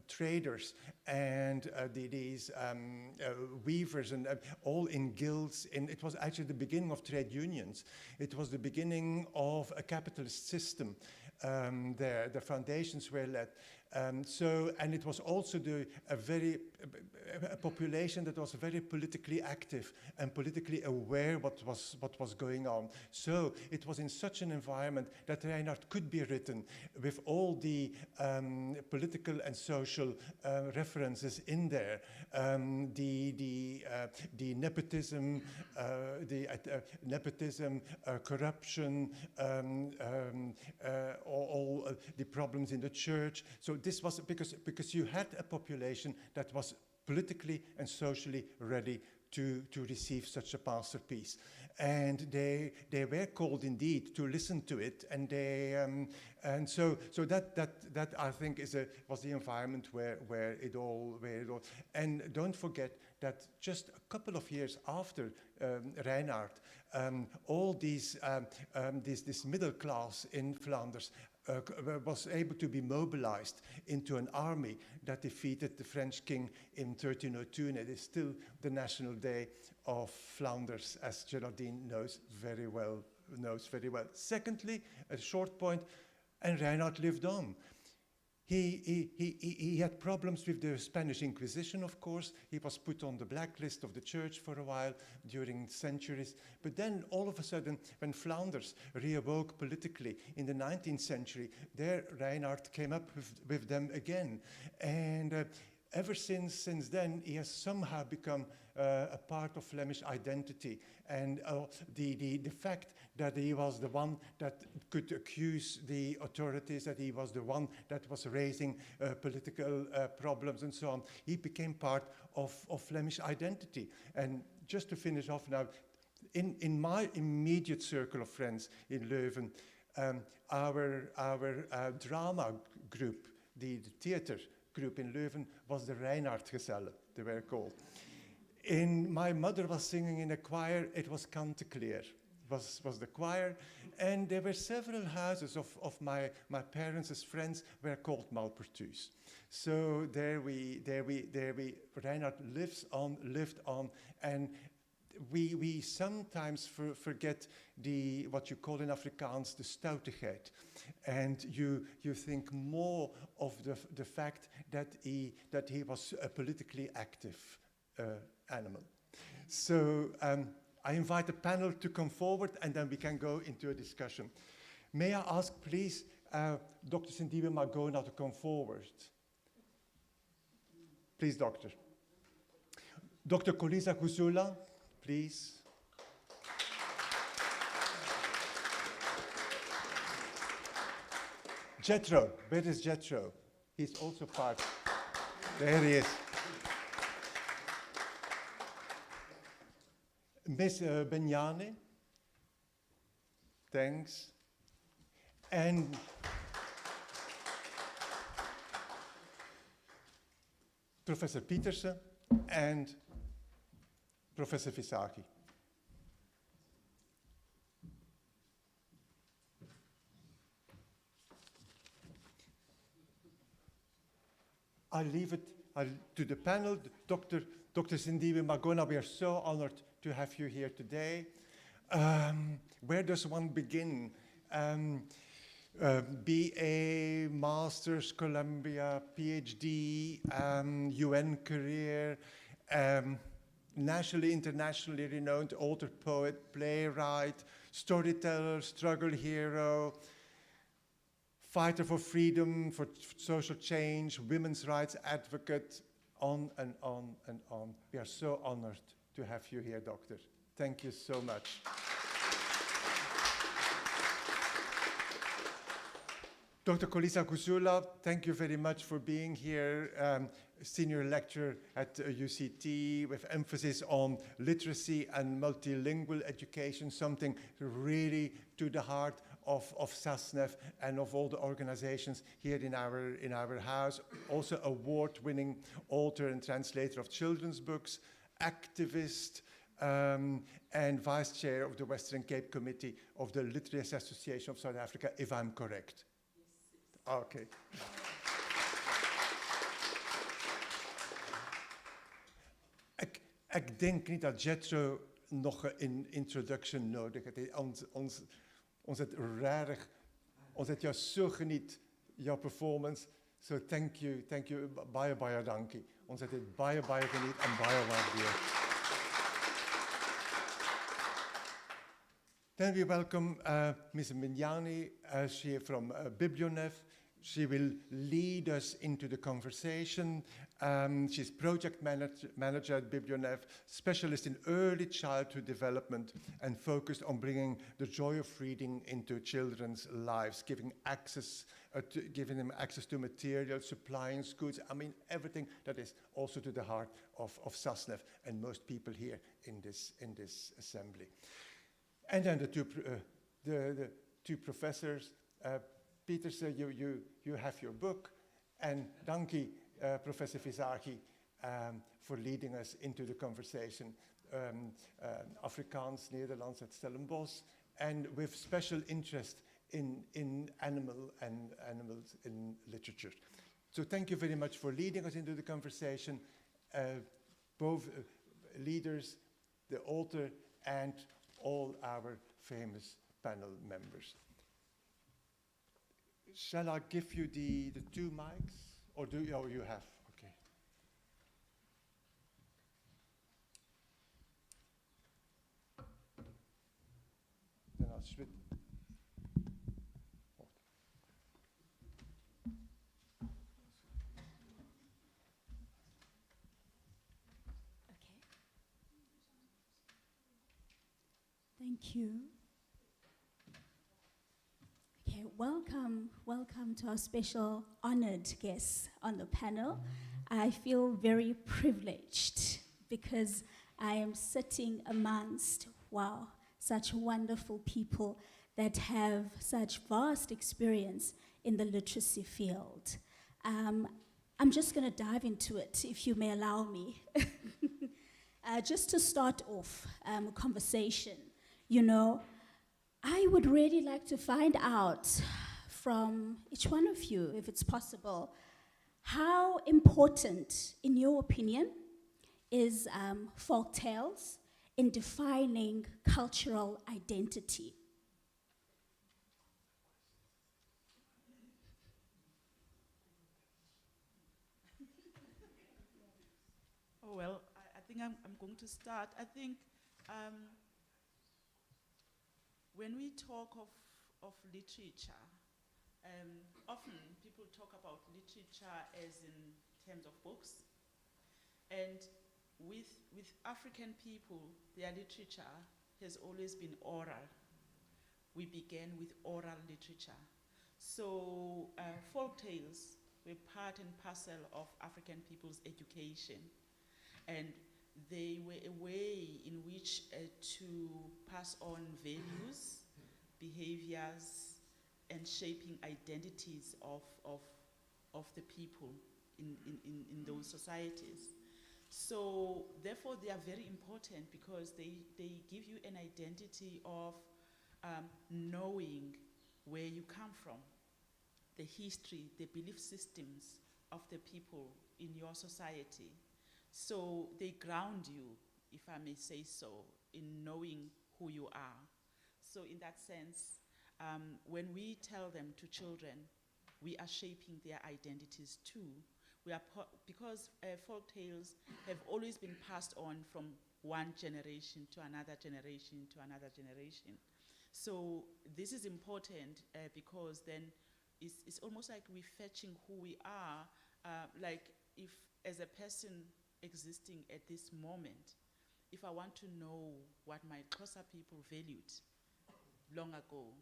traders and these weavers, and all in guilds. And it was actually the beginning of trade unions. It was the beginning of a capitalist system. The foundations were led. And it was also a population that was very politically active and politically aware what was going on. So it was in such an environment that Reinhard could be written with all the political and social references in there, the nepotism, corruption, all the problems in the church. So this was because you had a population that was politically and socially ready to receive such a masterpiece, and they were called indeed to listen to it, and so that I think was the environment where it all. And don't forget that just a couple of years after Reinhard, all this middle class in Flanders was able to be mobilized into an army that defeated the French king in 1302, and it is still the national day of Flanders, as Geraldine knows very well. Secondly, a short point, and Reinhard lived on. He had problems with the Spanish Inquisition, of course. He was put on the blacklist of the church for a while during centuries. But then all of a sudden, when Flanders reawoke politically in the 19th century, there Reinhard came up with them again. And ever since then, he has somehow become a part of Flemish identity. And the fact that he was the one that could accuse the authorities, that he was the one that was raising political problems and so on, he became part of Flemish identity. And just to finish off now, in my immediate circle of friends in Leuven, our drama group, the theater group in Leuven, was the Reinhardtgesellen, they were called. My mother was singing in a choir, it was Kantekleer, was the choir, and there were several houses of my parents' friends were called Malpertuis. So there we Reinhard lived on, and we sometimes forget what you call in Afrikaans the stoutigheid, and you think more of the fact that he was a politically active animal. So I invite the panel to come forward, and then we can go into a discussion. May I ask, please, Dr. Sindiwi Magona to come forward? Please, Doctor. Dr. Xolisa Guzula, please. Jethro, where is Jethro? He's also part. There he is. Miss Mbenyane, thanks. And Professor Pieterse and Professor Visagie. I leave it to the panel. Dr. Sindiwi Magona, we are so honored to have you here today. Where does one begin? BA, Masters, Columbia, PhD, UN career, nationally, internationally renowned author, poet, playwright, storyteller, struggle hero, fighter for freedom, for social change, women's rights advocate, on and on and on. We are so honored to have you here, Doctor. Thank you so much. Dr. Xolisa Guzula, thank you very much for being here. Senior lecturer at UCT with emphasis on literacy and multilingual education, something really to the heart of SASNEV and of all the organizations here in our house. Also award-winning author and translator of children's books, activist, and vice chair of the Western Cape Committee of the Literary Association of South Africa, if I'm correct. Yes. Okay. Ik denk niet dat Jethro nog een introduction nodig heeft. Ons het rarig, ons het jou zo geniet, jouw performance. So thank you, baie dankie. Ons het baie geniet en baie waardeer. Then we welcome Ms. Mbenyane, she from BiblioNev. She will lead us into the conversation. She's project manager at BiblioNev, specialist in early childhood development, and focused on bringing the joy of reading into children's lives, giving them access to material, supplying schools. I mean, everything that is also to the heart of SASNEV and most people here in this assembly. And then the two professors. Pieterse, you have your book, and dankie, Professor Visagie, for leading us into the conversation. Afrikaans, Nederlands at Stellenbosch, and with special interest in animals in literature. So thank you very much for leading us into the conversation, both leaders, the author, and all our famous panel members. Shall I give you the two mics? Or you have? Okay. Then I'll switch. Okay. Thank you. Okay, welcome to our special honored guests on the panel. I feel very privileged because I am sitting amongst Wow, such wonderful people that have such vast experience in the literacy field. I'm just going to dive into it, if you may allow me. Just to start off a conversation, you know, I would really like to find out from each one of you, if it's possible, how important, in your opinion, is folk tales in defining cultural identity? Oh, well, I think I'm going to start. I think when we talk of literature, often people talk about literature as in terms of books. And with African people, their literature has always been oral. We began with oral literature. So folk tales were part and parcel of African people's education. And they were a way in which to pass on values, behaviors, and shaping identities of the people in those societies. So therefore they are very important because they give you an identity of knowing where you come from, the history, the belief systems of the people in your society. So they ground you, if I may say so, in knowing who you are. So in that sense, when we tell them to children, we are shaping their identities too. We are because folk tales have always been passed on from one generation to another generation to another generation. So this is important because then it's almost like we're fetching who we are, like if as a person existing at this moment, if I want to know what my Xhosa people valued long ago,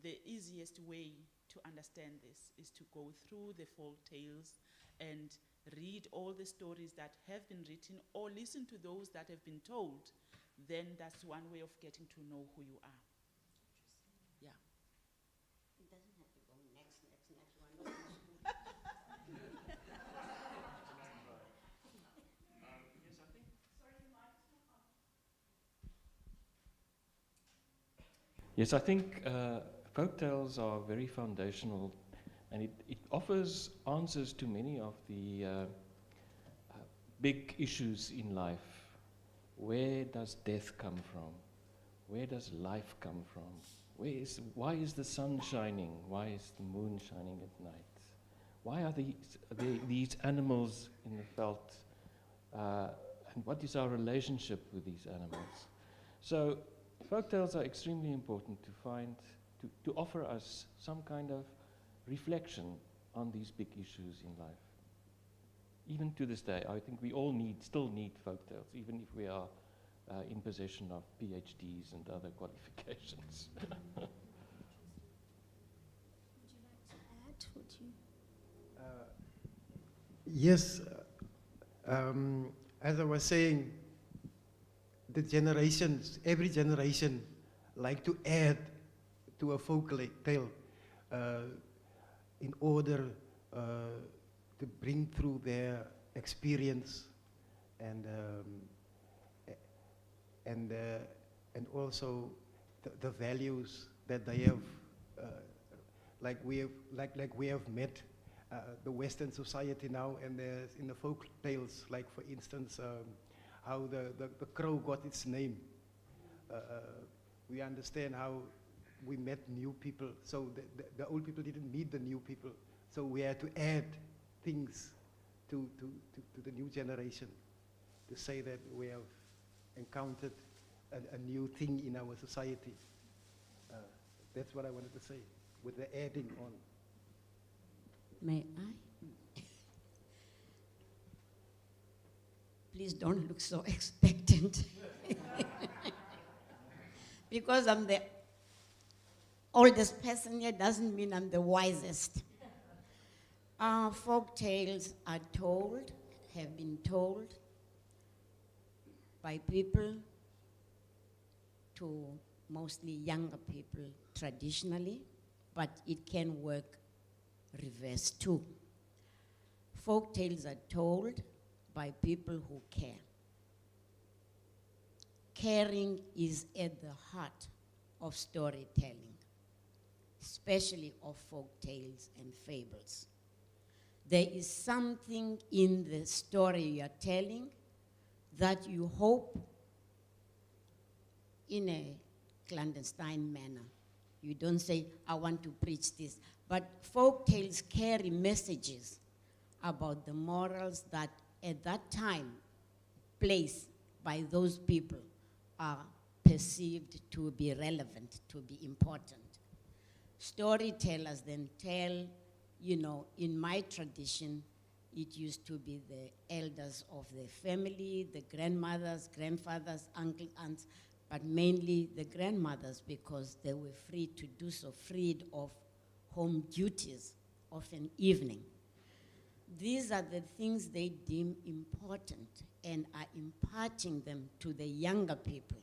the easiest way to understand this is to go through the folk tales and read all the stories that have been written or listen to those that have been told. Then that's one way of getting to know who you are. Yeah. It doesn't have to go next one. Yes, I think folk tales are very foundational, and it offers answers to many of the big issues in life. Where does death come from? Where does life come from? Why is the sun shining? Why is the moon shining at night? Why are these animals in the veld? And what is our relationship with these animals? So folktales are extremely important to find, to offer us some kind of reflection on these big issues in life. Even to this day, I think we all still need folktales, even if we are in possession of PhDs and other qualifications. Would you like to add? Would you? Yes, as I was saying, the generations, every generation like to add to a folk tale in order to bring through their experience and also the values that they have, like we have met the Western society now, and there's in the folk tales, like for instance, how the crow got its name. We understand how we met new people, so the old people didn't meet the new people, so we had to add things to the new generation to say that we have encountered a new thing in our society. That's what I wanted to say with the adding on. May I? Please don't look so expectant. Because I'm the oldest person here doesn't mean I'm the wisest. Folk tales are told, have been told by people to mostly younger people traditionally, but it can work reverse too. Folk tales are told by people who care. Caring is at the heart of storytelling, especially of folk tales and fables. There is something in the story you are telling that you hope in a clandestine manner. You don't say, I want to preach this. But folk tales carry messages about the morals that at that time, placed by those people, are perceived to be relevant, to be important. Storytellers then tell, you know, in my tradition, it used to be the elders of the family, the grandmothers, grandfathers, uncles, aunts, but mainly the grandmothers because they were free to do so, freed of home duties of an evening. These are the things they deem important and are imparting them to the younger people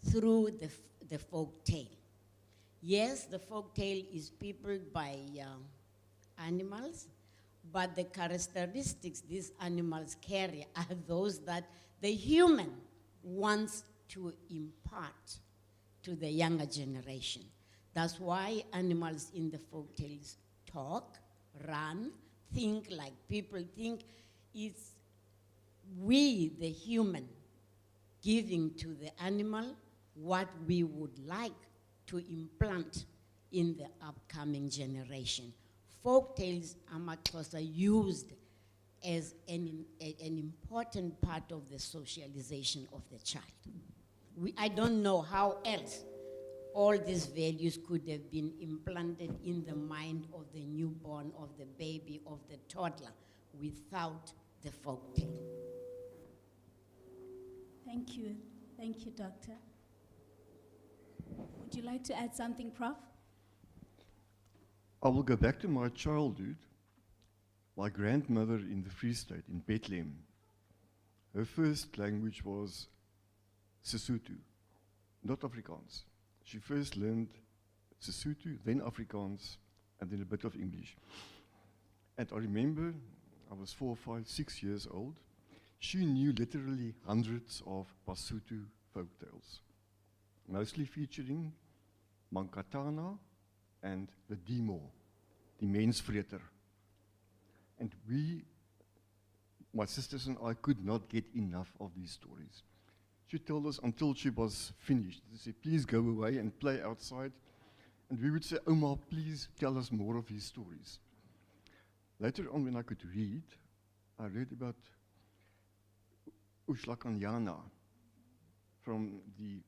through the folk tale. Yes, the folk tale is peopled by animals, but the characteristics these animals carry are those that the human wants to impart to the younger generation. That's why animals in the folk tales talk, run, think like people think. It's we, the human, giving to the animal what we would like to implant in the upcoming generation. Folk tales are used as an important part of the socialization of the child. I don't know how else all these values could have been implanted in the mind of the newborn, of the baby, of the toddler, without the folk tale. Thank you. Thank you, Doctor. Would you like to add something, Prof? I will go back to my childhood. My grandmother in the Free State, in Bethlehem, her first language was Sesotho, not Afrikaans. She first learned Sesotho, then Afrikaans, and then a bit of English. And I remember, I was 4, 5, 6 years old. She knew literally hundreds of Basotho folk tales, mostly featuring Mankatana and the Demo, the mensvreter. And we, my sisters and I, could not get enough of these stories. She told us until she was finished. She said, please go away and play outside. And we would say, Oma, please tell us more of his stories. Later on, when I could read, I read about Uhlakanyana from the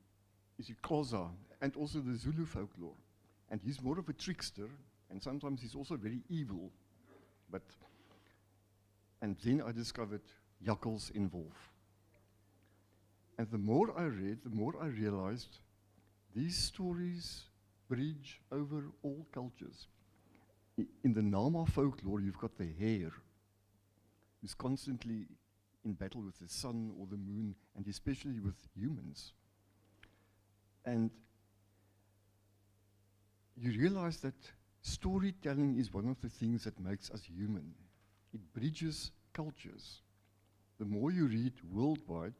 isiXhosa and also the Zulu folklore. And he's more of a trickster, and sometimes he's also very evil. And then I discovered jakkals in wolf. And the more I read, the more I realized these stories bridge over all cultures. In the Nama folklore, you've got the hare, who's constantly in battle with the sun or the moon, and especially with humans. And you realize that storytelling is one of the things that makes us human. It bridges cultures. The more you read worldwide,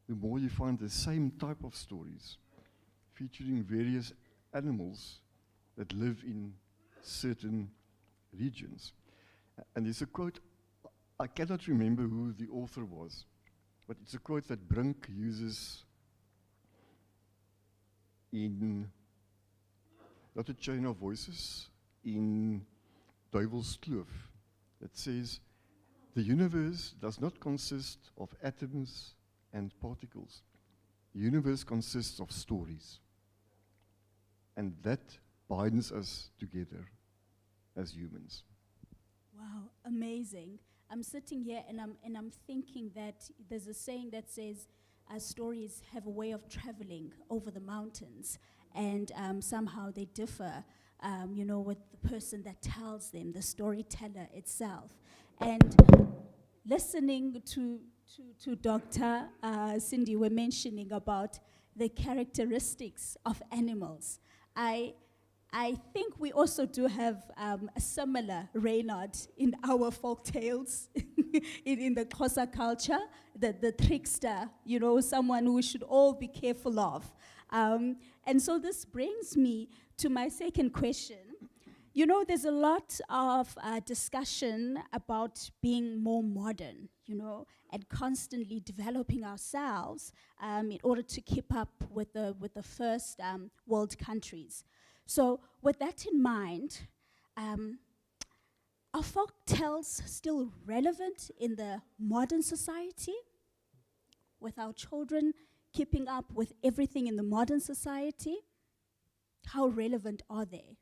the more you find the same type of stories featuring various animals that live in certain regions. And there's a quote, I cannot remember who the author was, but it's a quote that Brink uses in Not a Chain of Voices, in Duivel's Kloof, that says, the universe does not consist of atoms and particles. The universe consists of stories. And that binds us together as humans. Wow, amazing. I'm sitting here and I'm thinking that there's a saying that says stories have a way of traveling over the mountains, and somehow they differ, with the person that tells them, the storyteller itself. And listening to Dr. Cindy, we're mentioning about the characteristics of animals. I think we also do have a similar Reynard in our folk tales, in the Xhosa culture, the trickster, you know, someone we should all be careful of. And so this brings me to my second question. You know, there's a lot of discussion about being more modern, you know, and constantly developing ourselves in order to keep up with the first world countries. So with that in mind, are folk tales still relevant in the modern society? With our children keeping up with everything in the modern society? How relevant are they?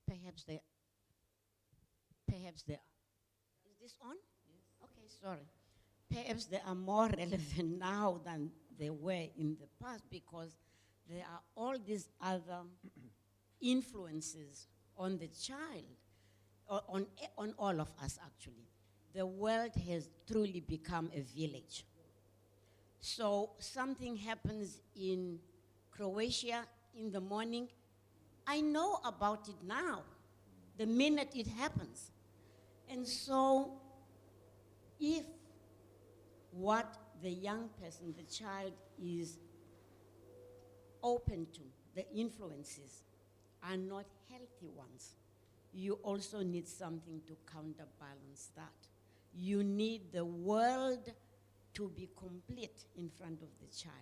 Perhaps they, is this on? Yes. Okay, sorry. Perhaps they are more relevant now than they were in the past, because there are all these other influences on the child, or on all of us actually. The world has truly become a village. So something happens in Croatia in the morning, I know about it now, the minute it happens. And so if what the young person, the child, is open to, the influences, are not healthy ones, you also need something to counterbalance that. You need the world to be complete in front of the child.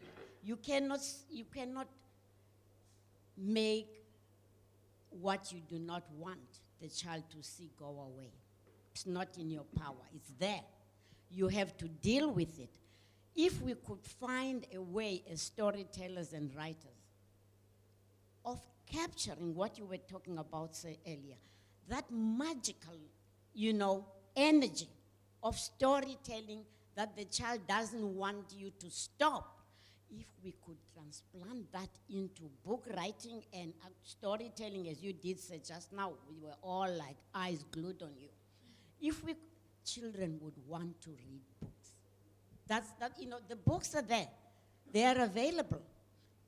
You cannot make what you do not want the child to see go away. It's not in your power, it's there. You have to deal with it. If we could find a way as storytellers and writers of capturing what you were talking about earlier, that magical, you know, energy of storytelling that the child doesn't want you to stop. If we could transplant that into book writing and storytelling, as you did say just now, we were all like eyes glued on you. If children would want to read books. You know, the books are there. They are available.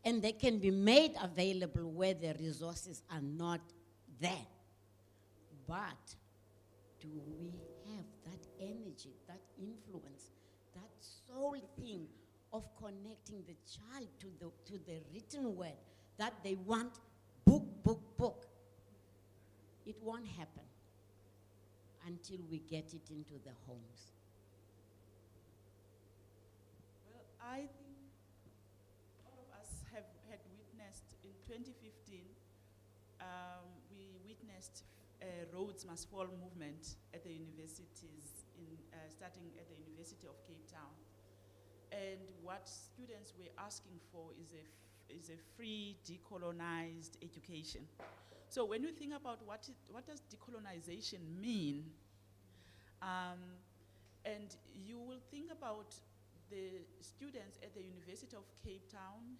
And they can be made available where the resources are not there. But do we have that energy, that influence, that soul thing of connecting the child to the written word, that they want book, book, book? It won't happen until we get it into the homes. Well, I think all of us had witnessed in 2015, we witnessed a Rhodes Must Fall movement at the universities, starting at the University of Cape Town. And what students were asking for is a free decolonized education. So when you think about what does decolonization mean, and you will think about the students at the University of Cape Town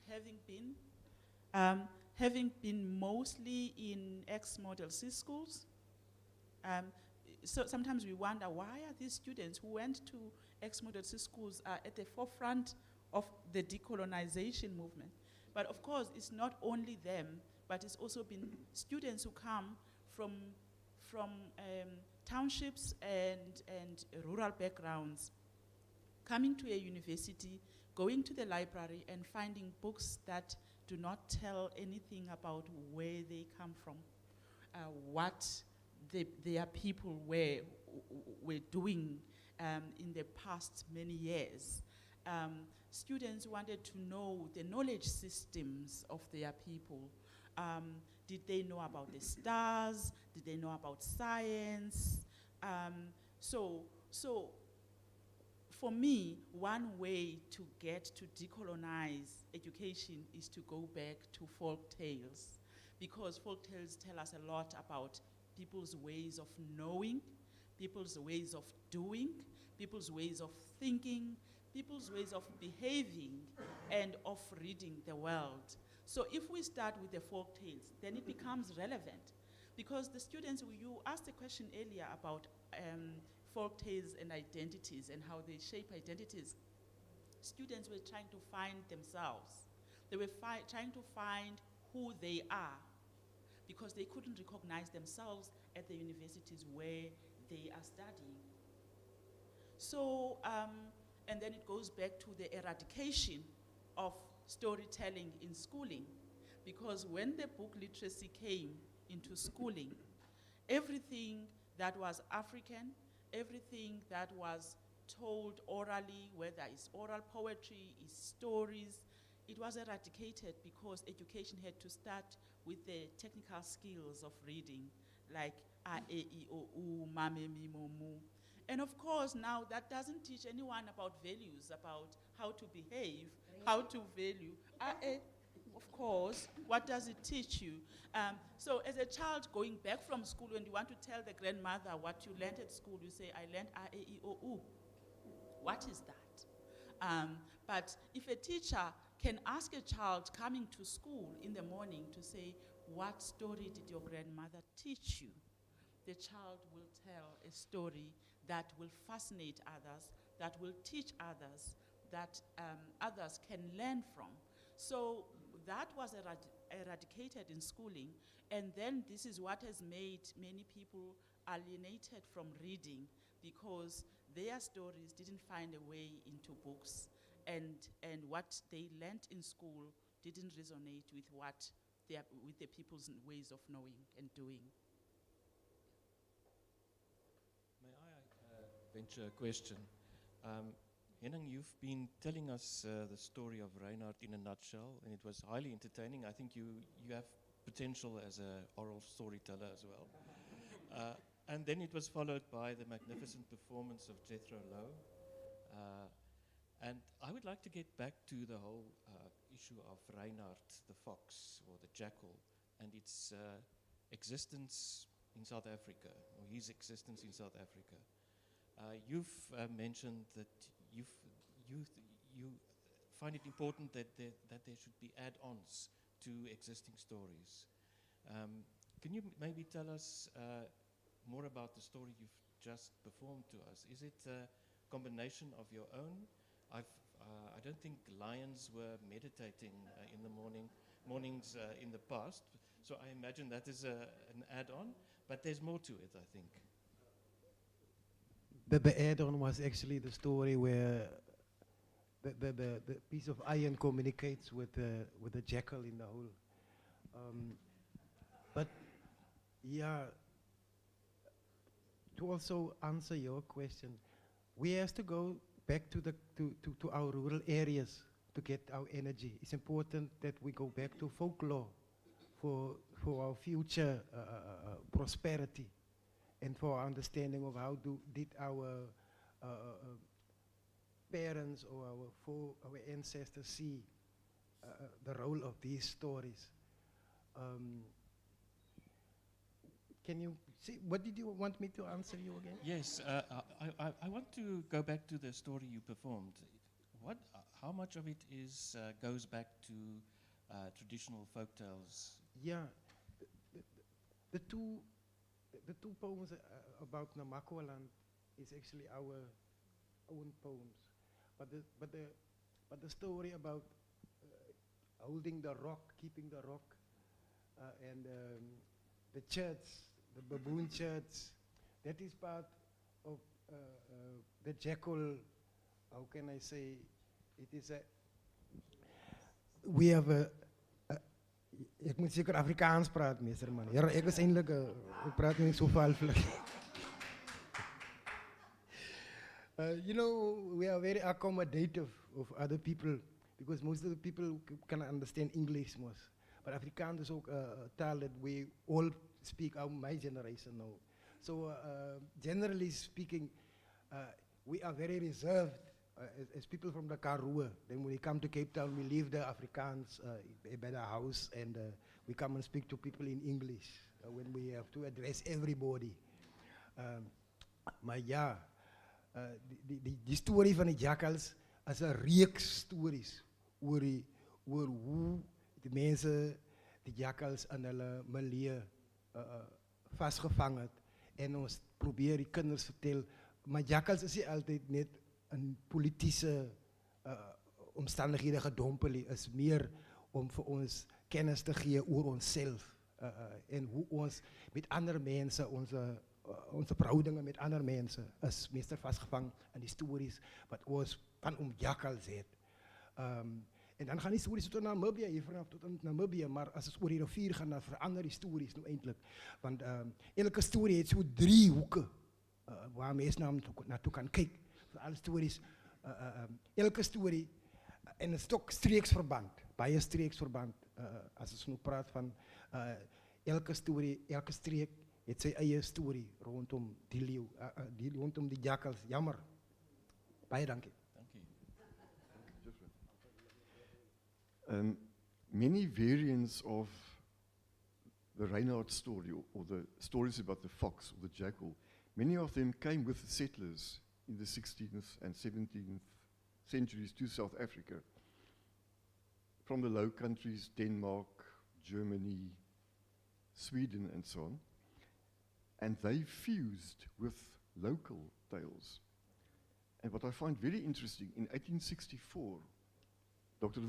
having been mostly in ex-Model C schools. So sometimes we wonder, why are these students who went to ex-Model C schools at the forefront of the decolonization movement? But of course, it's not only them, but it's also been students who come from townships and rural backgrounds, coming to a university, going to the library and finding books that do not tell anything about where they come from, what their people were doing in the past many years. Students wanted to know the knowledge systems of their people. Did they know about the stars? Did they know about science? So for me, one way to get to decolonize education is to go back to folk tales, because folk tales tell us a lot about people's ways of knowing, people's ways of doing, people's ways of thinking, people's ways of behaving, and of reading the world. So if we start with the folk tales, then it becomes relevant, because the students, you asked a question earlier about folk tales and identities and how they shape identities. students were trying to find themselves. They were trying to find who they are, because they couldn't recognize themselves at the universities where they are studying. So, and then it goes back to the eradication of storytelling in schooling, because when the book literacy came into schooling, everything that was African, everything that was told orally, whether it's oral poetry, it's stories, it was eradicated because education had to start with the technical skills of reading, like A, E, I, O, U, Ma, Me, Mi, Mo, Mu. And of course, now that doesn't teach anyone about values, about how to behave, how to value. Of course, what does it teach you? So as a child going back from school, when you want to tell the grandmother what you learned at school, you say, I learned A, E, I, O, U. What is that? But if a teacher can ask a child coming to school in the morning to say, what story did your grandmother teach you? The child will tell a story that will fascinate others, that will teach others, that others can learn from. So that was eradicated in schooling, and then this is what has made many people alienated from reading, because their stories didn't find a way into books, and what they learnt in school didn't resonate with with the people's ways of knowing and doing. May I venture a question? Henning, you've been telling us the story of Reinhard in a nutshell, and it was highly entertaining. I think you have potential as an oral storyteller as well. And then it was followed by the magnificent performance of Jethro, Louw. And I would like to get back to the whole issue of Reinhard the fox, or the jackal, and its existence in South Africa, or his existence in South Africa. You've mentioned that you find it important that there should be add-ons to existing stories. Can you maybe tell us more about the story you've just performed to us? Is it a combination of your own? I don't think lions were meditating in the mornings in the past, so I imagine that is an add-on, but there's more to it, I think. The add-on was actually the story where the piece of iron communicates with the jackal in the hole. But yeah, to also answer your question, we have to go back to our rural areas to get our energy. It's important that we go back to folklore for our future prosperity, and for our understanding of how did our parents or our ancestors see the role of these stories. Can you see, what did you want me to answer you again? Yes, I want to go back to the story you performed. How much of it goes back to traditional folktales? Yeah, the two poems about Namaqualand is actually our own poems, but the story about holding the rock, keeping the rock, and the church, the baboon church, that is part of the jackal. How can I say? It is we have a. Ik moet zeker Afrikaans praten, meester man. Ja, ik was eindelijk, ik praat niet zo valvelig. You know, we are very accommodative of other people, because most of the people can understand English most. But Afrikaans is ook a taal that we all speak, my generation now. So generally speaking, we are very reserved as people from the Karoo. Then when we come to Cape Town, we leave the Afrikaans by the house, and we come and speak to people in English when we have to address everybody. Maar ja, die story van die jackals is 'n reeks stories oor hoe die mense die jackals in hulle milieu vasgevang het, en ons probeer die kinders vertel, maar jackals is nie altyd net 'n politieke omstandighede gedompel is meer om vir ons kennis te gee oor onsself en hoe ons met ander mense, onze verhoudingen met andere mensen is meestal vastgevangen in die stories wat ons van jakkals het. En dan gaan die stories tot Namibië, hier vanaf tot in Namibië, maar als het oor die rivier gaan, dan veranderen die stories nou eindelijk. Want elke story heeft zo 3 hoeken waar mensen naartoe kan kijken. Voor alle stories, elke story en een stok streeksverband, bij een streeksverband. Als je nu praat van elke story, elke streek heeft zijn eigen story rondom die leeuw, rondom die jakkals. Jammer. Baie dankie. Many variants of the Reinhardt story, or the stories about the fox or the jackal, many of them came with the settlers in the 16th and 17th centuries to South Africa. From the Low Countries, Denmark, Germany, Sweden and so on. And they fused with local tales. And what I find very interesting, in 1864, Dr.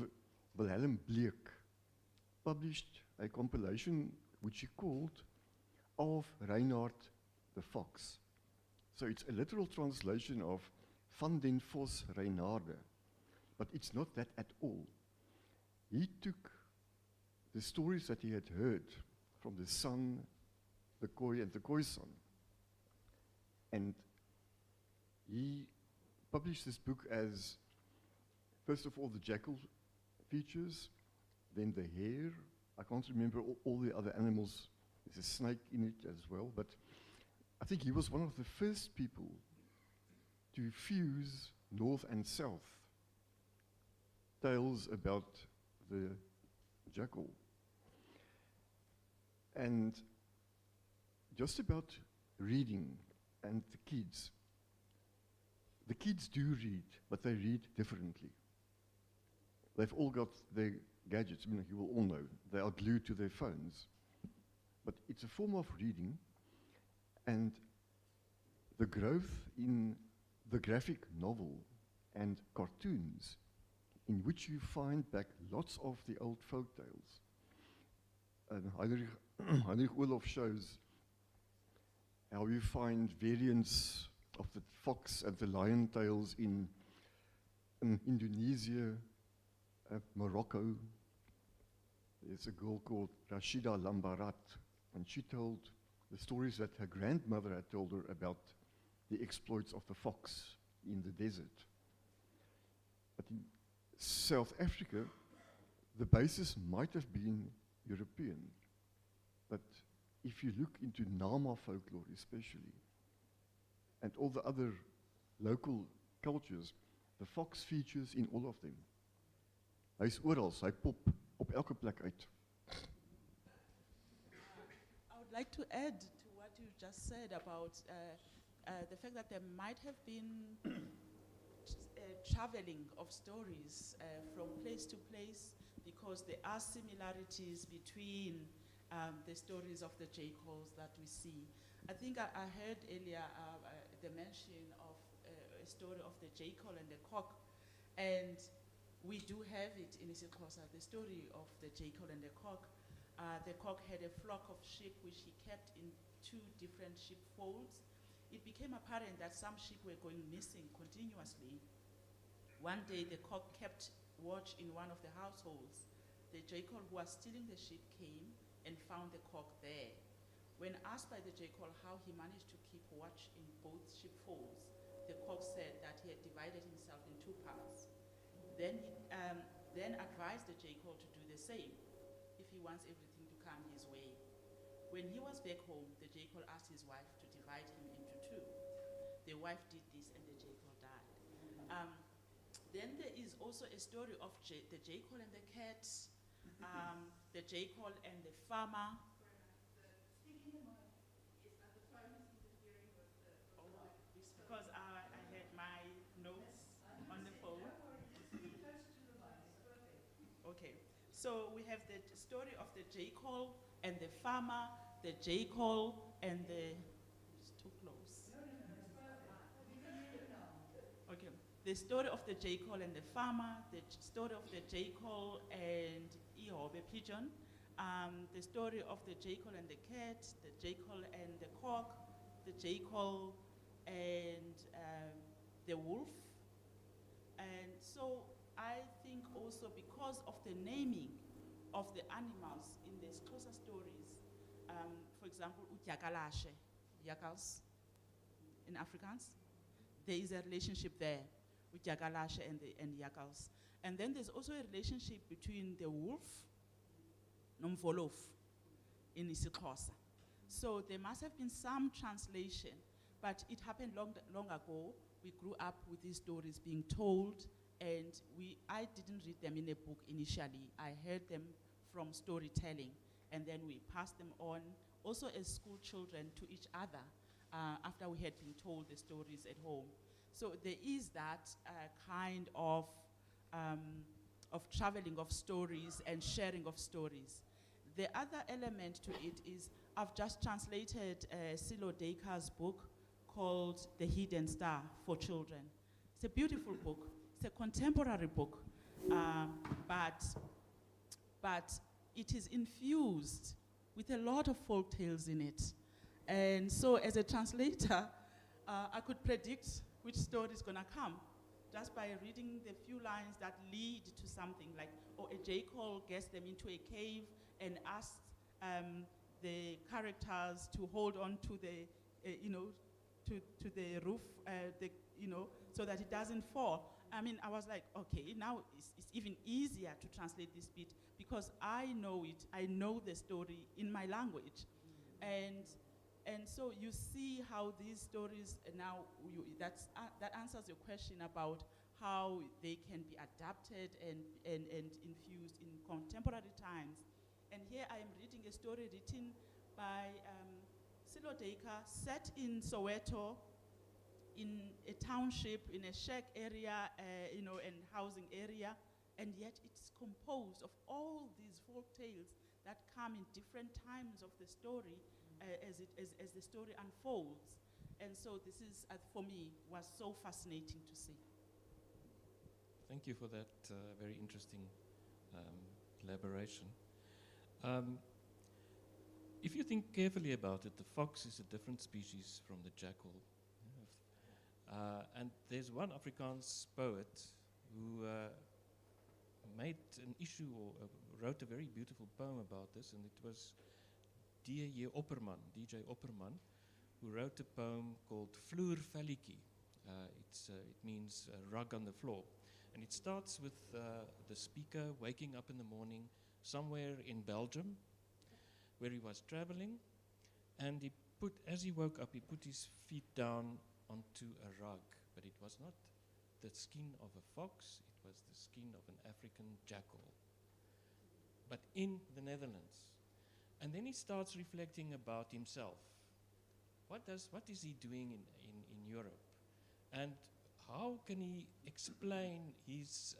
Wilhelm Bleek published a compilation which he called Of Reinhardt the Fox. So it's a literal translation of Van den Vos Reinharde, but it's not that at all. He took the stories that he had heard from the sun, the Khoi and the Khoisan, and he published this book as, first of all, the jackal features, then the hare. I can't remember all the other animals. There's a snake in it as well, but I think he was one of the first people to fuse north and south tales about the jackal. And just about reading and the kids. The kids do read, but they read differently. They've all got their gadgets. I mean, you will all know. They are glued to their phones. But it's a form of reading, and the growth in the graphic novel and cartoons, in which you find back lots of the old folk tales. And Heinrich Olaf shows how you find variants of the fox and the lion tales in Indonesia, Morocco. There's a girl called Rashida Lambarat, and she told the stories that her grandmother had told her about the exploits of the fox in the desert. But in South Africa, the basis might have been European, but if you look into Nama folklore especially, and all the other local cultures, the fox features in all of them. Hy is oral, hy pop op elke plek uit. I would like to add to what you just said about the fact that there might have been traveling of stories from place to place, because there are similarities between the stories of the jackals that we see. I think I heard earlier the mention of a story of the jackal and the cock, and we do have it in isiXhosa, the story of the jackal and the cock. The cock had a flock of sheep which he kept in 2 different sheepfolds. It became apparent that some sheep were going missing continuously. One day the cock kept watch in one of the households. The jackal who was stealing the sheep came and found the cock there. When asked by the jackal how he managed to keep watch in both sheepfolds, the cock said that he had divided himself in 2 parts. Then he then advised the jackal to do the same if he wants everything to come his way. When he was back home, the jackal asked his wife to divide him into 2. The wife did this and the jackal died. Then there is also a story of the jackal and the cat, the jackal and the farmer. Because I had my notes on the phone. Okay, so we have the story of the jackal and the farmer, the jackal and the... It's too close. Okay, the story of the jackal and the farmer, the story of the jackal and the pigeon, the story of the jackal and the cat, the jackal and the cock, the jackal and the wolf. And so I think also because of the naming of the animals in the Xhosa stories, for example, udyakalashe, jackals in Afrikaans, there is a relationship there with udyakalashe and jackals. And then there's also a relationship between the wolf, nomvolof, in isiXhosa. So there must have been some translation, but it happened long ago. We grew up with these stories being told, and I didn't read them in a book initially. I heard them from storytelling, and then we passed them on, also as school children, to each other after we had been told the stories at home. So there is that kind of traveling of stories and sharing of stories. The other element to it is I've just translated Silo Dacre's book called The Hidden Star for Children. It's a beautiful book. It's a contemporary book, but it is infused with a lot of folk tales in it. And so as a translator, I could predict which story is gonna come just by reading the few lines that lead to something like, a jackal gets them into a cave and asks the characters to hold on to the, to the roof, so that it doesn't fall. I mean, I was like, okay, now it's even easier to translate this bit because I know it. I know the story in my language, and so you see how these stories now. That answers your question about how they can be adapted and infused in contemporary times. And here I am reading a story written by Silo Dacre, set in Soweto, in a township, in a shack area, and housing area, and yet it's composed of all these folk tales that come in different times of the story as the story unfolds. And so this is, for me, was so fascinating to see. Thank you for that very interesting elaboration. If you think carefully about it, the fox is a different species from the jackal. And there's one Afrikaans poet who made an issue or wrote a very beautiful poem about this, and it was DJ Opperman, who wrote a poem called Vloervelletjie. It means rug on the floor. And it starts with the speaker waking up in the morning somewhere in Belgium, where he was traveling, and as he woke up, he put his feet down onto a rug, but it was not the skin of a fox, it was the skin of an African jackal, but in the Netherlands. And then he starts reflecting about himself. What is he doing in Europe? And how can he explain his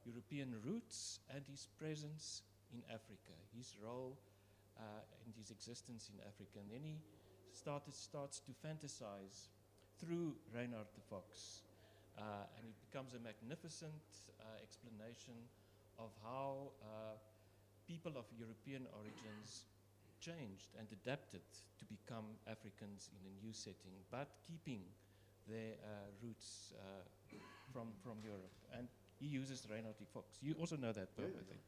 European roots and his presence in Africa, his role and his existence in Africa? And then he starts to fantasize through Reinhard the Fox. And it becomes a magnificent explanation of how people of European origins changed and adapted to become Africans in a new setting, but keeping their roots from Europe. And he uses Reinhard the Fox. You also know that poem, I think.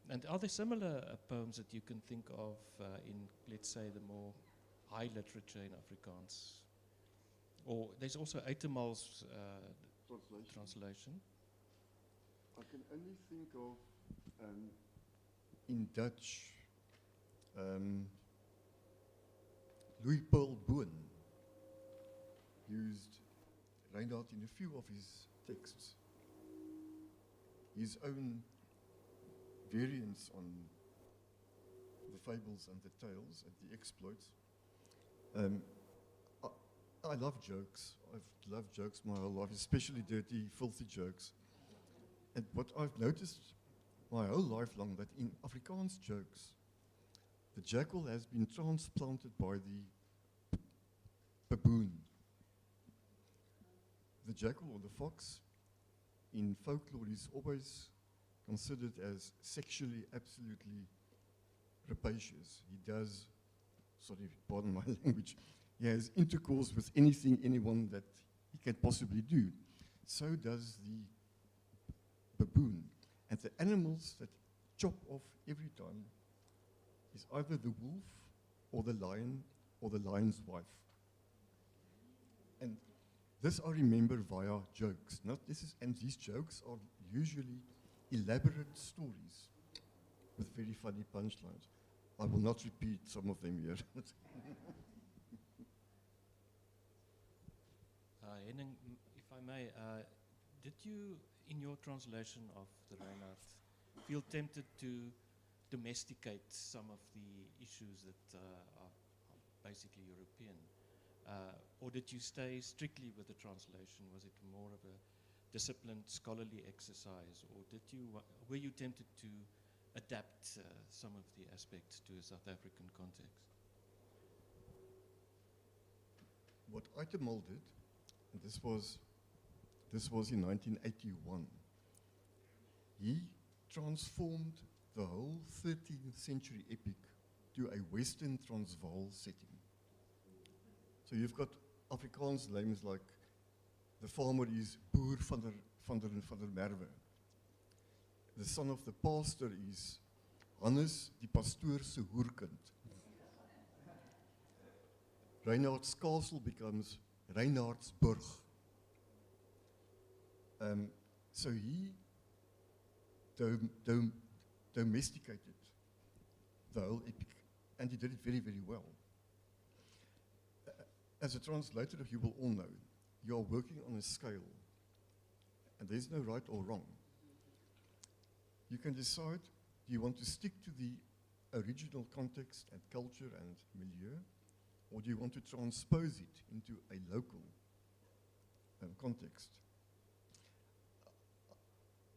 And are there similar poems that you can think of in, let's say, the more high literature in Afrikaans? Or there's also Uitemal's translation. I can only think of, in Dutch, Louis Paul Boon used Reinhard in a few of his texts. His own variants on the fables and the tales and the exploits. I love jokes. I've loved jokes my whole life, especially dirty, filthy jokes. And what I've noticed my whole life long, that in Afrikaans jokes, the jackal has been transplanted by the baboon. the jackal or the fox in folklore is always considered as sexually absolutely rapacious. He does, sorry, pardon my language, he has intercourse with anything, anyone that he can possibly do. So does the baboon. And the animals that chop off every time is either the wolf or the lion's wife. And this I remember via jokes. And these jokes are usually elaborate stories with very funny punchlines. I will not repeat some of them here. Henning, if I may, did you, in your translation of the Reinhardt, feel tempted to domesticate some of the issues that are basically European? Or did you stay strictly with the translation? Was it more of a disciplined scholarly exercise, or were you tempted to adapt some of the aspects to a South African context? What Ikhwezi did, and this was in 1981, he transformed the whole 13th century epic to a Western Transvaal setting. So you've got Afrikaans names like the farmer is Boer van der Merwe. The son of the pastor is Hannes die pastoor se hoerkind. Reinhardt's castle becomes Reinhardtsburg. So he domesticated the whole epic, and he did it very, very well. As a translator, you will all know, you are working on a scale, and there's no right or wrong. You can decide, do you want to stick to the original context and culture and milieu, or do you want to transpose it into a local context?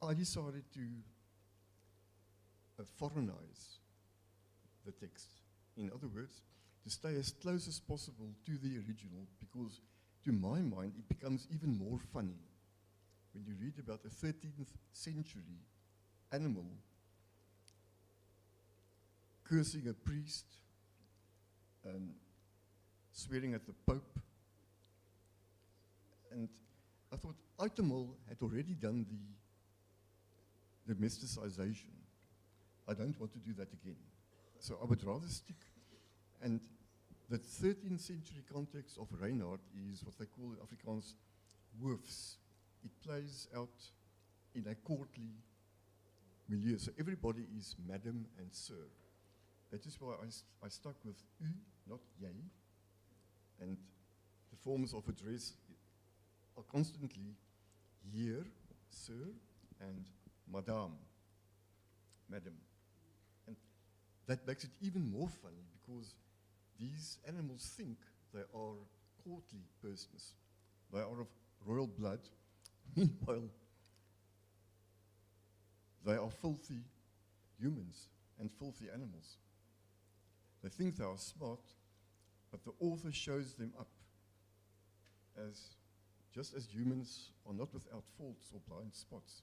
I decided to foreignize the text. In other words, to stay as close as possible to the original, because to my mind it becomes even more funny when you read about a 13th century animal cursing a priest, swearing at the Pope. And I thought Ikhwezi had already done the mysticization. I don't want to do that again. So I would rather stick. And the 13th century context of Reinhardt is what they call in Afrikaans hoofs. It plays out in a courtly milieu. So everybody is madam and sir. That is why I stuck with u, not jy. And the forms of address are constantly heer, sir, and madame, madam. And that makes it even more funny because these animals think they are courtly persons. They are of royal blood. Meanwhile, they are filthy humans and filthy animals. They think they are smart, but the author shows them up as just as humans are not without faults or blind spots.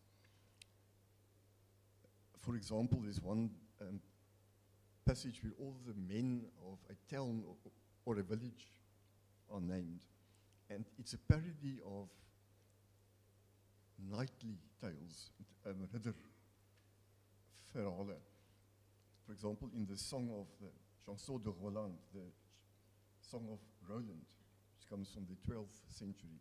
For example, there's one passage where all the men of a town or a village are named, and it's a parody of knightly tales, ridderverhale. For example, in the song of the Chanson de Roland, the song of Roland, which comes from the 12th century.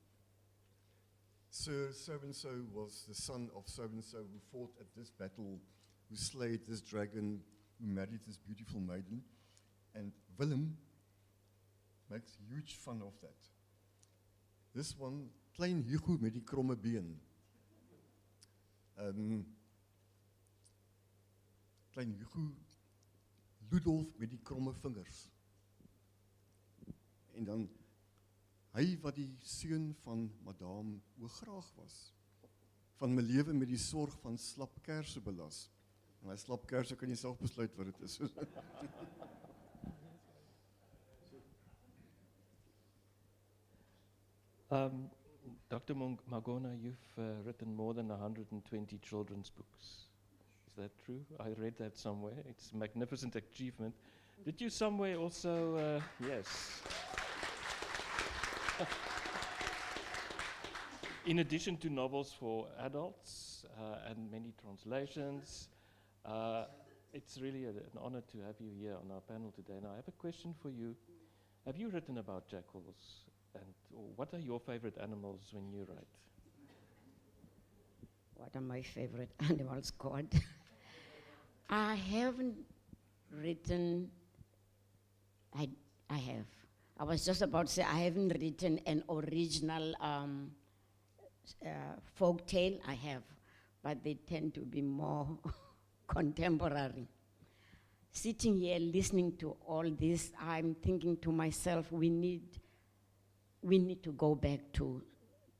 Sir so-and-so was the son of so-and-so who fought at this battle, who slayed this dragon, who married this beautiful maiden. And Willem makes huge fun of that. This one, Klein Hugo met die kromme been. Klein Hugo, Ludolf met die kromme vingers. En dan, hy wat die seun van Madame Ograag was, van my lewe met die sorg van slap kerse belas. En hy slap kerse kan jy self besluit wat het is. Dr. Magona, you've written more than 120 children's books. Is that true? I read that somewhere. It's a magnificent achievement. Did you somewhere also, yes. In addition to novels for adults and many translations, it's really an honor to have you here on our panel today. Now, I have a question for you. Have you written about jackals? And what are your favorite animals when you write? What are my favorite animals, God? I haven't written, I have. I was just about to say I haven't written an original folk tale. I have, but they tend to be more contemporary. Sitting here listening to all this, I'm thinking to myself, we need to go back to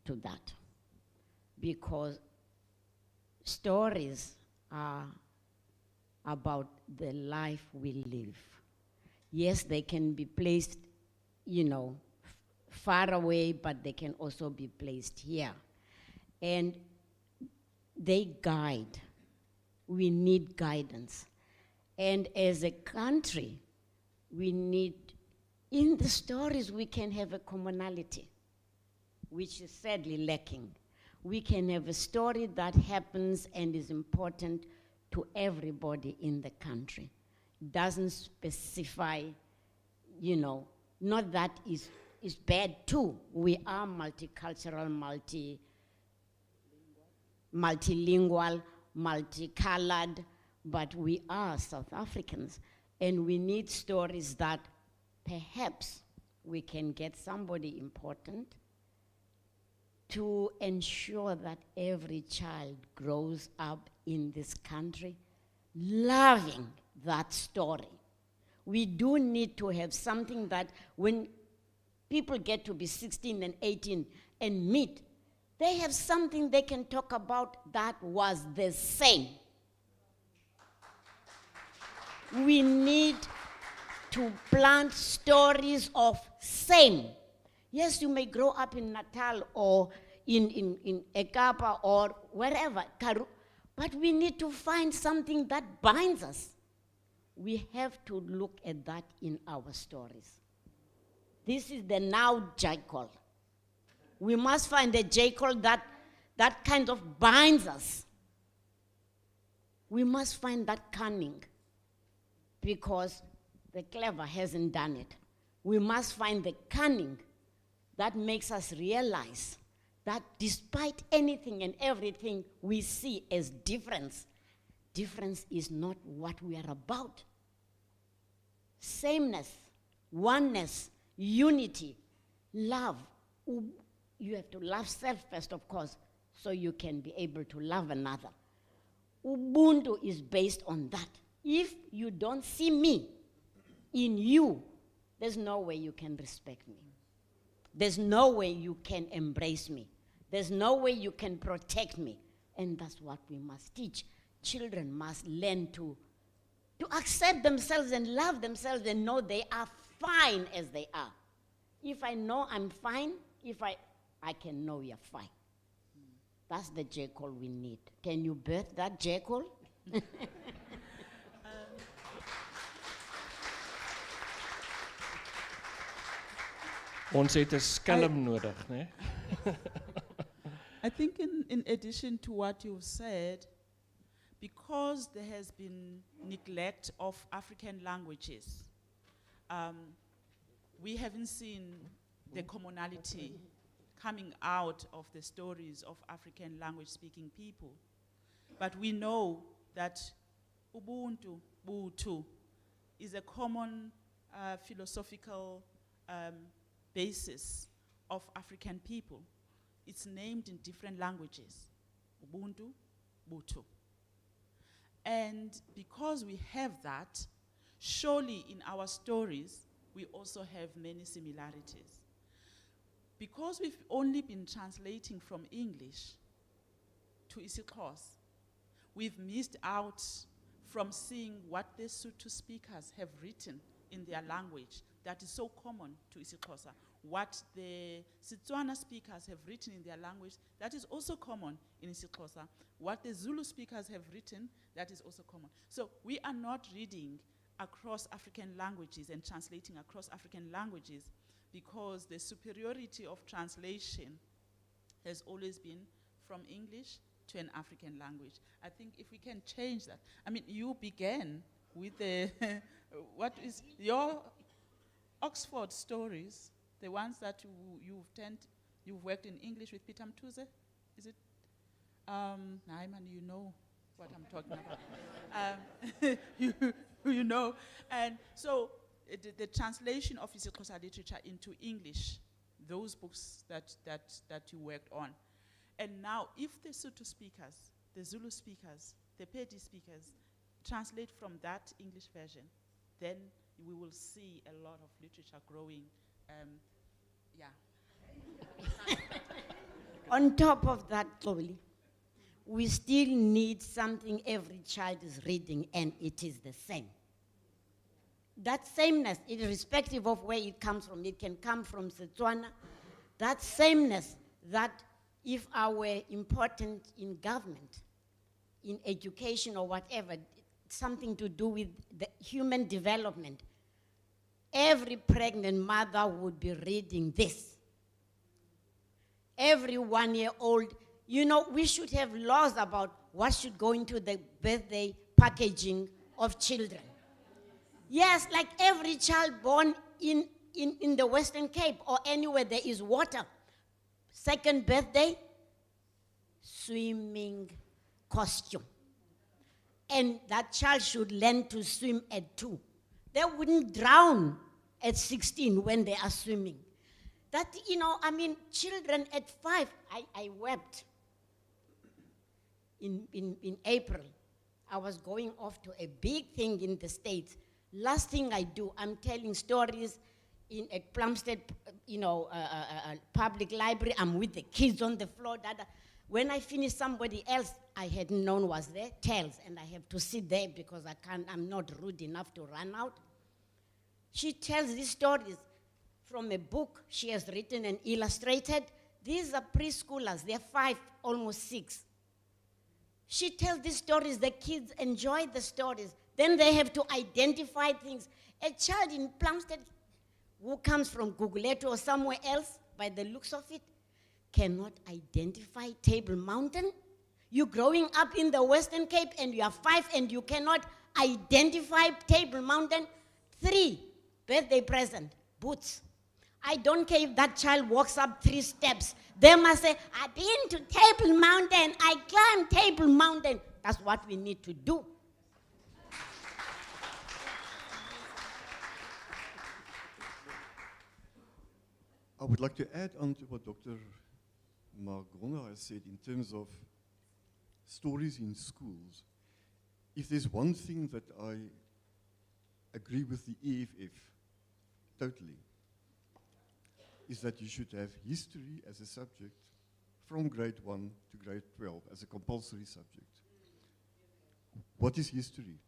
that, because stories are about the life we live. Yes, they can be placed, far away, but they can also be placed here. And they guide. We need guidance. And as a country, we need, in the stories, we can have a commonality, which is sadly lacking. We can have a story that happens and is important to everybody in the country. It doesn't specify, not that is bad too. We are multicultural, multilingual, multicolored, but we are South Africans, and we need stories that perhaps we can get somebody important to ensure that every child grows up in this country loving that story. We do need to have something that when people get to be 16 and 18 and meet, they have something they can talk about that was the same. We need to plant stories of same. Yes, you may grow up in Natal or in Ekapa or wherever, but we need to find something that binds us. We have to look at that in our stories. This is the now jackal. We must find a jackal that kind of binds us. We must find that cunning, because the clever hasn't done it. We must find the cunning that makes us realize that despite anything and everything we see as difference, difference is not what we are about. Sameness, oneness, unity, love. You have to love self first, of course, so you can be able to love another. Ubuntu is based on that. If you don't see me in you, there's no way you can respect me. There's no way you can embrace me. There's no way you can protect me. And that's what we must teach. Children must learn to accept themselves and love themselves and know they are fine as they are. If I know I'm fine, I can know you're fine. That's the jackal we need. Can you birth that jackal? Ons het 'n skelm nodig, né? I think in addition to what you've said, because there has been neglect of African languages, we haven't seen the commonality coming out of the stories of African language-speaking people. But we know that Ubuntu, Butu, is a common philosophical basis of African people. It's named in different languages, Ubuntu, Butu. And because we have that, surely in our stories, we also have many similarities. Because we've only been translating from English to isiXhosa, we've missed out from seeing what the Sotho speakers have written in their language that is so common to isiXhosa. what the Setswana speakers have written in their language, that is also common in isiXhosa. What the Zulu speakers have written, that is also common. So we are not reading across African languages and translating across African languages because the superiority of translation has always been from English to an African language. I think if we can change that. I mean, you began with the, what is your Oxford stories, the ones that you've worked in English with Peter Mtuse, is it? Naiman, you know what I'm talking about. You know. And so the translation of isiXhosa literature into English, those books that you worked on. And now, if the Sotho speakers, the Zulu speakers, the Pedi speakers translate from that English version, then we will see a lot of literature growing. On top of that, Xoli, we still need something every child is reading, and it is the same. That sameness, irrespective of where it comes from, it can come from Setswana, that sameness that if I were important in government, in education or whatever, something to do with the human development, every pregnant mother would be reading this. Every 1-year-old, you know, we should have laws about what should go into the birthday packaging of children. Yes, like every child born in the Western Cape or anywhere there is water, second birthday, swimming costume. And that child should learn to swim at 2. They wouldn't drown at 16 when they are swimming. That, you know, I mean, children at 5, I wept. In April, I was going off to a big thing in the States. Last thing I do, I'm telling stories at Plumstead, you know, public library. I'm with the kids on the floor. When I finish, somebody else I hadn't known was there, tells, and I have to sit there because I'm not rude enough to run out. She tells these stories from a book she has written and illustrated. These are preschoolers, they're 5, almost 6. She tells these stories, the kids enjoy the stories. Then they have to identify things. A child in Plumstead who comes from Guguletu or somewhere else, by the looks of it, cannot identify Table Mountain. You're growing up in the Western Cape and you are 5 and you cannot identify Table Mountain. 3, birthday present, boots. I don't care if that child walks up 3 steps. They must say, I've been to Table Mountain, I climbed Table Mountain. That's what we need to do. I would like to add on to what Dr. Magona has said in terms of stories in schools. If there's one thing that I agree with the EFF totally, is that you should have history as a subject from grade 1 to grade 12 as a compulsory subject. What is history?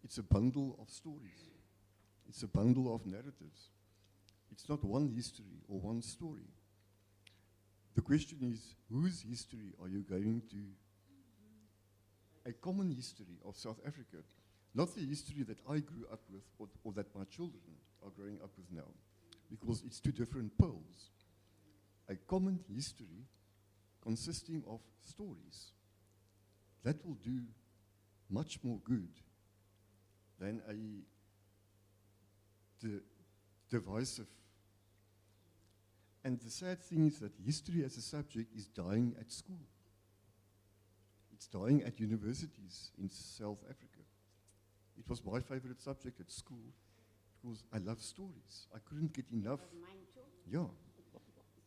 It's a bundle of stories. It's a bundle of narratives. It's not one history or one story. The question is, whose history are you going to? A common history of South Africa, not the history that I grew up with or that my children are growing up with now, because it's 2 different poles. A common history consisting of stories. That will do much more good than a divisive. And the sad thing is that history as a subject is dying at school. It's dying at universities in South Africa. It was my favorite subject at school because I love stories. I couldn't get enough. Mine too. Yeah.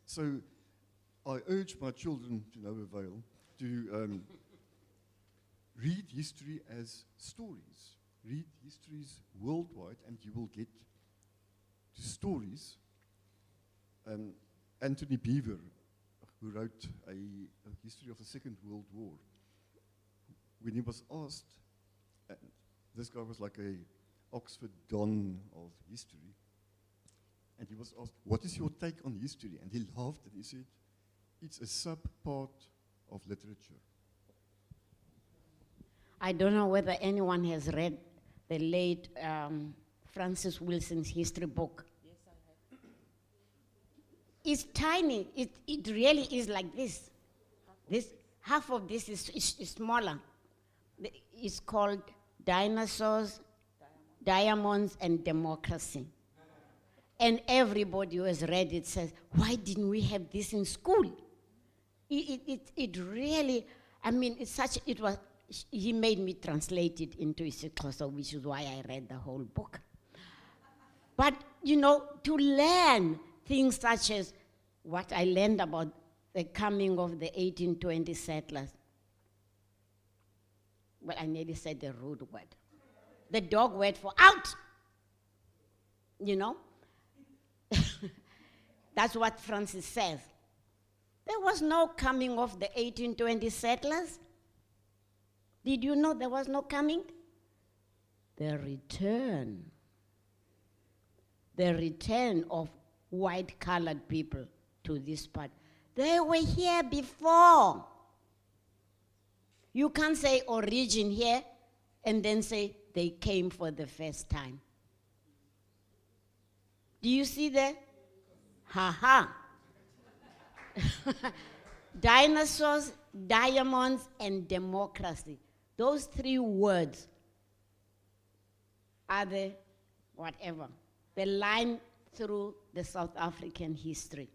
So I urge my children, to no avail, to read history as stories. Read histories worldwide and you will get to stories. Anthony Beaver, who wrote a history of the Second World War, when he was asked, this guy was like a Oxford Don of history, And he was asked, what is your take on history? And he laughed and he said, it's a sub-part of literature. I don't know whether anyone has read the late Francis Wilson's history book. Yes, I have. It's tiny. It really is like this. Half of this is smaller. It's called Dinosaurs, Diamonds, and Democracy. And everybody who has read it says, why didn't we have this in school? It really, I mean, he made me translate it into isiXhosa, which is why I read the whole book. But, you know, to learn things such as what I learned about the coming of the 1820 settlers. Well, I nearly said the rude word. The dog word for out. You know? That's what Francis says. There was no coming of the 1820 settlers. Did you know there was no coming? The return of white-colored people to this part. They were here before. You can't say origin here and then say they came for the first time. Do you see that? Ha-ha. Dinosaurs, diamonds, and democracy. Those three words are the line through the South African history.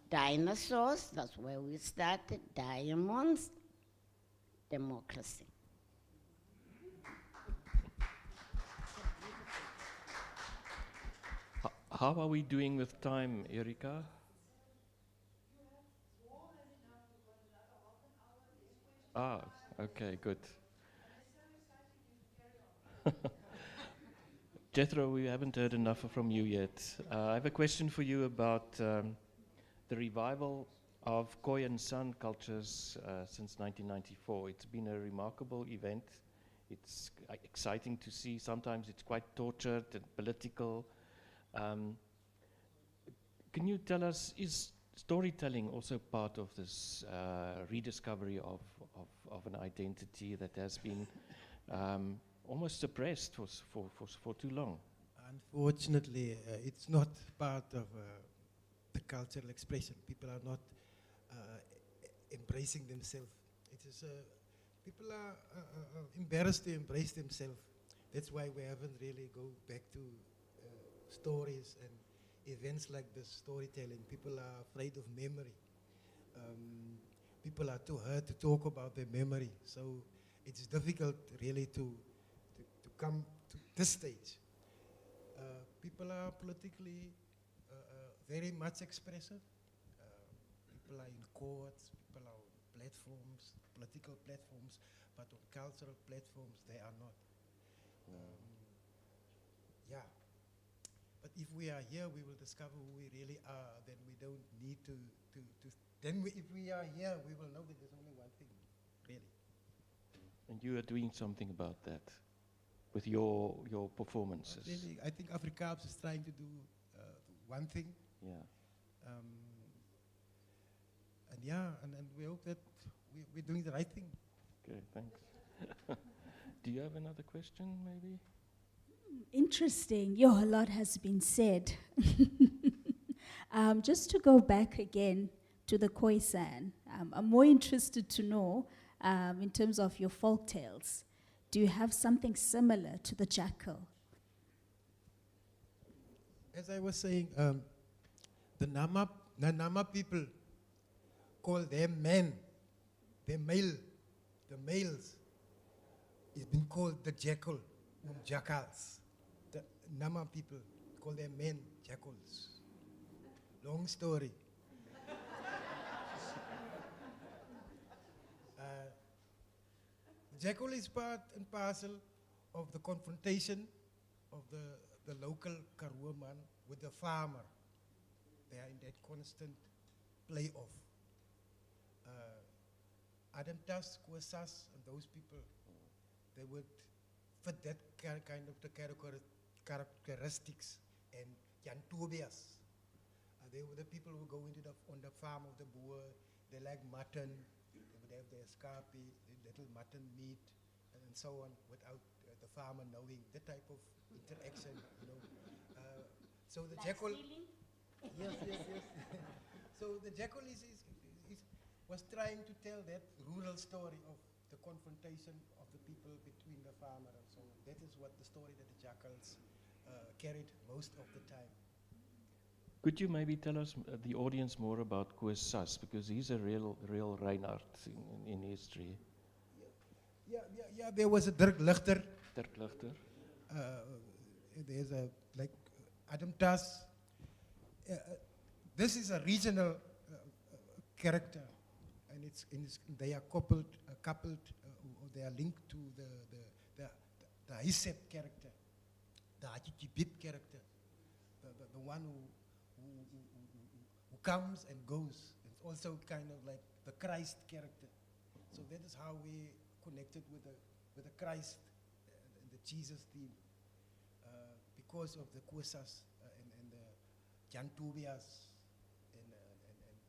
Dinosaurs, that's where we started. Diamonds, democracy. How are we doing with time, Erika? Ah, okay, good. Jethro, we haven't heard enough from you yet. I have a question for you about the revival of Khoi and San cultures since 1994. It's been a remarkable event. It's exciting to see. Sometimes it's quite tortured and political. Can you tell us, is storytelling also part of this rediscovery of an identity that has been almost suppressed for too long? Unfortunately, it's not part of the cultural expression. People are not embracing themselves. It is people are embarrassed to embrace themselves. That's why we haven't really go back to stories and events like this, storytelling. People are afraid of memory. People are too hurt to talk about their memory. So it's difficult really to come to this stage. People are politically very much expressive. People are in courts, people are on platforms, political platforms, but on cultural platforms they are not. Yeah. But if we are here, we will discover who we really are. Then we don't need to if we are here, we will know that there's only one thing, really. And you are doing something about that with your performances. Really, I think Afrikaans is trying to do one thing. Yeah. And we hope that we're doing the right thing. Okay, thanks. Do you have another question, maybe? Interesting. A lot has been said. Just to go back again to the Khoisan, I'm more interested to know, in terms of your folk tales, do you have something similar to the jackal? As I was saying, the Nama people call them men, the males. It's been called the jackal, jackals. The Nama people call them men, jackals. Long story. Jackal is part and parcel of the confrontation of the local Karoo man with the farmer. They are in that constant play-off. Adentas, Kwesas, and those people, they would fit that kind of the characteristics, and Jan Tobias. They were the people who go into on the farm of the boer. They like mutton. They would have their scarpie, little mutton meat, and so on, without the farmer knowing the type of interaction, you know. So the jackal. Yes. So the jackal was trying to tell that rural story of the confrontation of the people between the farmer and so on. That is what the story that the jackals carried most of the time. Could you maybe tell us, the audience, more about Koos Sas, because he's a real Reinhard in history. Yeah, there was a Dirk Lichter. Dirk Lichter. There's a, like, Adam Tas. This is a regional character, and they are coupled, or they are linked to the ՀXam character, the Hachibib character, the one who comes and goes. It's also kind of like the Christ character. So that is how we connected with the Christ and the Jesus theme, because of the Koosas and the Jan Tobias and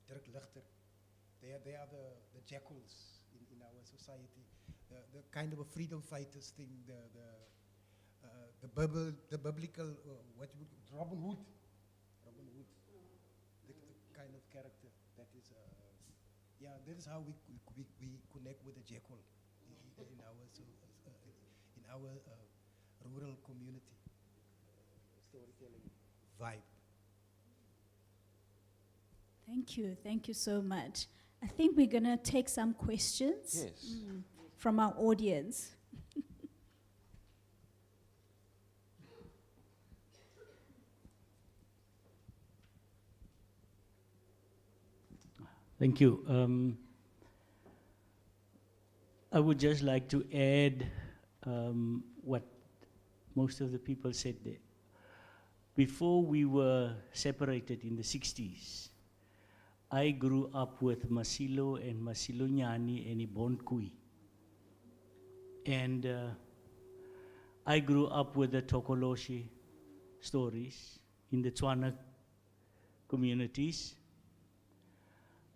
Dirk Lichter. They are the jackals in our society. The kind of a freedom fighters thing, the biblical, Robin Hood, the kind of character that is, that is how we connect with the jackal in our rural community storytelling vibe. Thank you so much. I think we're going to take some questions from our audience. Thank you. I would just like to add what most of the people said there. Before we were separated in the 60s, I grew up with Masilo and Masilo Nyani and Ibonkui. And I grew up with the Tokoloshi stories in the Tswana communities.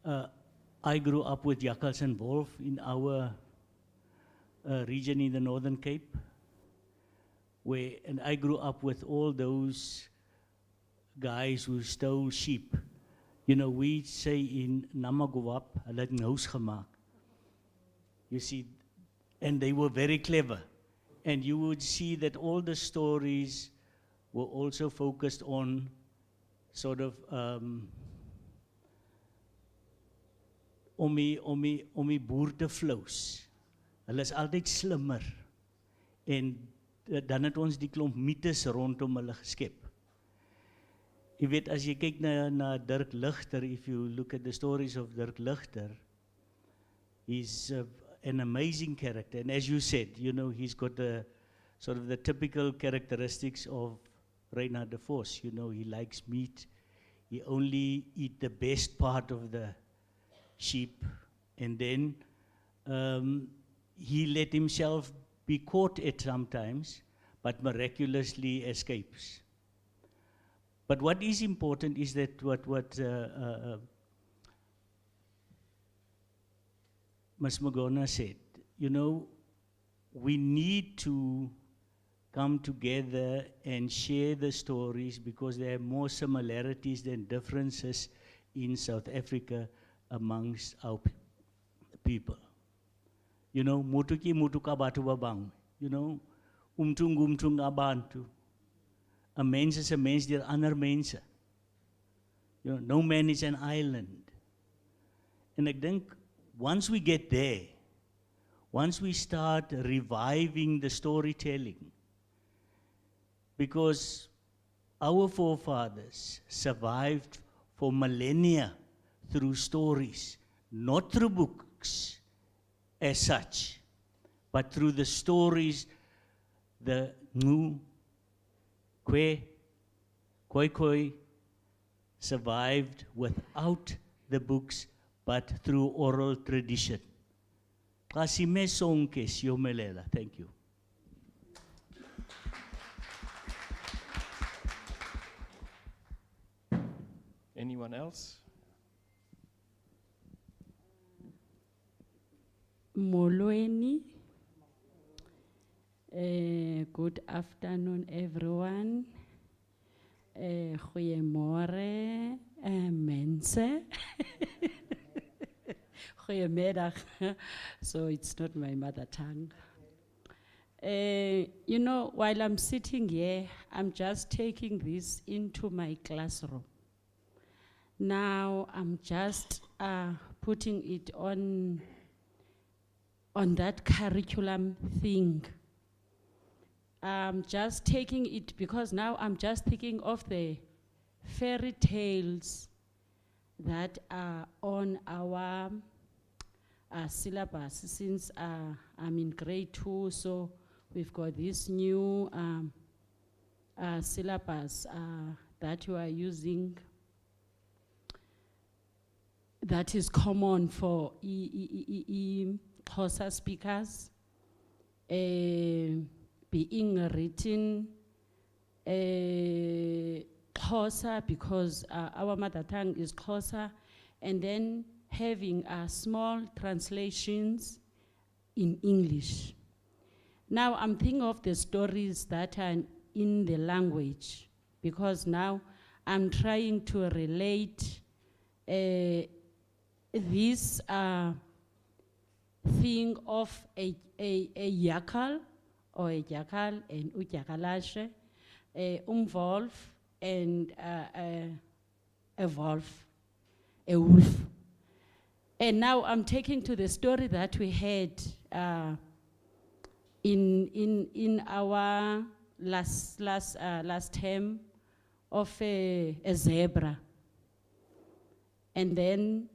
I grew up with Jackals and Wolf in our region in the Northern Cape, and I grew up with all those guys who stole sheep. You know, we say in Namagowap, hulle het 'n huis gemaak. You see, and they were very clever. And you would see that all the stories were also focused on sort of om die boer te flous. Hulle is altyd slimmer. En dan het ons die klomp mythes rondom hulle geskep. Jy weet, as jy kyk na Dirk Lichter, if you look at the stories of Dirk Lichter, he's an amazing character. And as you said, you know, he's got the sort of the typical characteristics of Reinhard de Vos. You know, he likes meat. He only eat the best part of the sheep. And then he let himself be caught at sometimes, but miraculously escapes. But what is important is that what Ms. Magona said, you know, we need to come together and share the stories because there are more similarities than differences in South Africa amongst our people. You know, mutuki mutuka batu babang. You know, umtung abantu. A mens is a mens deur ander mense. You know, no man is an island. And I think once we get there, once we start reviving the storytelling, because our forefathers survived for millennia through stories, not through books as such, but through the stories, the Ngu, Kwe, Koi survived without the books, but through oral tradition. Kasime Sonkes Yomelela. Thank you. Anyone else? Molweni. Good afternoon, everyone. Goeiemorgen, mensen. Goedemiddag. So it's not my mother tongue. You know, while I'm sitting here, I'm just taking this into my classroom. Now I'm just putting it on that curriculum thing. I'm just taking it because now I'm just thinking of the fairy tales that are on our syllabus since I'm in grade 2, so we've got this new syllabus that you are using that is common for Xhosa speakers, being written Xhosa because our mother tongue is Xhosa, and then having small translations in English. Now I'm thinking of the stories that are in the language because now I'm trying to relate this thing of a yakal or a jackal and utyakalashe, wolf and a wolf, a wolf. And now I'm taking to the story that we had in our last term of a zebra. And then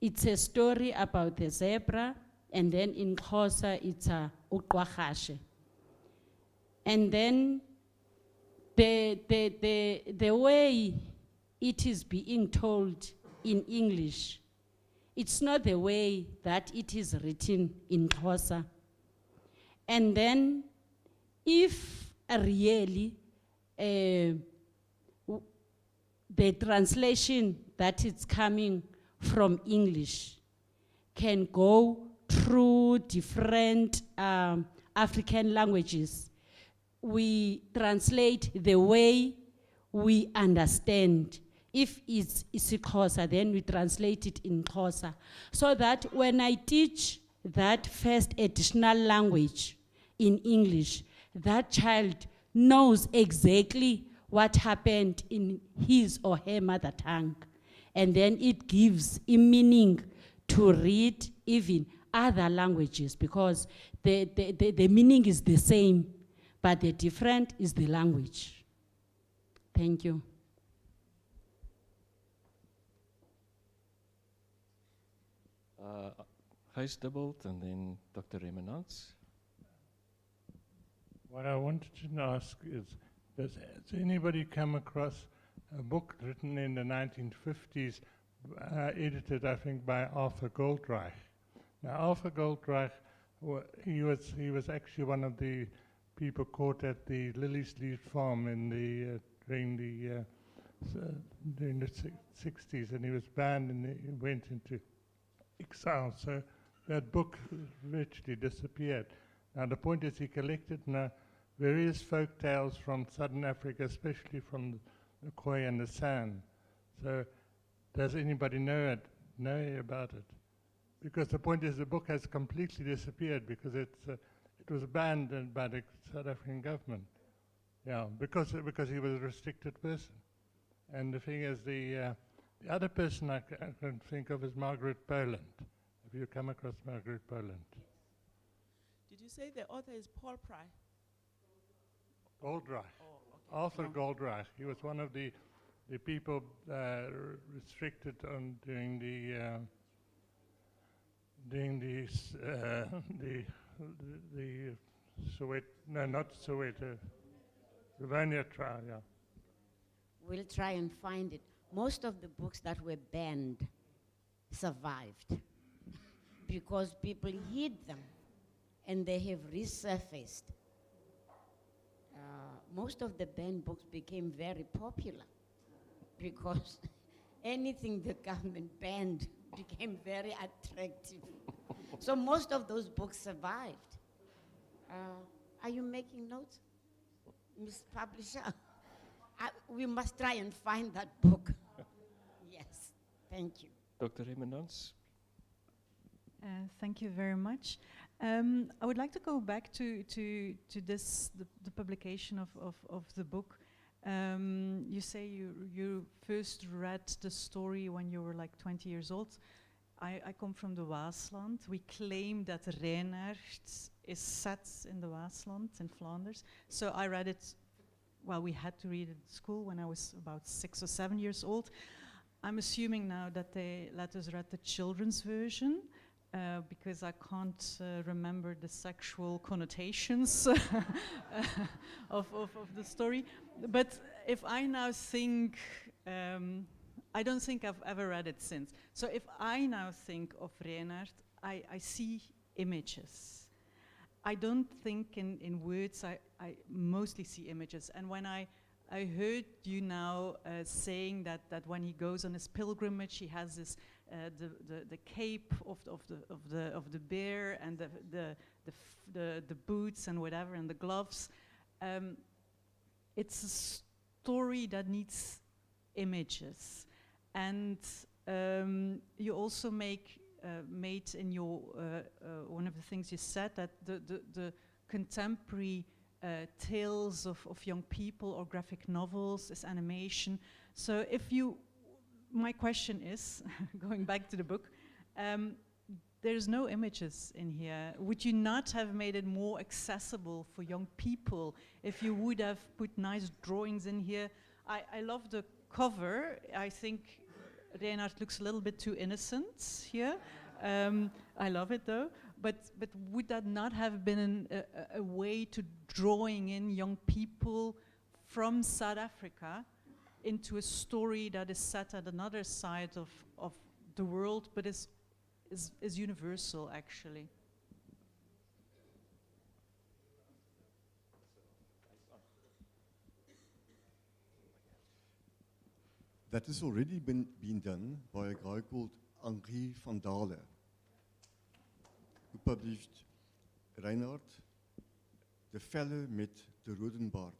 it's a story about the zebra, and then in Xhosa it's a uqwahashe. And then the way it is being told in English, it's not the way that it is written in Xhosa. And then if really the translation that is coming from English can go through different African languages, we translate the way we understand. If it's Xhosa, then we translate it in Xhosa. So that when I teach that first additional language in English, that child knows exactly what happened in his or her mother tongue. And then it gives a meaning to read even other languages because the meaning is the same, but the different is the language. Thank you. Gijs Dubbelt and then Dr. Remenants. What I wanted to ask is, has anybody come across a book written in the 1950s, edited, I think, by Arthur Goldreich? Now, Arthur Goldreich, he was actually one of the people caught at the Liliesleaf farm in the during the 60s, and he was banned and he went into exile. So that book virtually disappeared. Now the point is, he collected various folk tales from Southern Africa, especially from the Khoi and the San. So does anybody know about it? Because the point is, the book has completely disappeared because it was banned by the South African government. Yeah, because he was a restricted person. And the thing is, the other person I can think of is Margaret Boland. Have you come across Margaret Boland? Did you say the author is Paul Pry? Goldreich. Oh, okay. Arthur Goldreich. He was one of the people restricted on doing the Soweto, no, not Soweto, Rivonia trial, yeah. We'll try and find it. Most of the books that were banned survived because people hid them and they have resurfaced. Most of the banned books became very popular because anything the government banned became very attractive. So most of those books survived. Are you making notes, Miss Publisher? We must try and find that book. Yes, thank you. Dr. Remenans? Thank you very much. I would like to go back to this, the publication of the book. You say you first read the story when you were like 20 years old. I come from the Waasland. We claim that Reinaert is set in the Waasland, in Flanders. So I read it, well, we had to read it at school when I was about 6 or 7 years old. I'm assuming now that they let us read the children's version, because I can't remember the sexual connotations of the story. But if I now think, I don't think I've ever read it since. So if I now think of Reinaert, I see images. I don't think in words, I mostly see images. And when I heard you now saying that when he goes on his pilgrimage, he has this the cape of the bear and the boots and whatever and the gloves. It's a story that needs images, and you also made in your one of the things you said that the contemporary tales of young people or graphic novels is animation. So my question is, going back to the book, there's no images in here. Would you not have made it more accessible for young people if you would have put nice drawings in here? I love the cover. I think Reinaert looks a little bit too innocent here. I love it though. But would that not have been a way to drawing in young people from South Africa into a story that is set at another side of the world, but is universal actually? That has already been done by a guy called Andries van Dale, who published Reinaert, De Felle met de Rodenbaard.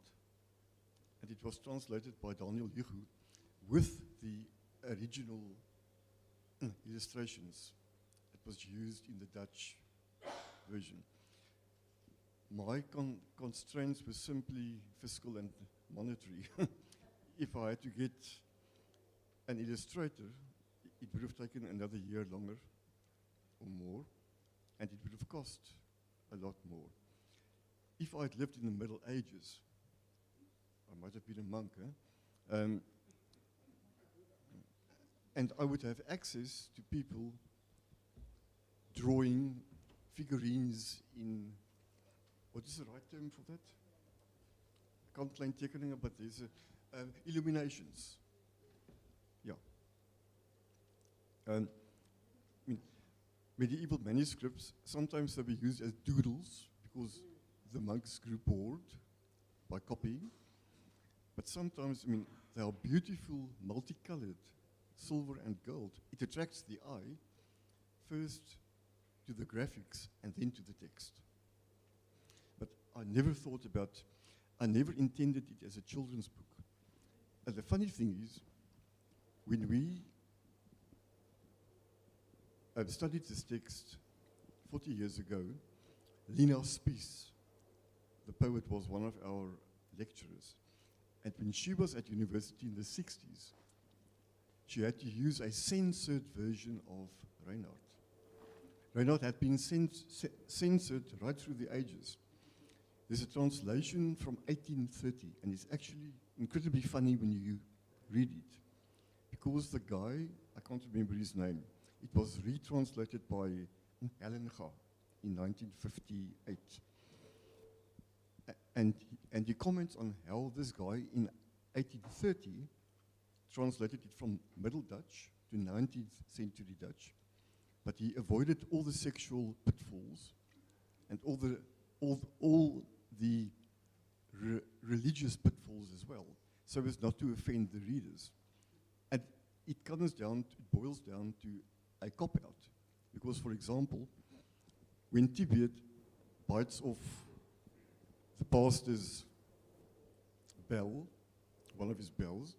And it was translated by Daniel Louw with the original illustrations that was used in the Dutch version. My constraints were simply fiscal and monetary. If I had to get an illustrator, it would have taken another year longer or more, and it would have cost a lot more. If I'd lived in the Middle Ages, I might have been a monk, and I would have access to people drawing figurines in, what is the right term for that? I can't claim tekeningen, but there's illuminations. Yeah. Medieval manuscripts, sometimes they were used as doodles because the monks grew bored by copying. But sometimes, they are beautiful, multicolored, silver and gold. It attracts the eye, first to the graphics and then to the text. But I never intended it as a children's book. And the funny thing is, when we studied this text 40 years ago, Lina Spies, the poet, was one of our lecturers. And when she was at university in the 60s, she had to use a censored version of Reinaert. Reinaert had been censored right through the ages. There's a translation from 1830, and it's actually incredibly funny when you read it. Because the guy, I can't remember his name, it was retranslated by Hellenga in 1958. And he comments on how this guy in 1830 translated it from Middle Dutch to 19th century Dutch, but he avoided all the sexual pitfalls and all the religious pitfalls as well, so as not to offend the readers. And it comes down, it boils down to a cop-out. Because, for example, when Tibet bites off the pastor's bell, one of his bells,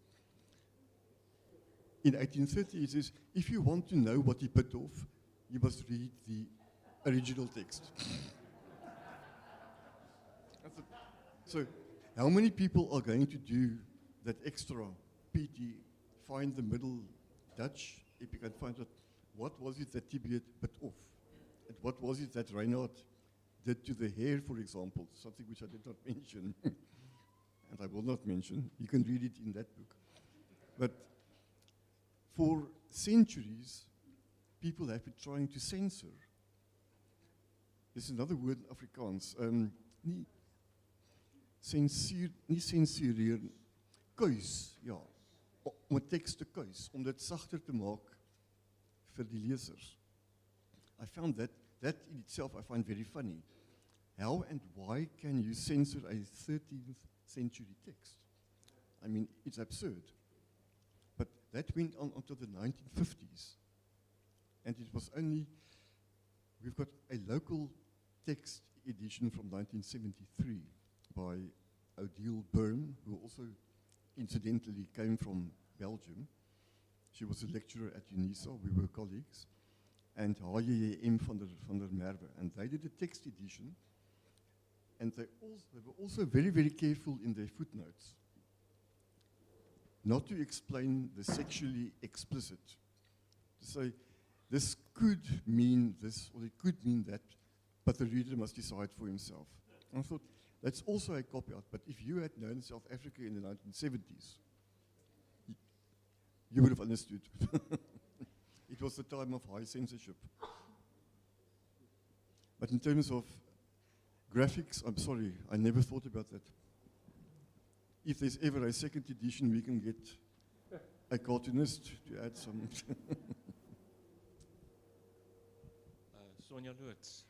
in 1830 he says, if you want to know what he bit off, you must read the original text. So, how many people are going to do that extra PT, find the middle Dutch, if you can find out what was it that Tibet bit off? And what was it that Reinhard did to the hair, for example, something which I did not mention, and I will not mention. You can read it in that book. But for centuries, people have been trying to censor. There's another word in Afrikaans. Nie censureren. Kuis, ja. Om 'n teks te kuis, om dit sagter te maak vir die lesers. I found that in itself I find very funny. How and why can you censor a 13th century text? I mean, it's absurd. But that went on until the 1950s. And it was only, we've got a local text edition from 1973 by Odile Burn, who also incidentally came from Belgium. She was a lecturer at UNISA, we were colleagues, and ՀXM van der Merwe. And they did a text edition, and they were also very, very careful in their footnotes not to explain the sexually explicit. To say, this could mean this, or it could mean that, but the reader must decide for himself. And I thought, that's also a cop-out, but if you had known South Africa in the 1970s, you would have understood. It was the time of high censorship. But in terms of graphics, I'm sorry, I never thought about that. If there's ever a second edition, we can get a cartoonist to add some. Sonja Loots.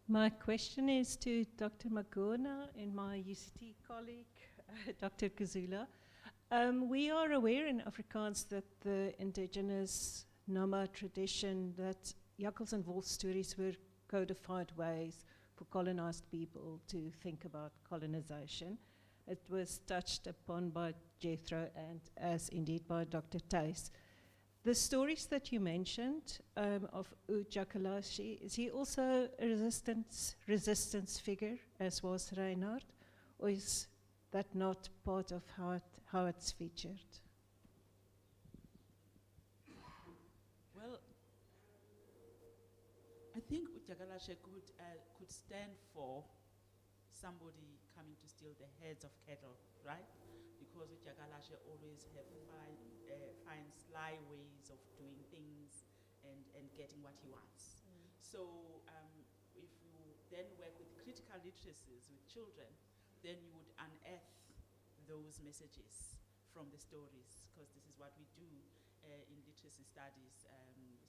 My question is to Dr. Magona and my UCT colleague, Dr. Guzula. We are aware in Afrikaans that the indigenous Nama tradition, that jakkals and wolf stories were codified ways for colonized people to think about colonization. It was touched upon by Jethro and as indeed by Dr. Thijs. The stories that you mentioned of Jakalashi, is he also a resistance figure, as was Reinhard, or is that not part of how it's featured? Well, I think Jakalashi could stand for somebody coming to steal the heads of cattle, right? Because Jakalashi always finds sly ways of doing things and getting what he wants. So if you then work with critical literacies with children, then you would unearth those messages from the stories, because this is what we do in literacy studies.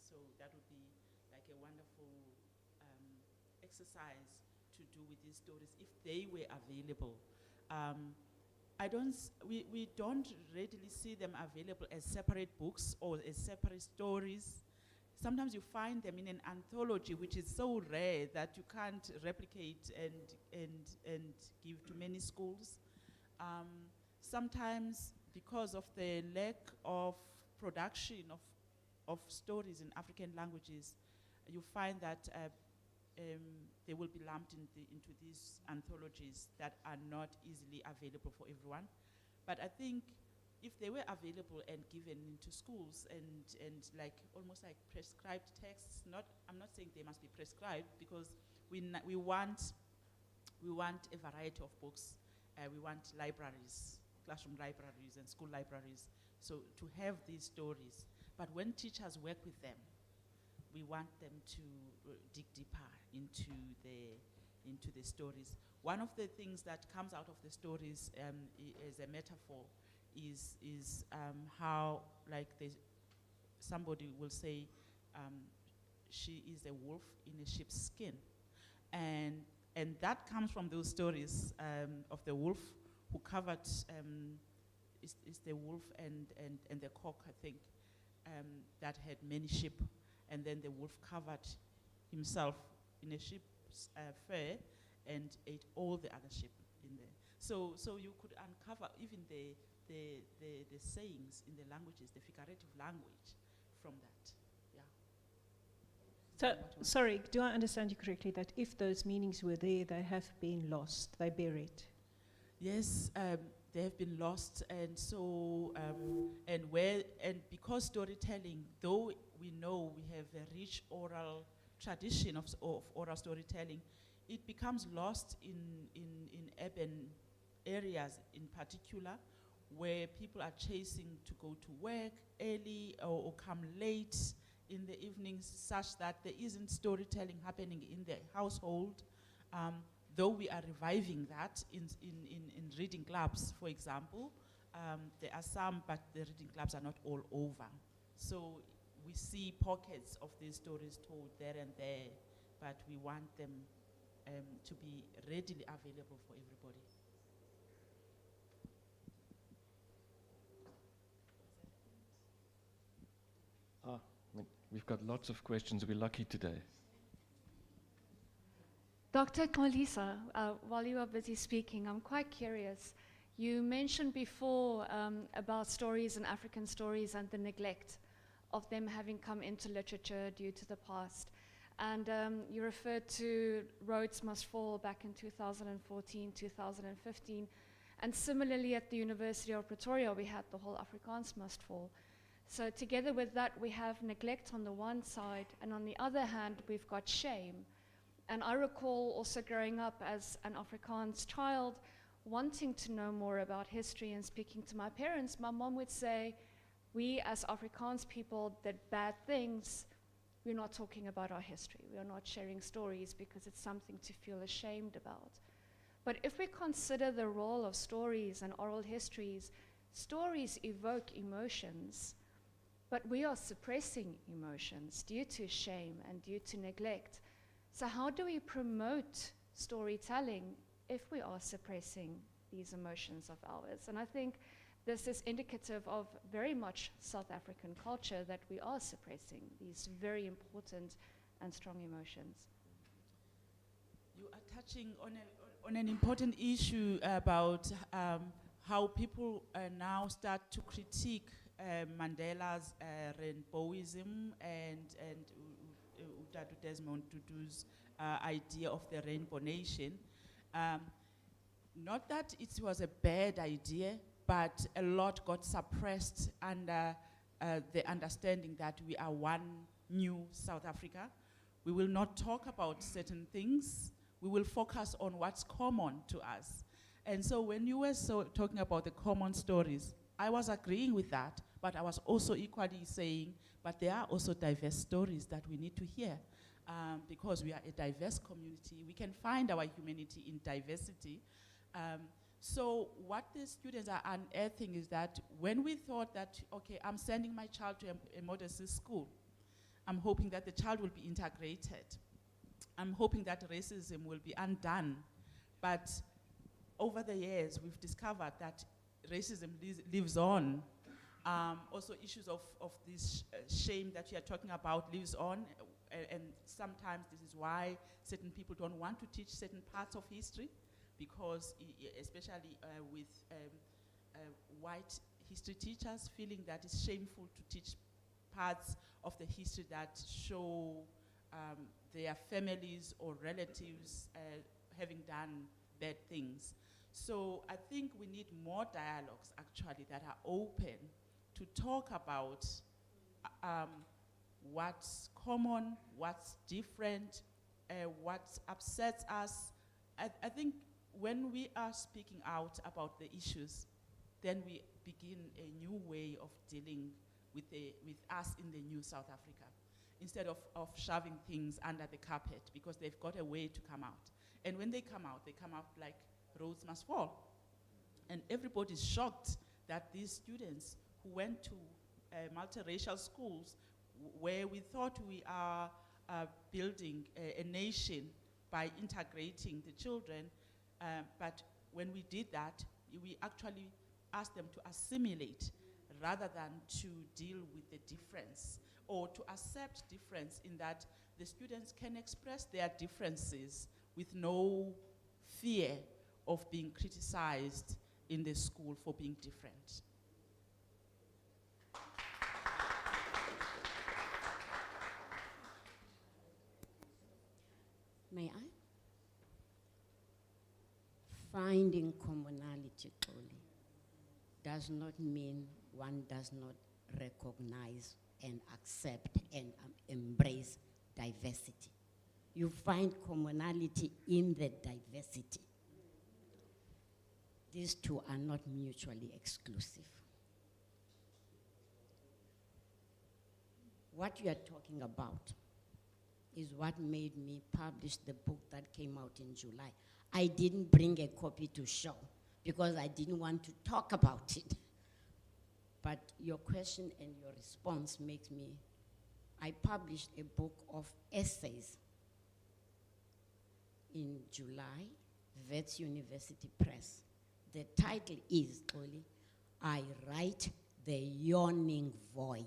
So that would be like a wonderful exercise to do with these stories if they were available. We don't readily see them available as separate books or as separate stories. Sometimes you find them in an anthology, which is so rare that you can't replicate and give to many schools. Sometimes because of the lack of production of stories in African languages, you find that they will be lumped into these anthologies that are not easily available for everyone. But I think if they were available and given into schools and like almost like prescribed texts, I'm not saying they must be prescribed, because we want a variety of books. We want libraries, classroom libraries and school libraries, so to have these stories. But when teachers work with them, we want them to dig deeper into the stories. One of the things that comes out of the stories as a metaphor is how, like, somebody will say, she is a wolf in a sheep's skin, and that comes from those stories of the wolf who covered is the wolf and the cock, I think. that had many sheep, and then the wolf covered himself in a sheep's fur and ate all the other sheep in there. So you could uncover even the sayings in the languages, the figurative language from that. Yeah. So, sorry, do I understand you correctly that if those meanings were there, they have been lost, they buried? Yes, they have been lost, and so and because storytelling, though we know we have a rich oral tradition of oral storytelling, it becomes lost in urban areas in particular, where people are chasing to go to work early or come late in the evenings, such that there isn't storytelling happening in the household. Though we are reviving that in reading clubs, for example, there are some, but the reading clubs are not all over. So we see pockets of these stories told there and there, but we want them to be readily available for everybody. We've got lots of questions. We're lucky today. Dr. Xolisa, while you are busy speaking, I'm quite curious. You mentioned before about stories and African stories and the neglect of them having come into literature due to the past. And you referred to Rhodes Must Fall back in 2014, 2015. And similarly at the University of Pretoria, we had the whole Afrikaans Must Fall. So together with that, we have neglect on the one side, and on the other hand, we've got shame. And I recall also growing up as an Afrikaans child, wanting to know more about history and speaking to my parents. My mom would say, we as Afrikaans people did bad things. We're not talking about our history. We are not sharing stories because it's something to feel ashamed about. But if we consider the role of stories and oral histories, stories evoke emotions, but we are suppressing emotions due to shame and due to neglect. So how do we promote storytelling if we are suppressing these emotions of ours? And I think this is indicative of very much South African culture, that we are suppressing these very important and strong emotions. You are touching on an important issue about how people now start to critique Mandela's rainbowism and Utatu Desmond Tutu's idea of the rainbow nation. Not that it was a bad idea, but a lot got suppressed under the understanding that we are one new South Africa. We will not talk about certain things. We will focus on what's common to us. And so when you were talking about the common stories, I was agreeing with that, but I was also equally saying, but there are also diverse stories that we need to hear. Because we are a diverse community, we can find our humanity in diversity. So what the students are unearthing is that when we thought that, okay, I'm sending my child to a modest school, I'm hoping that the child will be integrated. I'm hoping that racism will be undone. But over the years, we've discovered that racism lives on. Also issues of this shame that you are talking about lives on. And sometimes this is why certain people don't want to teach certain parts of history, because especially with white history teachers feeling that it's shameful to teach parts of the history that show their families or relatives having done bad things. So I think we need more dialogues actually that are open to talk about what's common, what's different, what upsets us. I think when we are speaking out about the issues, then we begin a new way of dealing with us in the new South Africa, instead of shoving things under the carpet, because they've got a way to come out. And when they come out like Rhodes Must Fall. And everybody's shocked that these students who went to multiracial schools, where we thought we are building a nation by integrating the children, but when we did that, we actually asked them to assimilate rather than to deal with the difference or to accept difference in that the students can express their differences with no fear of being criticized in the school for being different. May I? Finding commonality, Xoli, does not mean one does not recognize and accept and embrace diversity. You find commonality in the diversity. These two are not mutually exclusive. What you are talking about is what made me publish the book that came out in July. I didn't bring a copy to show because I didn't want to talk about it. But your question and your response makes me, I published a book of essays in July, Wits University Press. The title is, Xoli, I Write the Yawning Void.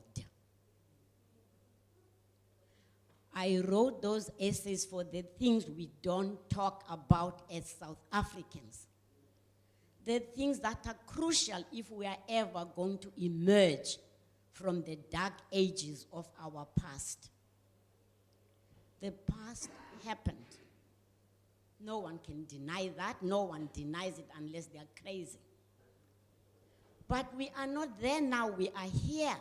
I wrote those essays for the things we don't talk about as South Africans. The things that are crucial if we are ever going to emerge from the dark ages of our past. The past happened. No one can deny that. No one denies it unless they are crazy. But we are not there now. We are here.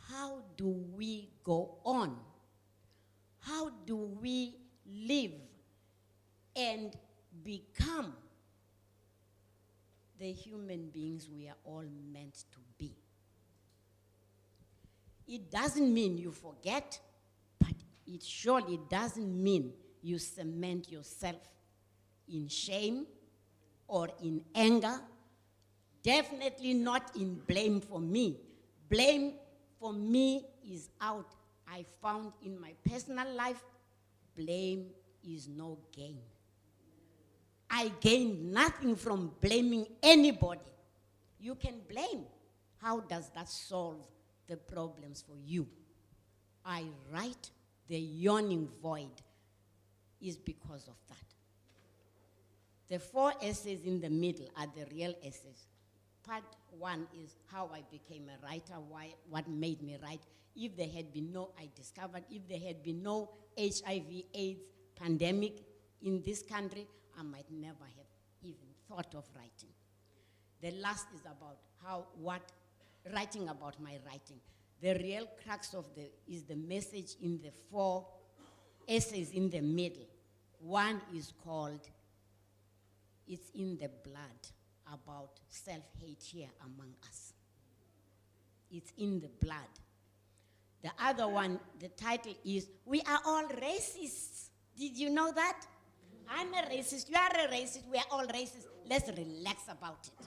How do we go on? How do we live and become the human beings we are all meant to be? It doesn't mean you forget, but it surely doesn't mean you cement yourself in shame or in anger. Definitely not in blame for me. Blame for me is out. I found in my personal life, blame is no gain. I gained nothing from blaming anybody. You can blame. How does that solve the problems for you? I write the yawning void is because of that. The 4 essays in the middle are the real essays. Part 1 is how I became a writer, what made me write. If there had been no, I discovered, if there had been no HIV/AIDS pandemic in this country, I might never have even thought of writing. The last is about writing about my writing. The real crux of is the message in the 4 essays in the middle. One is called, It's in the Blood, about self-hate here among us. It's in the blood. The other one, the title is, We Are All Racists. Did you know that? I'm a racist, you are a racist, we are all racist. Let's relax about it.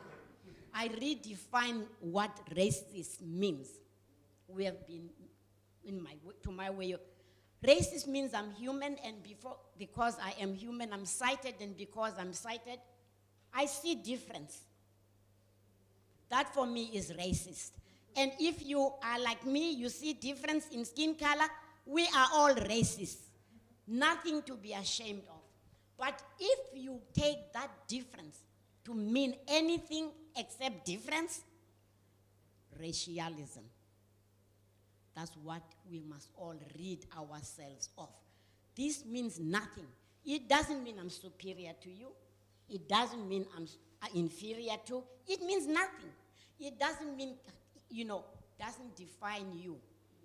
I redefine what racist means. We have been, to my way of, racist means I'm human, and because I am human, I'm sighted, and because I'm sighted, I see difference. That for me is racist. And if you are like me, you see difference in skin color, we are all racist. Nothing to be ashamed of. But if you take that difference to mean anything except difference, racialism. That's what we must all rid ourselves of. This means nothing. It doesn't mean I'm superior to you. It doesn't mean I'm inferior to. It means nothing. It doesn't mean, doesn't define you.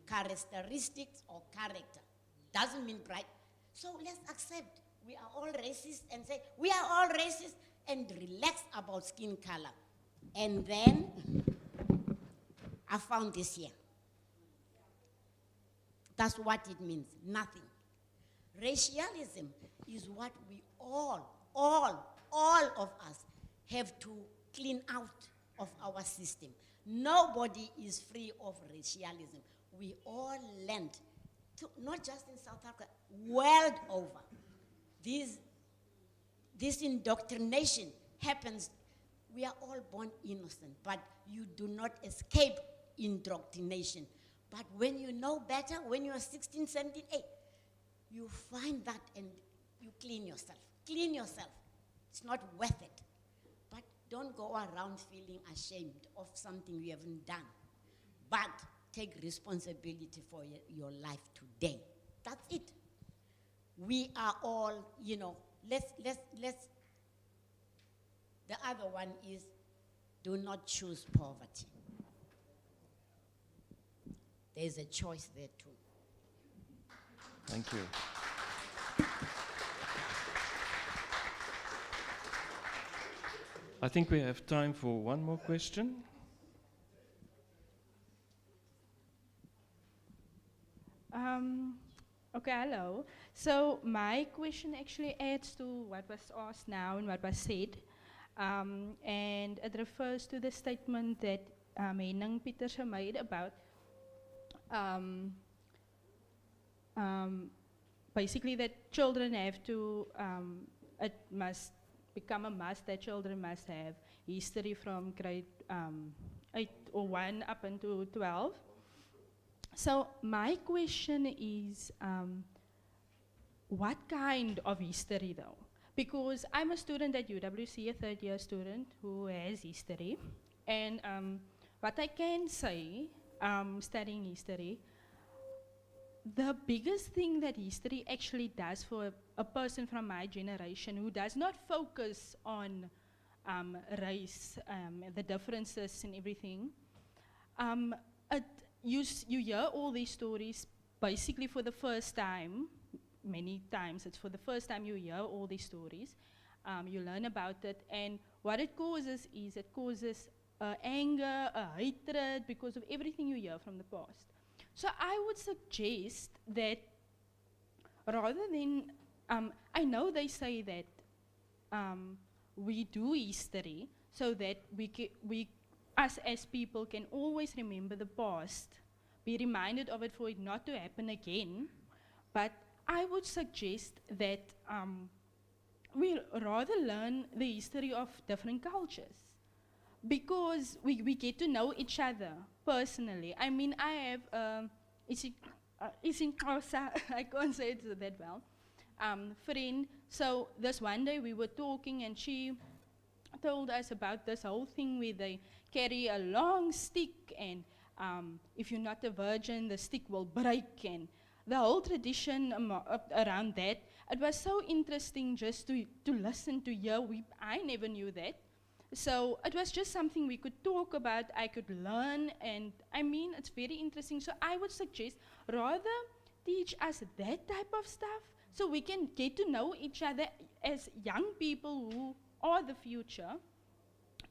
Characteristics or character doesn't mean pride. So let's accept we are all racist and say we are all racist and relax about skin color. And then I found this here. That's what it means, nothing. Racialism is what we all of us have to clean out of our system. Nobody is free of racialism. We all learned, not just in South Africa, world over. This indoctrination happens. We are all born innocent, but you do not escape indoctrination. But when you know better, when you're 16, 17, 8, you find that and you clean yourself. Clean yourself. It's not worth it. But don't go around feeling ashamed of something you haven't done. But take responsibility for your life today. That's it. We are all, you know, let's, the other one is do not choose poverty. There's a choice there too. Thank you. I think we have time for one more question. Okay, hello. So my question actually adds to what was asked now and what was said. And it refers to the statement that Henning Pieterse made about basically that children have to, it must become a must that children must have history from grade 8 or 1 up until 12. So my question is, what kind of history though? Because I'm a student at UWC, a third-year student who has history, and what I can say, studying history, the biggest thing that history actually does for a person from my generation who does not focus on race, the differences and everything, you hear all these stories basically for the first time. Many times it's for the first time you hear all these stories. You learn about it, and what it causes is it causes anger, hatred, because of everything you hear from the past. So I would suggest that rather than, I know they say that we do history so that us as people can always remember the past, be reminded of it for it not to happen again, but I would suggest that we rather learn the history of different cultures, because we get to know each other personally. I mean, I have Xolisa, I can't say it that well, friend. So this one day we were talking and she told us about this whole thing where they carry a long stick, and if you're not a virgin, the stick will break, and the whole tradition around that. It was so interesting just to listen, to hear. I never knew that. So it was just something we could talk about, I could learn, and I mean, it's very interesting. So I would suggest rather teach us that type of stuff so we can get to know each other as young people who are the future.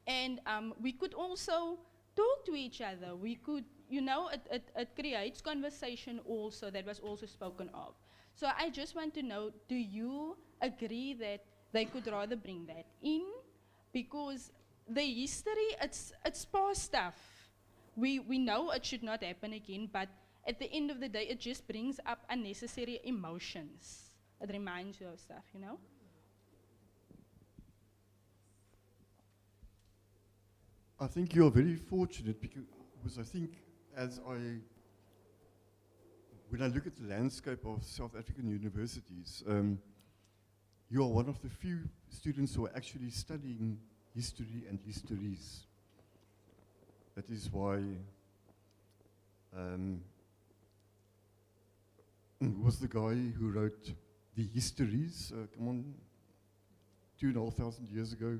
And we could also talk to each other. We could, you know, it creates conversation also, that was also spoken of. So I just want to know, do you agree that they could rather bring that in? Because the history, it's past stuff. We know it should not happen again, but at the end of the day, it just brings up unnecessary emotions. It reminds you of stuff, you know? I think you're very fortunate because I think when I look at the landscape of South African universities, you are one of the few students who are actually studying history and histories. That is why, who was the guy who wrote the histories, 2,500 years ago?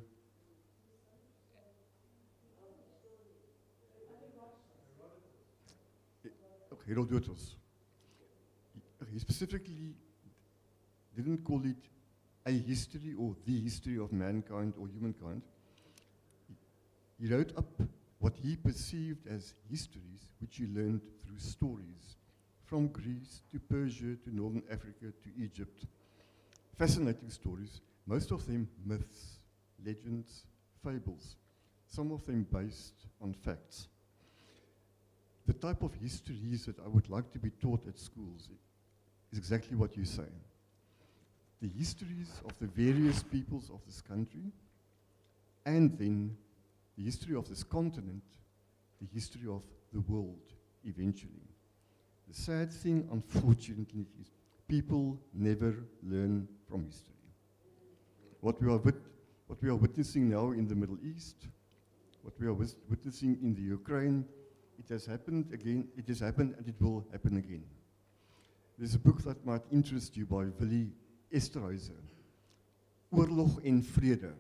Herodotus. He specifically didn't call it a history or the history of mankind or humankind. He wrote up what he perceived as histories, which he learned through stories, from Greece to Persia to Northern Africa to Egypt. Fascinating stories, most of them myths, legends, fables, some of them based on facts. The type of histories that I would like to be taught at schools is exactly what you say. The histories of the various peoples of this country, and then the history of this continent, the history of the world eventually. The sad thing, unfortunately, is people never learn from history. What we are witnessing now in the Middle East, what we are witnessing in the Ukraine, it has happened again, it has happened, and it will happen again. There's a book that might interest you by Willy Esterhuizer, Oorlog en Vrede,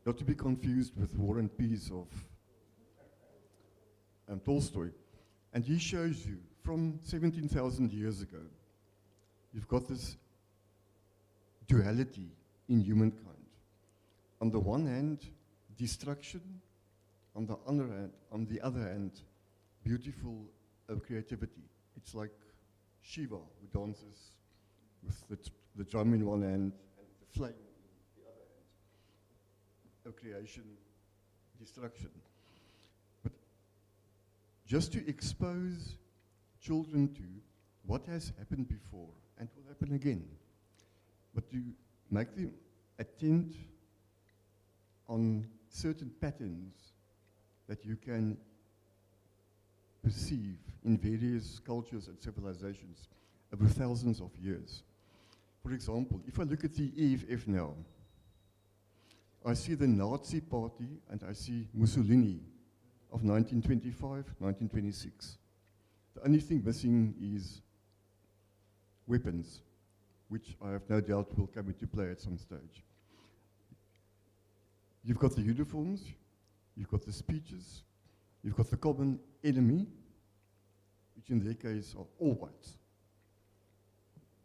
not to be confused with War and Peace of Tolstoy. And he shows you, from 17,000 years ago, you've got this duality in humankind. On the one hand, destruction, on the other hand, beautiful creativity. It's like Shiva, who dances with the drum in one hand and the flame in the other hand. Of creation, destruction. But just to expose children to what has happened before and will happen again, but to make them attend on certain patterns that you can perceive in various cultures and civilizations over thousands of years. For example, if I look at the EFF now, I see the Nazi Party and I see Mussolini of 1925, 1926. The only thing missing is weapons, which I have no doubt will come into play at some stage. You've got the uniforms, you've got the speeches, you've got the common enemy, which in their case are all whites.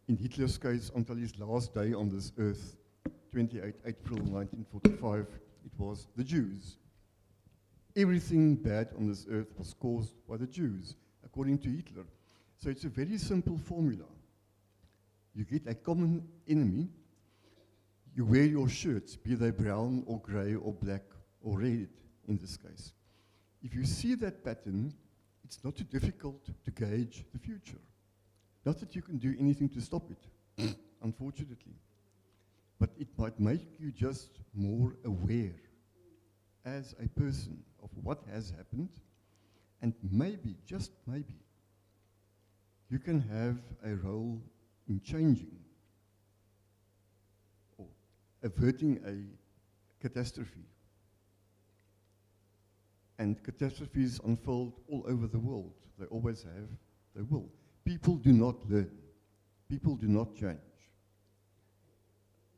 In Hitler's case, until his last day on this earth, 28 April 1945, it was the Jews. Everything bad on this earth was caused by the Jews, according to Hitler. So it's a very simple formula. You get a common enemy, you wear your shirts, be they brown or grey or black or red in this case. If you see that pattern, it's not too difficult to gauge the future. Not that you can do anything to stop it, unfortunately. But it might make you just more aware as a person of what has happened, and maybe, just maybe, you can have a role in changing or averting a catastrophe. And catastrophes unfold all over the world. They always have, they will. People do not learn. People do not change.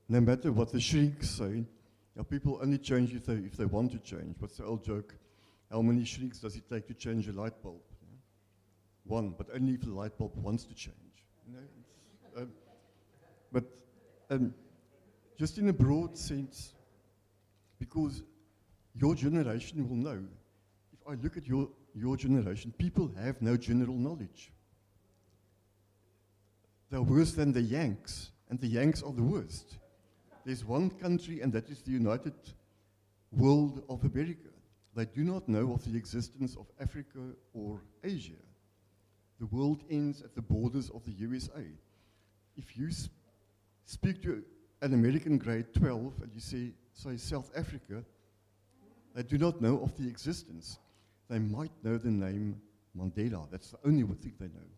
No matter what the shrieks say, people only change if they want to change. What's the old joke? How many shrieks does it take to change a light bulb? One, but only if the light bulb wants to change. But just in a broad sense, because your generation will know. If I look at your generation, people have no general knowledge. They're worse than the Yanks, and the Yanks are the worst. There's one country, and that is the United World of America. They do not know of the existence of Africa or Asia. The world ends at the borders of the USA. If you speak to an American grade 12 and you say South Africa, they do not know of the existence. They might know the name Mandela. That's the only thing they know.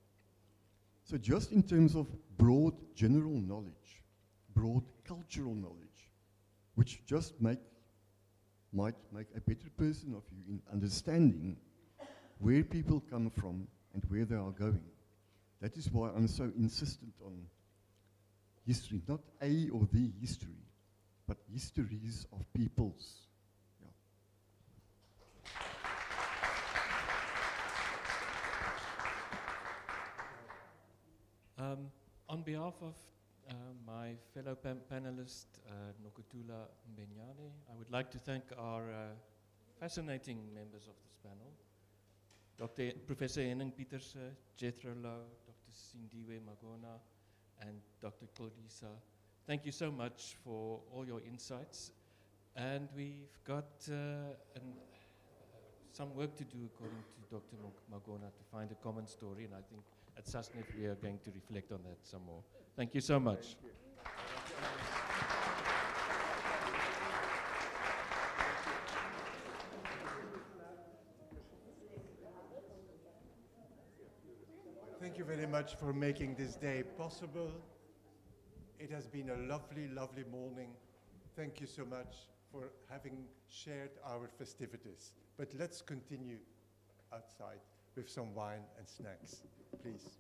So just in terms of broad general knowledge, broad cultural knowledge, which just might make a better person of you in understanding where people come from and where they are going. That is why I'm so insistent on history, not a or the history, but histories of peoples. On behalf of my fellow panelist, Nokuthula Mbenyane, I would like to thank our fascinating members of this panel, Professor Henning Pieterse, Jethro, Louw, Dr. Sindiwi, Magona, and Dr. Xolisa. Thank you so much for all your insights. And we've got some work to do, according to Dr. Magona, to find a common story, and I think at SASNEV we are going to reflect on that some more. Thank you so much. Thank you very much for making this day possible. It has been a lovely, lovely morning. Thank you so much for having shared our festivities. But let's continue outside with some wine and snacks, please.